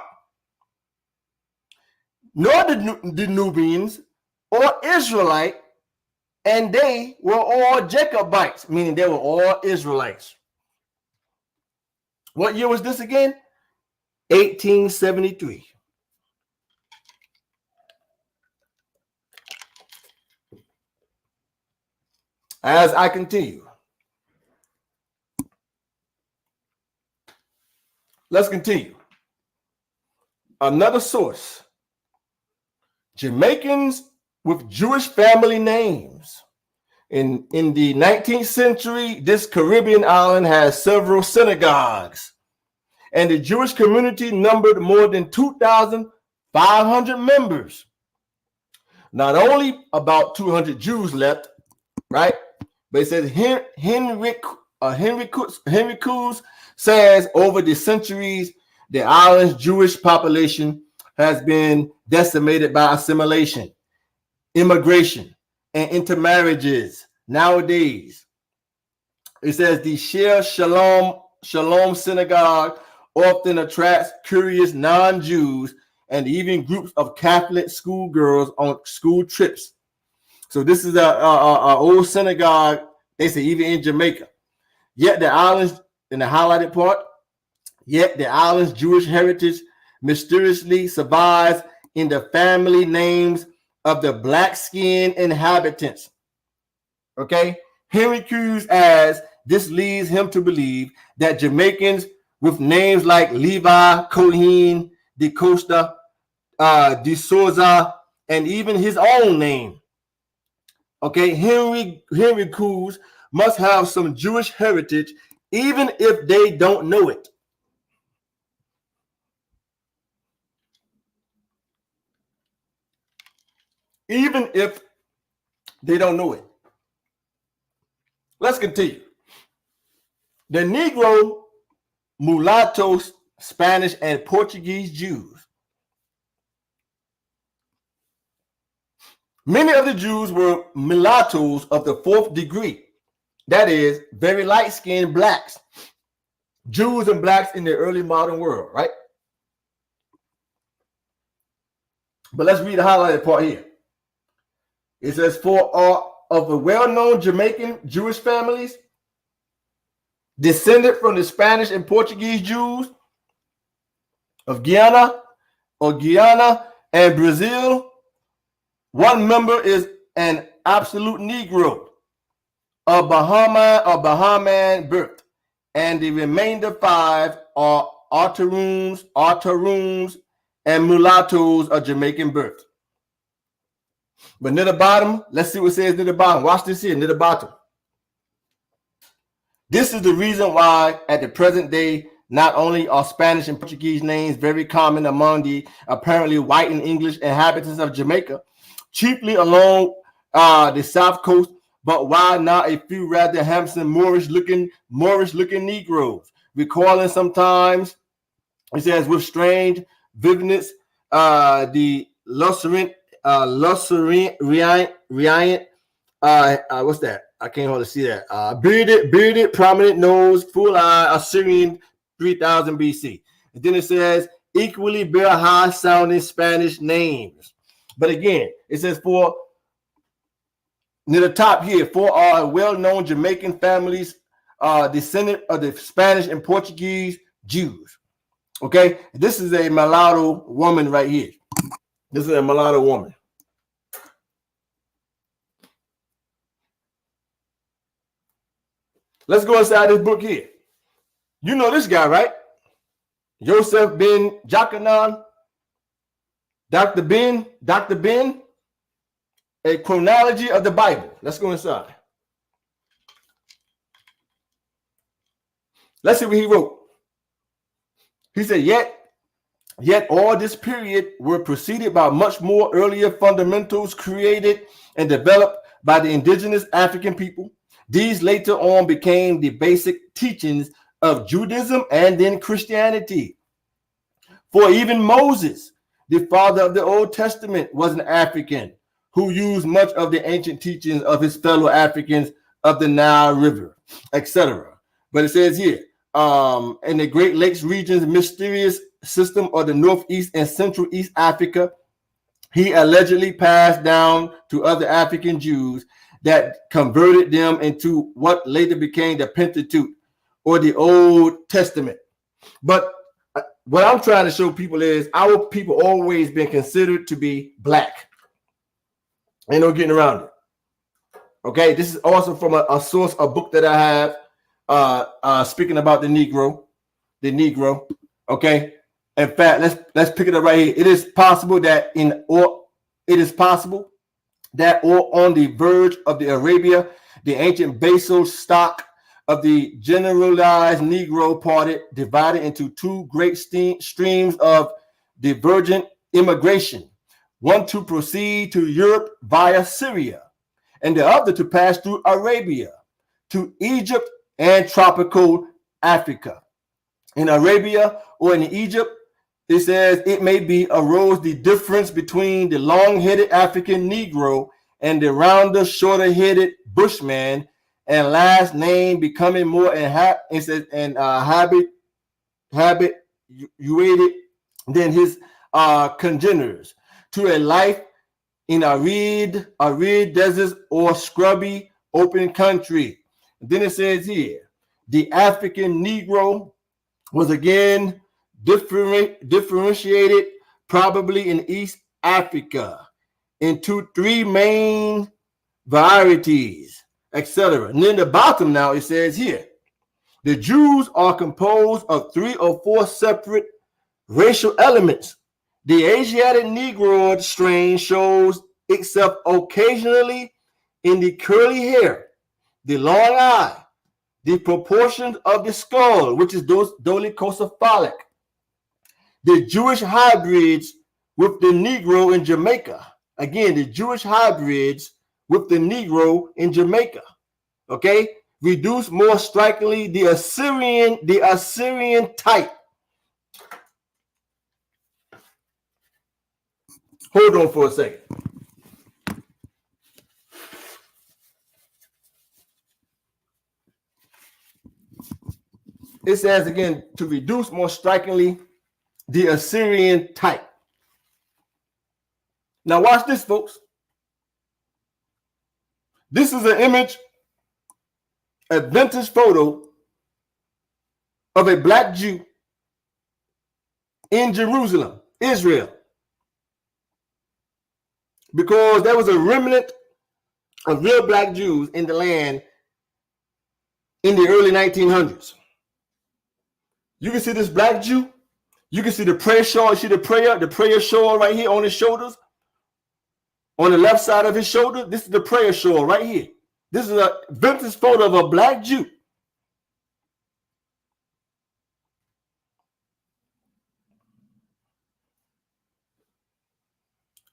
Nor the Nubians or Israelite, and they were all Jacobites, meaning they were all Israelites. What year was this again? 1873. As I continue, let's continue. Another source, Jamaicans with Jewish family names. In the 19th century, this Caribbean island has several synagogues, and the Jewish community numbered more than 2,500 members. Not only about 200 Jews left, right? But it says Henry Coos says over the centuries, the island's Jewish population has been decimated by assimilation, immigration, and intermarriages. Nowadays, it says the Shir Shalom Synagogue often attracts curious non-Jews and even groups of Catholic schoolgirls on school trips. So this is a old synagogue, they say, even in Jamaica. Yet the island's, in the highlighted part, yet the island's Jewish heritage mysteriously survives in the family names of the black-skinned inhabitants. Okay? Henry Coos adds, this leads him to believe that Jamaicans with names like Levi, Cohen, De Costa, De Souza, and even his own name. Okay, Henry Coos must have some Jewish heritage, even if they don't know it. Even if they don't know it. Let's continue. The Negro, mulattoes, Spanish, and Portuguese Jews. Many of the Jews were mulattoes of the fourth degree. That is, very light-skinned blacks. Jews and blacks in the early modern world, right? But let's read the highlighted part here. It says, for of the well-known Jamaican Jewish families, descended from the Spanish and Portuguese Jews of Guyana and Brazil, one member is an absolute Negro, a Bahamian birth, and the remainder 5 are Artaroons, and mulattoes of Jamaican birth. But near the bottom, let's see what it says near the bottom. Watch this here, near the bottom. This is the reason why at the present day, not only are Spanish and Portuguese names very common among the apparently white and English inhabitants of Jamaica, chiefly along the south coast, but why not a few rather handsome Moorish-looking Negroes, recalling sometimes, it says, with strange vividness, the Lucerian, what's that? I can't hardly see that. Bearded, prominent nose, full eye, Assyrian, 3000 BC. And then it says equally bear high sounding Spanish names. But again, it says for near the top here, for our well-known Jamaican families, descendant of the Spanish and Portuguese Jews. Okay, this is a mulatto woman right here. This is a mulatto woman. Let's go inside this book here. You know this guy, right? Joseph ben Jochanan, Dr. Ben, a chronology of the Bible. Let's go inside. Let's see what he wrote. He said, yet all this period were preceded by much more earlier fundamentals created and developed by the indigenous African people. These later on became the basic teachings of Judaism and then Christianity. For even Moses, the father of the Old Testament, was an African who used much of the ancient teachings of his fellow Africans of the Nile River, etc. But it says here, in the Great Lakes region's mysterious system of the Northeast and Central East Africa, he allegedly passed down to other African Jews that converted them into what later became the Pentateuch or the Old Testament. But what I'm trying to show people is our people always been considered to be black. Ain't no getting around it. Okay, this is also from a source, a book that I have speaking about the Negro. Okay, in fact, let's pick it up right here. It is possible that on the verge of the Arabia, the ancient basal stock of the generalized Negro party divided into two great streams of divergent immigration, one to proceed to Europe via Syria, and the other to pass through Arabia to Egypt and tropical Africa. In Arabia or in Egypt, it says it may be arose the difference between the long-headed African Negro and the rounder, shorter-headed Bushman, and last name becoming more habituated than his congeners to a life in arid deserts or scrubby open country. And then it says here, the African Negro was again differentiated probably in East Africa into three main varieties, etc. And then the bottom now it says here, the Jews are composed of 3 or 4 separate racial elements. The Asiatic Negroid strain shows itself occasionally in the curly hair, the long eye, the proportions of the skull, which is dolichocephalic. The Jewish hybrids with the Negro in Jamaica. Again, the Jewish hybrids with the Negro in Jamaica. Okay, reduce more strikingly the Assyrian type. Hold on for a second. It says again, to reduce more strikingly the Assyrian type. Now watch this, folks. This is an image, a vintage photo of a black Jew in Jerusalem, Israel. Because there was a remnant of real black Jews in the land in the early 1900s. You can see this black Jew. You can see the prayer shawl. You see the prayer shawl right here on his shoulders. On the left side of his shoulder, this is the prayer shawl right here. This is a vintage photo of a black Jew.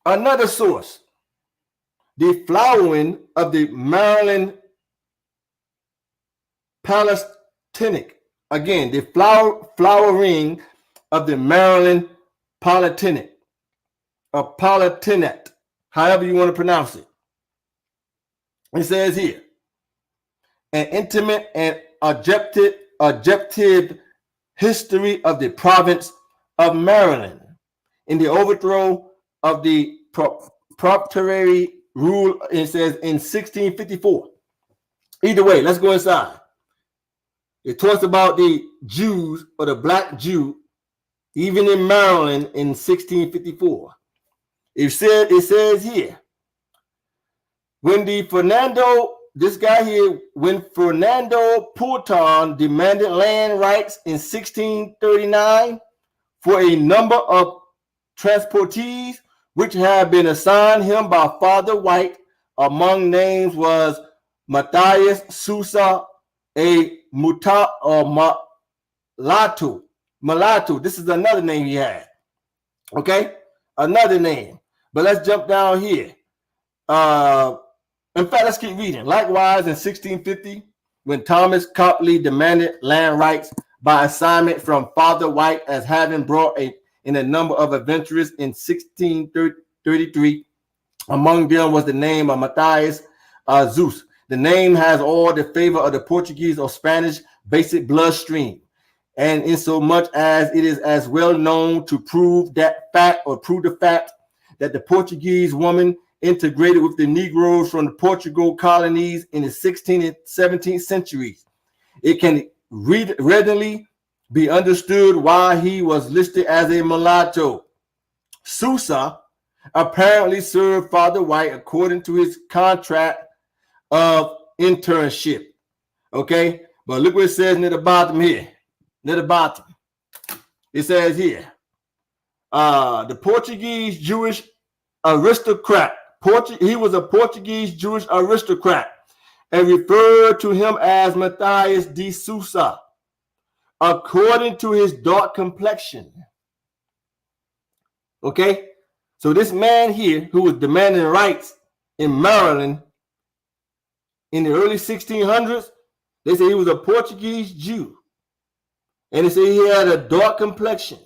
Another source, the flowering of the Maryland Palestinic. Again, the flowering of the Maryland Palatinic, or Palatinate, however you want to pronounce it. It says here, an intimate and objective history of the province of Maryland in the overthrow of the proprietary rule, it says in 1654. Either way, let's go inside. It talks about the Jews or the black Jew, even in Maryland in 1654. It says here, when Fernando Pulton demanded land rights in 1639 for a number of transportees which had been assigned him by Father White, among names was Matthias Sousa, a Mulatto. This is another name he had. Okay, another name. But let's jump down here. In fact, let's keep reading. Likewise, in 1650, when Thomas Copley demanded land rights by assignment from Father White as having brought in a number of adventurers in 1633, among them was the name of Matthias Zeus. The name has all the favor of the Portuguese or Spanish basic bloodstream, and in so much as it is as well known to prove the fact that the Portuguese woman integrated with the Negroes from the Portugal colonies in the 16th and 17th centuries. It can readily be understood why he was listed as a mulatto. Sousa apparently served Father White according to his contract of internship. Okay, but look what it says near the bottom here. Near the bottom, it says here, the Portuguese Jewish aristocrat. He was a Portuguese Jewish aristocrat and referred to him as Matthias de Sousa, according to his dark complexion. Okay, so this man here who was demanding rights in Maryland in the early 1600s, they say he was a Portuguese Jew, and they say he had a dark complexion.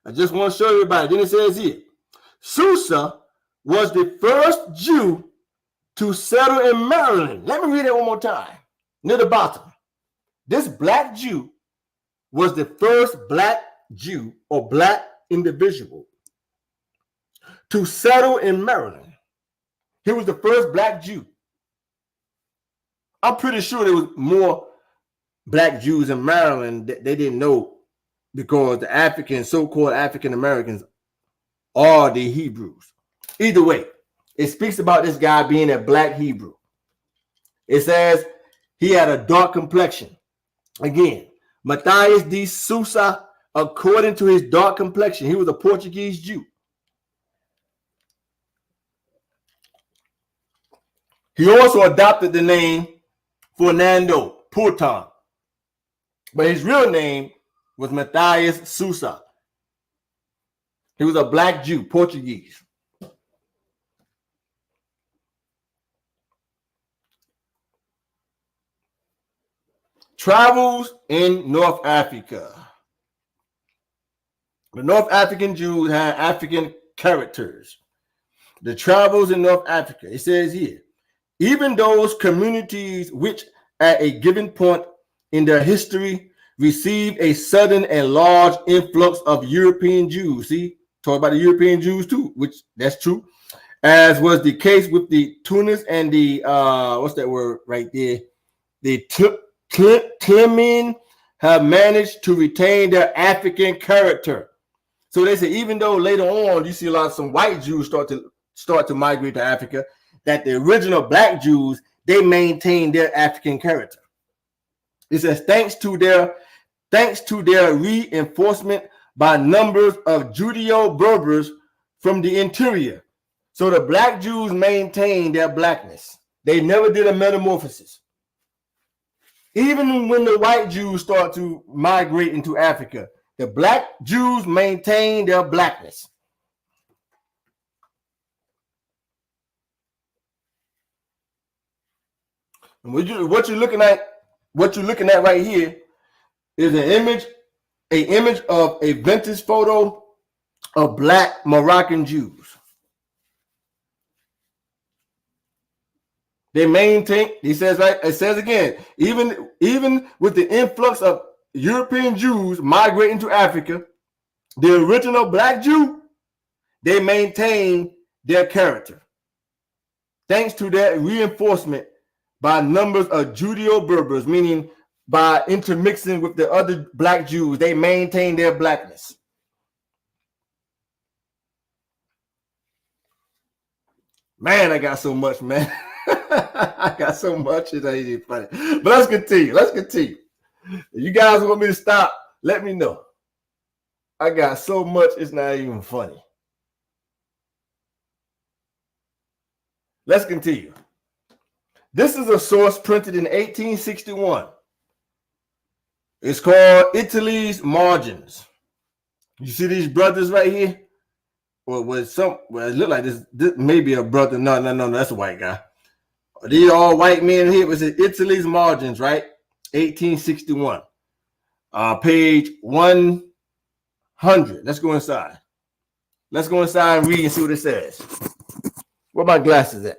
I just want to show everybody. Then it says here, Sousa was the first Jew to settle in Maryland. Let me read it one more time. Near the bottom. This black Jew was the first black Jew or black individual to settle in Maryland. He was the first black Jew. I'm pretty sure there was more black Jews in Maryland that they didn't know, because the Africans, so-called African Americans, are the Hebrews. Either way, it speaks about this guy being a black Hebrew. It says he had a dark complexion. Again, Matthias de Sousa, according to his dark complexion, he was a Portuguese Jew. He also adopted the name Fernando Pulton, but his real name was Matthias Sousa. He was a black Jew, Portuguese. Travels in North Africa. The North African Jews had African characters. The travels in North Africa. It says here, even those communities which at a given point in their history received a sudden and large influx of European Jews. See, talk about the European Jews too, which that's true, as was the case with the Tunis and the what's that word right there? The Tlimin have managed to retain their African character. So they say even though later on you see a lot of some white Jews start to migrate to Africa, that the original black Jews, they maintain their African character. It says thanks to their reinforcement by numbers of Judeo-Berbers from the interior. So the black Jews maintained their blackness. They never did a metamorphosis. Even when the white Jews start to migrate into Africa, the black Jews maintain their blackness. And what you're looking at right here is an image of a vintage photo of black Moroccan Jews. They maintain, he says, right? It says again, even with the influx of European Jews migrating to Africa, the original black Jew, they maintain their character. Thanks to their reinforcement by numbers of Judeo-Berbers, meaning by intermixing with the other black Jews. They maintain their blackness. Man, I got so much, man. I got so much. It ain't even funny. But let's continue. If you guys want me to stop, let me know. I got so much, it's not even funny. Let's continue. This is a source printed in 1861. It's called Italy's Margins. You see these brothers right here? Well, it look like this may be a brother. No, that's a white guy. These all white men here. Was it Italy's Margins, right? 1861. Page 100. Let's go inside. Let's go inside and read and see what it says. Where my glasses at?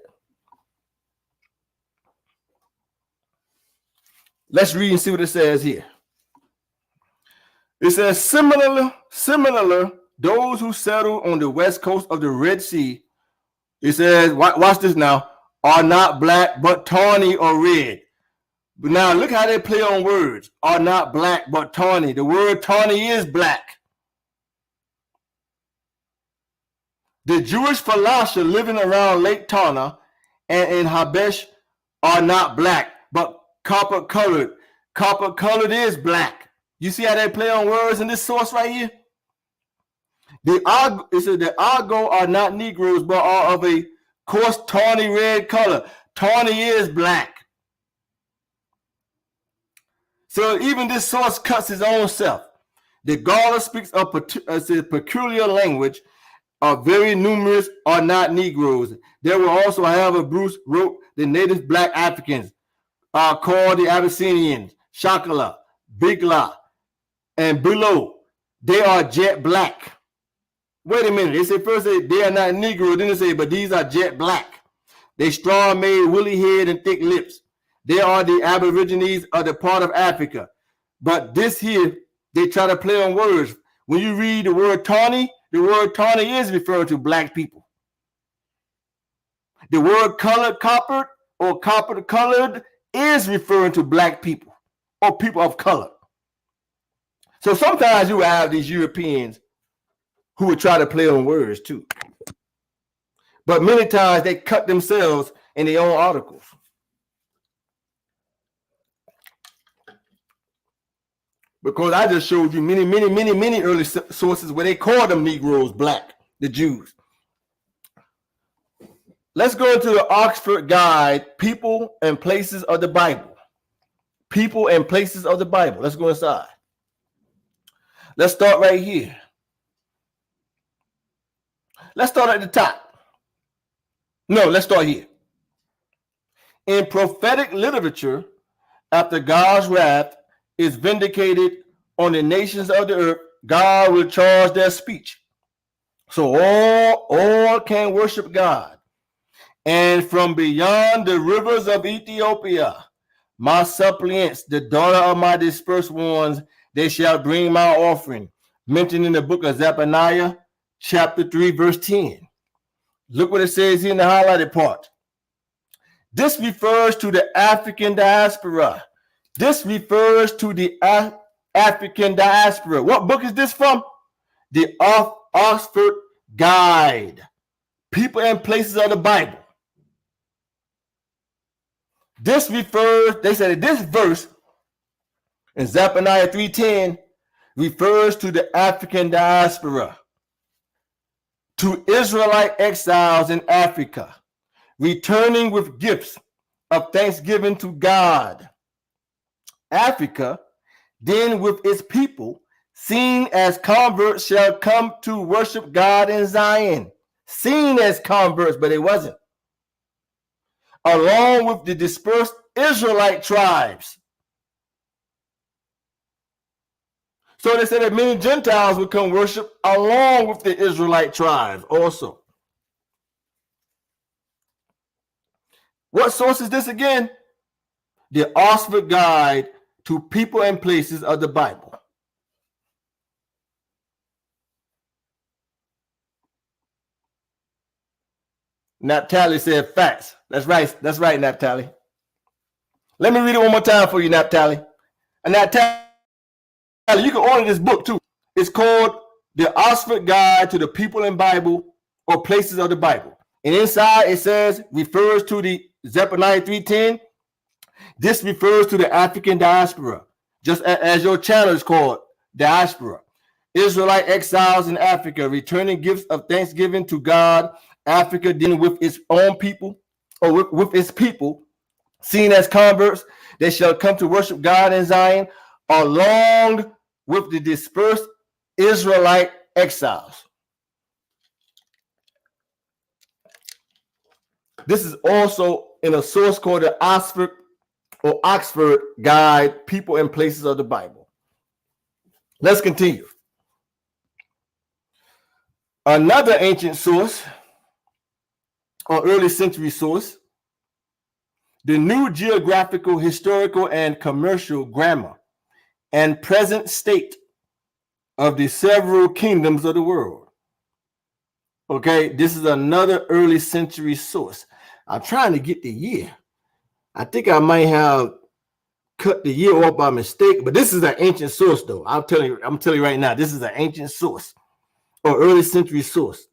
Let's read and see what it says here. It says, similar, those who settle on the west coast of the Red Sea, it says, watch this now, are not black, but tawny or red. But now look how they play on words. Are not black, but tawny. The word tawny is black. The Jewish philosopher living around Lake Tana and in Habesh are not black, but copper colored. Copper colored is black. You see how they play on words in this source right here? It says the Argo are not Negroes, but are of a coarse tawny red color. Tawny is black. So even this source cuts his own self. The Gala speaks of a peculiar language, are very numerous, are not Negroes. There were also, however, Bruce wrote, the native black Africans are called the Abyssinians, Shakala, Bigla, and below. They are jet black. Wait a minute. They say first they are not Negro, then they say, but these are jet black. They strong made, woolly head, and thick lips. They are the Aborigines of the part of Africa. But this here, they try to play on words. When you read the word tawny is referring to black people. The word colored, coppered, or copper colored is referring to black people or people of color. So sometimes you have these Europeans who would try to play on words too. But many times they cut themselves in their own articles. Because I just showed you many early sources where they called them Negroes black, the Jews. Let's go into the Oxford Guide, People and Places of the Bible. People and Places of the Bible. Let's go inside. Let's start right here. Let's start at the top. No, let's start here. In prophetic literature, after God's wrath is vindicated on the nations of the earth, God will charge their speech. So all can worship God. And from beyond the rivers of Ethiopia, my suppliants, the daughter of my dispersed ones, they shall bring my offering. Mentioned in the book of Zephaniah, chapter 3, verse 10. Look what it says here in the highlighted part. This refers to the African diaspora. This refers to the African diaspora. What book is this from? The Oxford Guide. People and Places of the Bible. This refers, they said this verse in Zephaniah 3:10 refers to the African diaspora, to Israelite exiles in Africa, returning with gifts of thanksgiving to God. Africa, then with its people, seen as converts, shall come to worship God in Zion. Seen as converts, but it wasn't. Along with the dispersed Israelite tribes. So they said that many Gentiles would come worship along with the Israelite tribes also. What source is this again? The Oxford Guide to People and Places of the Bible. Naphtali said facts. That's right, Naphtali. Let me read it one more time for you, Naphtali. And that Tyler, you can order this book too. It's called The Oxford Guide to the People in Bible or Places of the Bible. And inside it says, refers to the Zephaniah 3:10. This refers to the African diaspora, just as your channel is called diaspora. Israelite exiles in Africa, returning gifts of thanksgiving to God. Africa dealing with its own people, or with its people, seen as converts, they shall come to worship God in Zion, along with the dispersed Israelite exiles. This is also in a source called the Oxford Guide, People and Places of the Bible. Let's continue. Another ancient source, or early century source, the New Geographical, Historical, and Commercial Grammar and Present State of the Several Kingdoms of the World. Okay, this is another early century source. I'm trying to get the year. I think I might have cut the year off by mistake, but this is an ancient source, though. I'm telling you right now, this is an ancient source or early century source.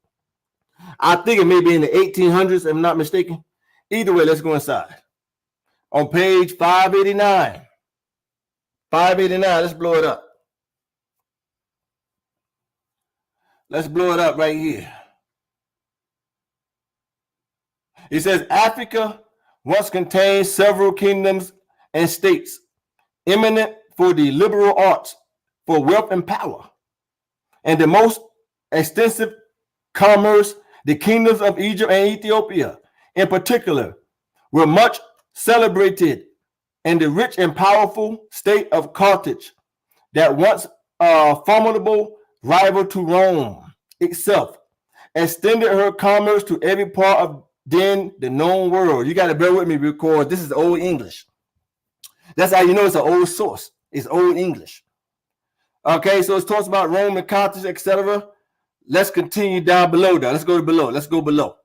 I think it may be in the 1800s, if I'm not mistaken. Either way, let's go inside. On page 589. 589, let's blow it up. Let's blow it up right here. It says, Africa once contained several kingdoms and states, eminent for the liberal arts, for wealth and power, and the most extensive commerce. The kingdoms of Egypt and Ethiopia, in particular, were much celebrated, and the rich and powerful state of Carthage, that once a formidable rival to Rome itself, extended her commerce to every part of then the known world. You got to bear with me because this is Old English. That's how you know it's an old source. It's Old English. Okay, so it talks about Rome and Carthage, etc. Let's continue down below that. Let's go to below. Let's go below.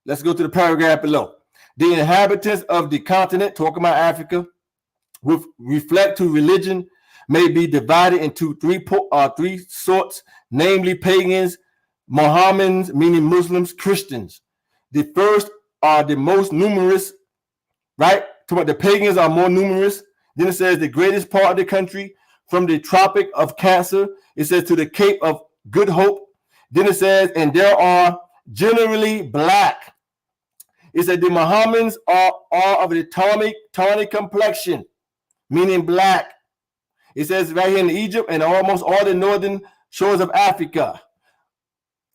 Let's go to the paragraph below. The inhabitants of the continent, talking about Africa, with reflect to religion, may be divided into three sorts, namely pagans, Mohammedans, meaning Muslims, Christians. The first are the most numerous, right? The pagans are more numerous. Then it says the greatest part of the country, from the Tropic of Cancer, it says to the Cape of Good Hope. Then it says, and there are generally black. It said the Mohammedans are of the tawny complexion, meaning black. It says right here in Egypt and almost all the northern shores of Africa.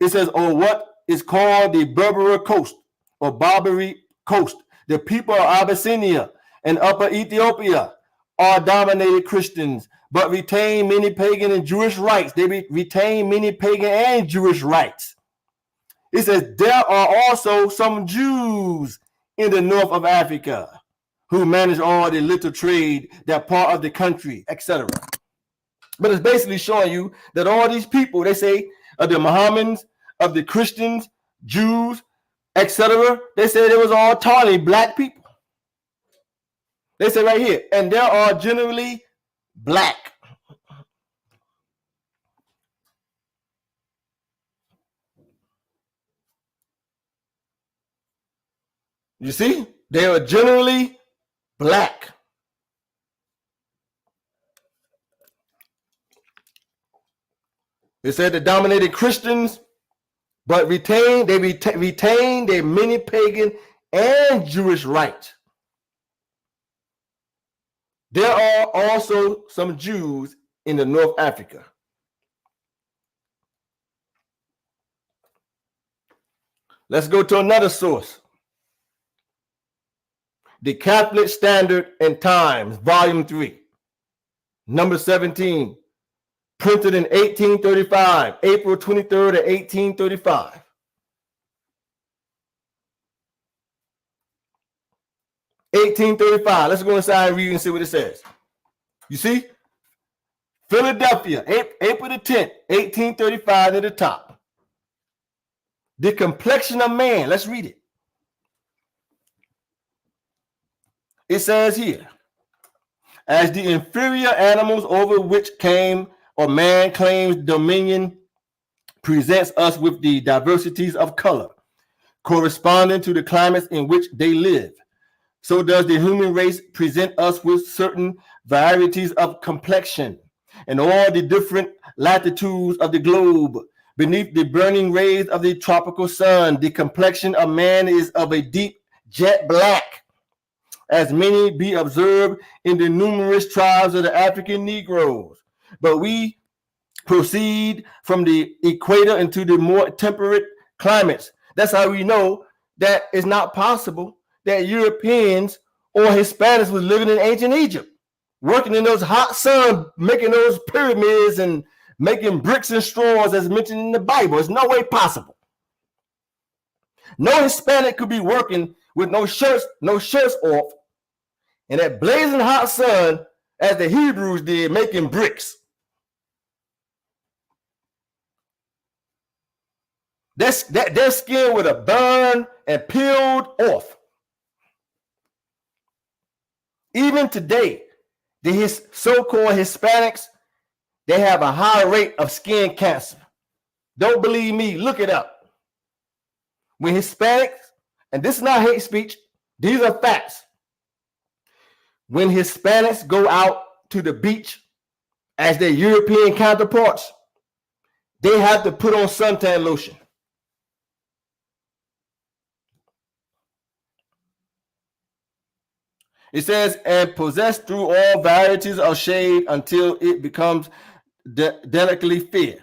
It says, or what is called the Berber coast or Barbary coast. The people of Abyssinia and Upper Ethiopia are dominated Christians, but retain many pagan and Jewish rites. They retain many pagan and Jewish rites. It says there are also some Jews in the north of Africa who manage all the little trade, that part of the country, etc. But it's basically showing you that all these people, they say, of the Mohammedans, of the Christians, Jews, etc., they said it was all tawny black people. They say right here, and there are generally black. You see, they are generally black. They said they dominated Christians, but retain their many pagan and Jewish rites. There are also some Jews in the North Africa. Let's go to another source. The Catholic Standard and Times, Volume 3, number 17, printed in 1835, April 23rd of 1835. Let's go inside and read and see what it says. You see? Philadelphia, April the 10th, 1835 at the top. The complexion of man. Let's read it. It says here, as the inferior animals over which came or man claims dominion presents us with the diversities of color corresponding to the climates in which they live. So does the human race present us with certain varieties of complexion in all the different latitudes of the globe. Beneath the burning rays of the tropical sun, the complexion of man is of a deep jet black, as many be observed in the numerous tribes of the African Negroes. But we proceed from the equator into the more temperate climates. That's how we know that it's not possible that Europeans or Hispanics was living in ancient Egypt, working in those hot sun, making those pyramids and making bricks and straws as mentioned in the Bible. It's no way possible. No Hispanic could be working with no shirts off in that blazing hot sun as the Hebrews did, making bricks. Their skin would have burned and peeled off. Even today, the so-called Hispanics, they have a high rate of skin cancer. Don't believe me, look it up. When Hispanics, and this is not hate speech, these are facts. When Hispanics go out to the beach as their European counterparts, they have to put on suntan lotion. It says, and possess through all varieties of shade until it becomes delicately fair.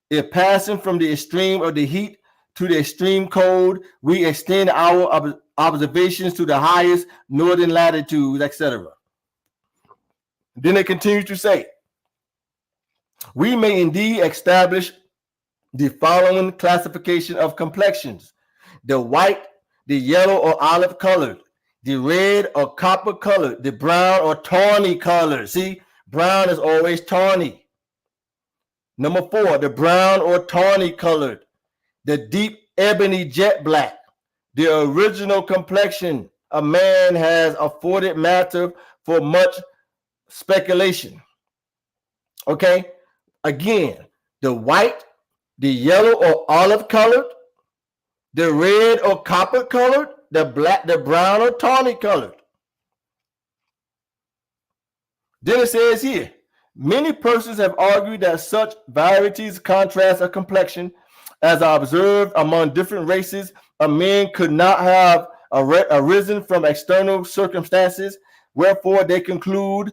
If passing from the extreme of the heat to the extreme cold, we extend our observations to the highest northern latitudes, etc. Then it continues to say, we may indeed establish the following classification of complexions: the white, the yellow or olive colored, the red or copper colored, the brown or tawny colored. See, brown is always tawny. Number 4, the brown or tawny colored, the deep ebony jet black. The original complexion a man has afforded matter for much speculation. Okay, again, the white, the yellow or olive colored, the red or copper colored, the black, the brown or tawny colored. Then it says here, many persons have argued that such varieties, contrasts of complexion as are observed among different races of men could not have arisen from external circumstances, wherefore they conclude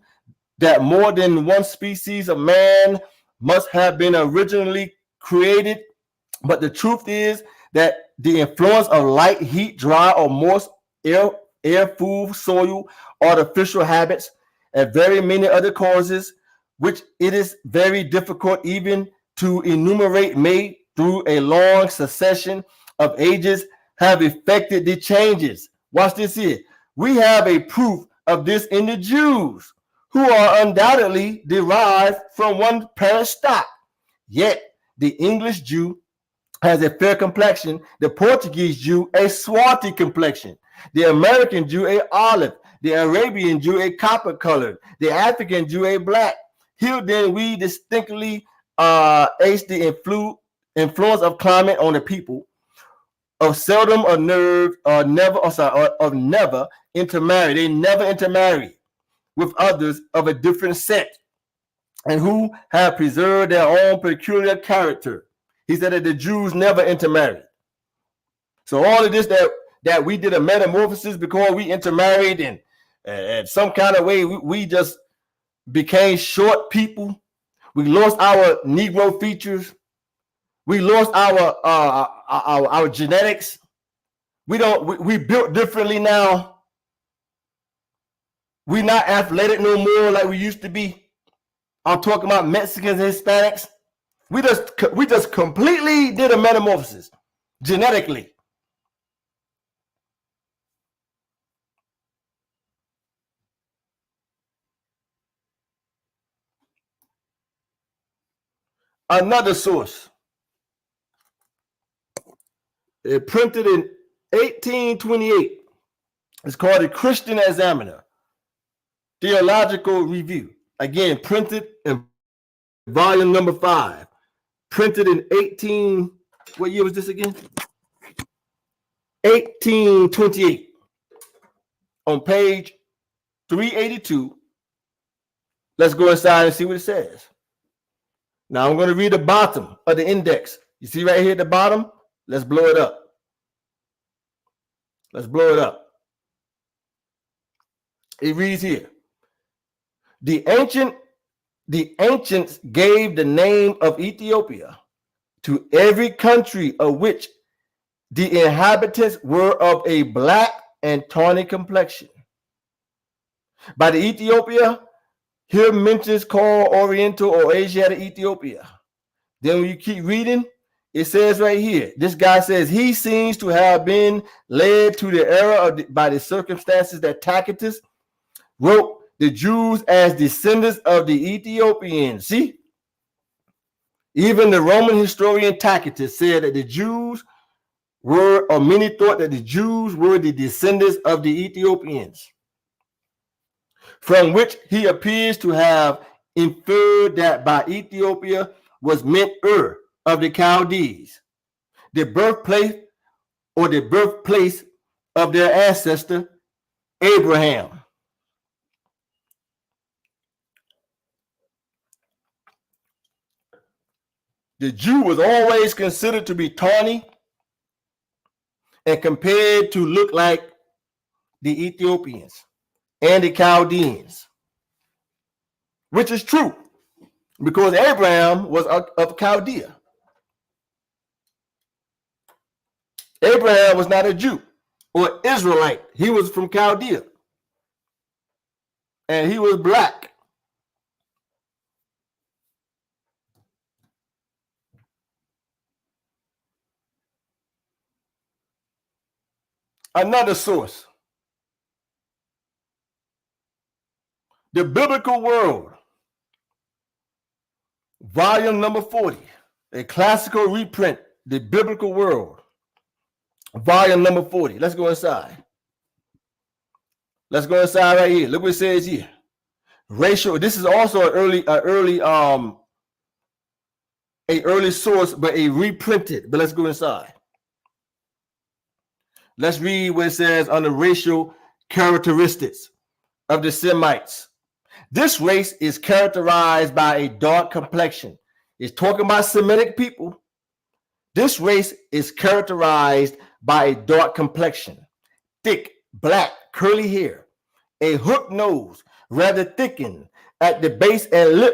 that more than one species of man must have been originally created. But the truth is that the influence of light, heat, dry or moist air, food, soil, artificial habits, and very many other causes, which it is very difficult even to enumerate, made through a long succession of ages, have effected the changes. Watch this here. We have a proof of this in the Jews, who are undoubtedly derived from one parent stock. Yet the English Jew has a fair complexion, the Portuguese Jew a swarthy complexion, the American Jew a olive, the Arabian Jew a copper colored, the African Jew a black. Here then we distinctly ace the influence of climate on the people, of seldom or never intermarry. They never intermarry with others of a different sect, and who have preserved their own peculiar character. He said that the Jews never intermarried. So all of this that we did a metamorphosis because we intermarried and some kind of way we just became short people. We lost our Negro features. We lost our genetics. We built differently now. We're not athletic no more like we used to be. I'm talking about Mexicans and Hispanics. We just completely did a metamorphosis genetically. Another source. It printed in 1828. It's called the Christian Examiner. Theological Review. Again, printed in volume number 5. Printed in what year was this again? 1828. On page 382. Let's go inside and see what it says. Now I'm going to read the bottom of the index. You see right here at the bottom? Let's blow it up. Let's blow it up. It reads here. The ancients gave the name of Ethiopia to every country of which the inhabitants were of a black and tawny complexion. By the Ethiopia, here mentions called Oriental or Asiatic Ethiopia. Then when you keep reading, it says right here, this guy says he seems to have been led to the era by the circumstances that Tacitus wrote the Jews as descendants of the Ethiopians. See, even the Roman historian Tacitus said that the Jews were, or many thought that the Jews were the descendants of the Ethiopians, from which he appears to have inferred that by Ethiopia was meant of the Chaldees, the birthplace of their ancestor Abraham. The Jew was always considered to be tawny and compared to look like the Ethiopians and the Chaldeans, which is true because Abraham was of Chaldea. Abraham was not a Jew or Israelite. He was from Chaldea, and he was black. Another source. The Biblical World, volume number 40, a classical reprint, The Biblical World, volume number 40. Let's go inside. Let's go inside right here. Look what it says here. Racial. This is also an early source, but a reprinted. But let's go inside. Let's read what it says on the racial characteristics of the Semites. This race is characterized by a dark complexion. It's talking about Semitic people. This race is characterized by a dark complexion, thick, black, curly hair, a hooked nose, rather thickened at the base, and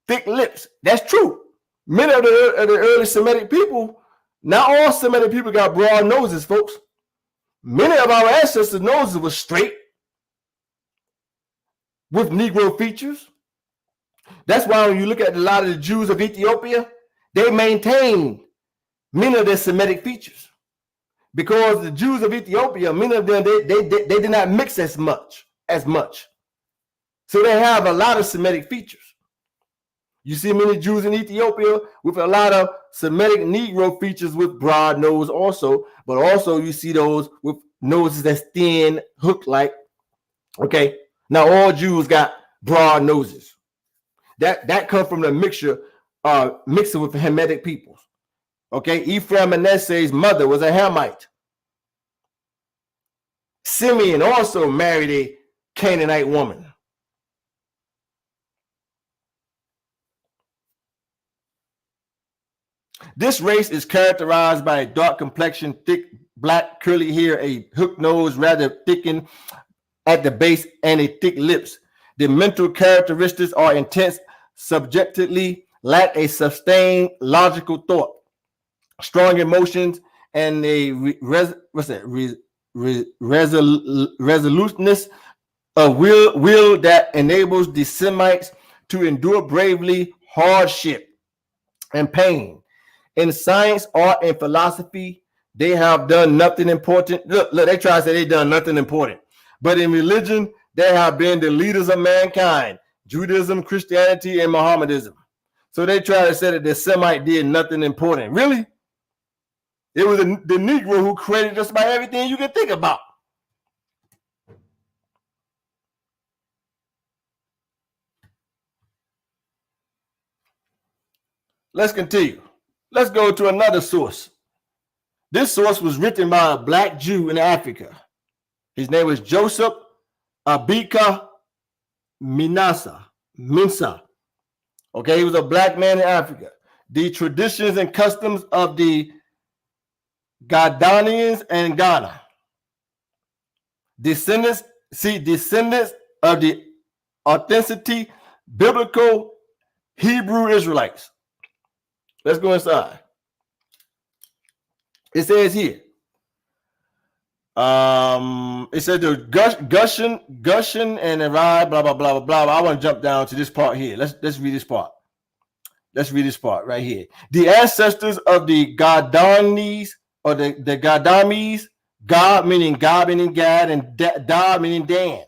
thick lips. That's true. Many of the early Semitic people, not all Semitic people got broad noses, folks. Many of our ancestors' noses were straight with Negro features. That's why when you look at a lot of the Jews of Ethiopia, they maintain many of their Semitic features, because the Jews of Ethiopia, many of them, they did not mix as much. So they have a lot of Semitic features. You see many Jews in Ethiopia with a lot of Semitic Negro features with broad nose also, but also you see those with noses that's thin, hook-like. Okay, now all Jews got broad noses. That comes from the mixing with Hamitic peoples. Okay, Ephraim and Manasseh's mother was a Hamite. Simeon also married a Canaanite woman. This race is characterized by a dark complexion, thick, black, curly hair, a hooked nose, rather thickened at the base, and a thick lips. The mental characteristics are intense, subjectively lack a sustained logical thought, strong emotions, and a resoluteness of will that enables the Semites to endure bravely hardship and pain. In science, art, and philosophy, they have done nothing important. Look, they try to say they done nothing important. But in religion, they have been the leaders of mankind, Judaism, Christianity, and Mohammedanism. So they try to say that the Semite did nothing important. Really? It was the Negro who created just about everything you can think about. Let's continue. Let's go to another source. This source was written by a black Jew in Africa. His name was Joseph Abika Minsa. Okay, he was a black man in Africa. The traditions and customs of the Ghanaians and Ghana. Descendants of the authenticity biblical Hebrew Israelites. Let's go inside. It says here. It says the Gushan and arrive, blah blah blah blah blah. I want to jump down to this part here. Let's read this part. Let's read this part right here. The ancestors of the Gadanis or the Gadamis, God meaning Gad, and Da meaning Dan.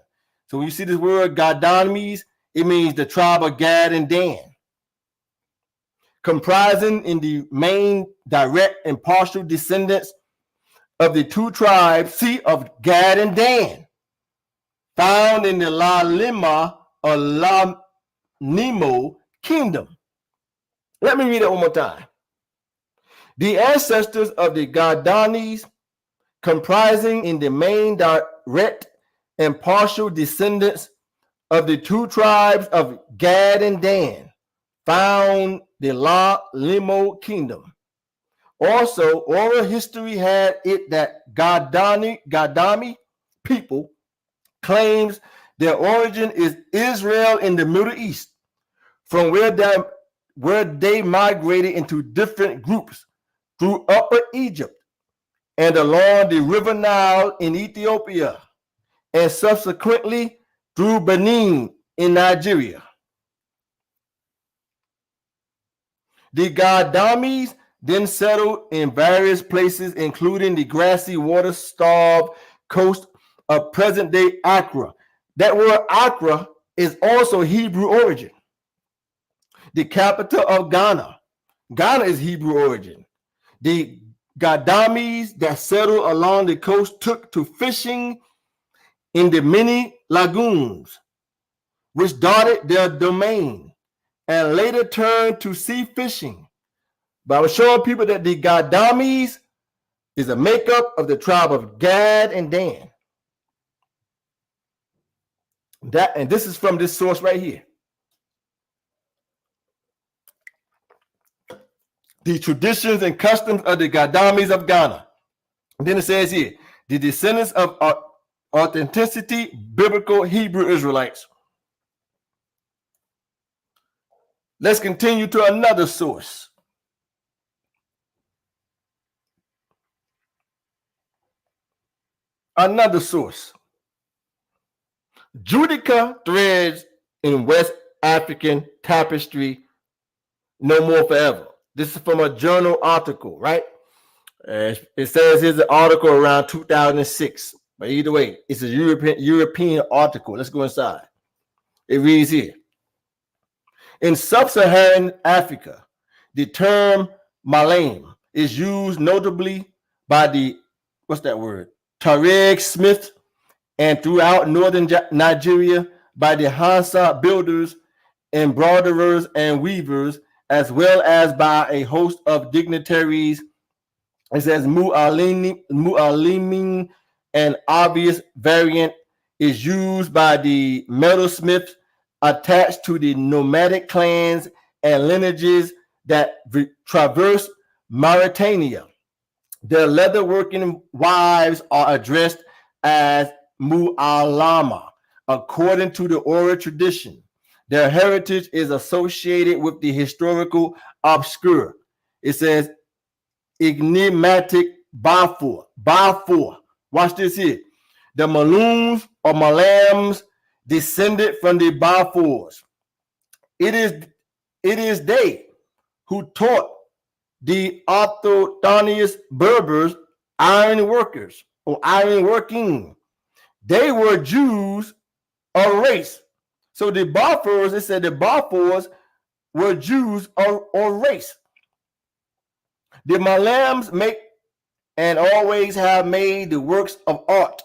So when you see this word Gadamis, it means the tribe of Gad and Dan, comprising in the main direct and partial descendants of the two tribes, of Gad and Dan, found in the La Lima or La Nemo kingdom. Let me read it one more time. The ancestors of the Gadanis, comprising in the main direct and partial descendants of the two tribes of Gad and Dan, found the La Limo kingdom. Also, oral history had it that Gadami people claims their origin is Israel in the Middle East, from where they migrated into different groups through Upper Egypt and along the River Nile in Ethiopia, and subsequently through Benin in Nigeria. The Gadamis then settled in various places, including the grassy, water-starved coast of present-day Accra. That word Accra is also Hebrew origin. The capital of Ghana. Ghana is Hebrew origin. The Gadamis that settled along the coast took to fishing in the many lagoons, which dotted their domain, and later turned to sea fishing. But I was showing people that the Gadamis is a makeup of the tribe of Gad and Dan. And this is from this source right here. The traditions and customs of the Gadamis of Ghana. And then it says here, the descendants of authenticity biblical Hebrew Israelites. Let's continue to another source. Another source. Judica threads in West African tapestry, no more forever. This is from a journal article, right? It says here's an article around 2006. But either way, it's a European article. Let's go inside. It reads here. In sub-Saharan Africa, the term Malam is used notably by the, what's that word? Tarek Smith, and throughout northern Nigeria by the Hansa builders, embroiderers, and weavers, as well as by a host of dignitaries. It says Mu'alimin, an obvious variant, is used by the metalsmiths attached to the nomadic clans and lineages that traverse Mauritania. Their leatherworking wives are addressed as Mu'alama, according to the oral tradition. Their heritage is associated with the historical obscure. It says enigmatic Balfour. Watch this here. The Maloons or Malams descended from the Balfours. It is they who taught the orthodox Berbers iron workers or iron working. They were Jews or race. So the Balfours, it said the Balfours were Jews or race. The Malams make and always have made the works of art.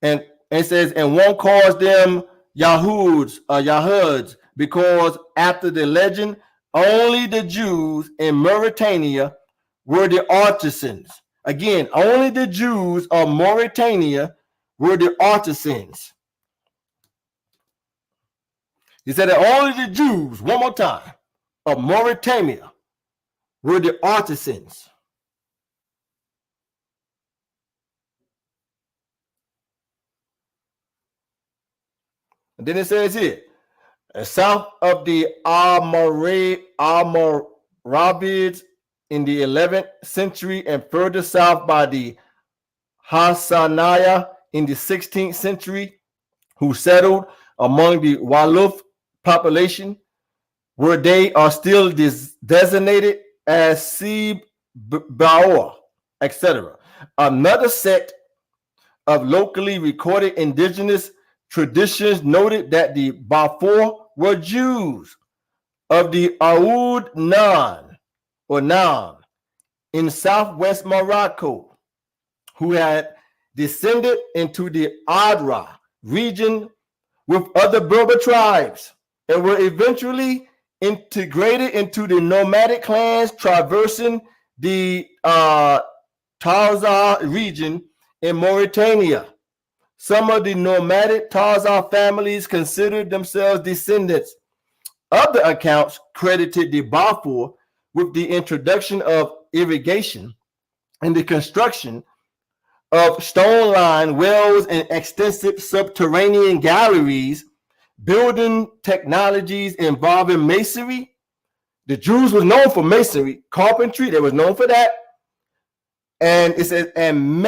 And it says, and one calls them Yahuds or Yahuds because after the legend only the Jews in Mauritania were the artisans. Again, only the Jews of Mauritania were the artisans. He said that only the Jews, one more time, of Mauritania were the artisans. And then it says here, south of the Almoravids in the 11th century and further south by the Hassaniya in the 16th century, who settled among the Wolof population, where they are still designated as Sib-Baor, etc. Another set of locally recorded indigenous traditions noted that the Bafour were Jews of the Aoud Nan or Nan in southwest Morocco, who had descended into the Adra region with other Berber tribes and were eventually integrated into the nomadic clans traversing the Tawza region in Mauritania. Some of the nomadic Tawza families considered themselves descendants. Other accounts credited the Bafour with the introduction of irrigation and the construction of stone-lined wells and extensive subterranean galleries, building technologies involving masonry. The Jews were known for masonry, carpentry, they were known for that. And it says, and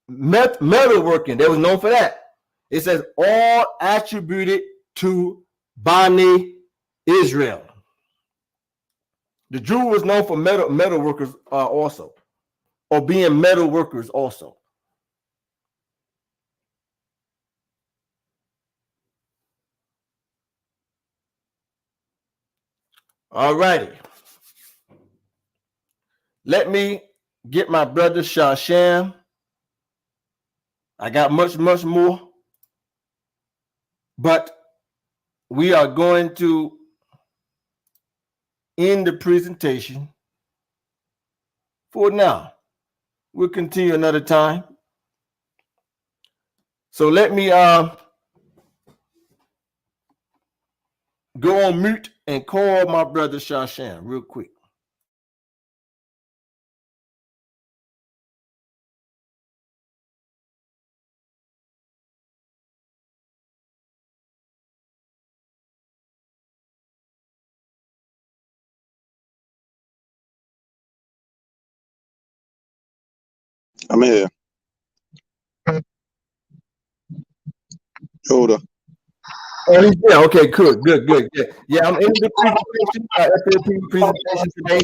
metalworking, they was known for that. It says, all attributed to Bani Israel. The Jew was known for metal workers also, or being metal workers also. All righty. Let me get my brother Shasham. I got much more, but we are going to end the presentation for now. We'll continue another time. So let me go on mute and call my brother Shasham real quick.
I'm here. Hold up.
Oh, yeah, okay, good. Yeah, I'm in the presentation, F.O.P.E presentation today.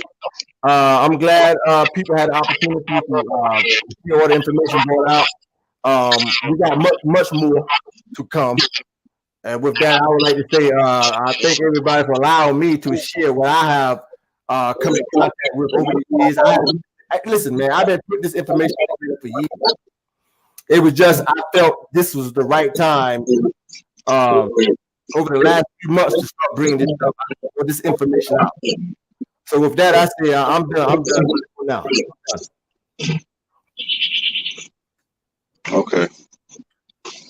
I'm glad people had the opportunity to see all the information brought out. We got much more to come. And with that, I would like to say I thank everybody for allowing me to share what I have come in contact with over the years. Listen, man, I've been putting this information out there for years. It was just I felt this was the right time over the last few months to start bringing this stuff out, or this information out. So with that, I say I'm done for now.
Okay.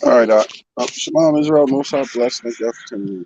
All right. Shalom, Israel. Most high bless. Thank you for tuning in.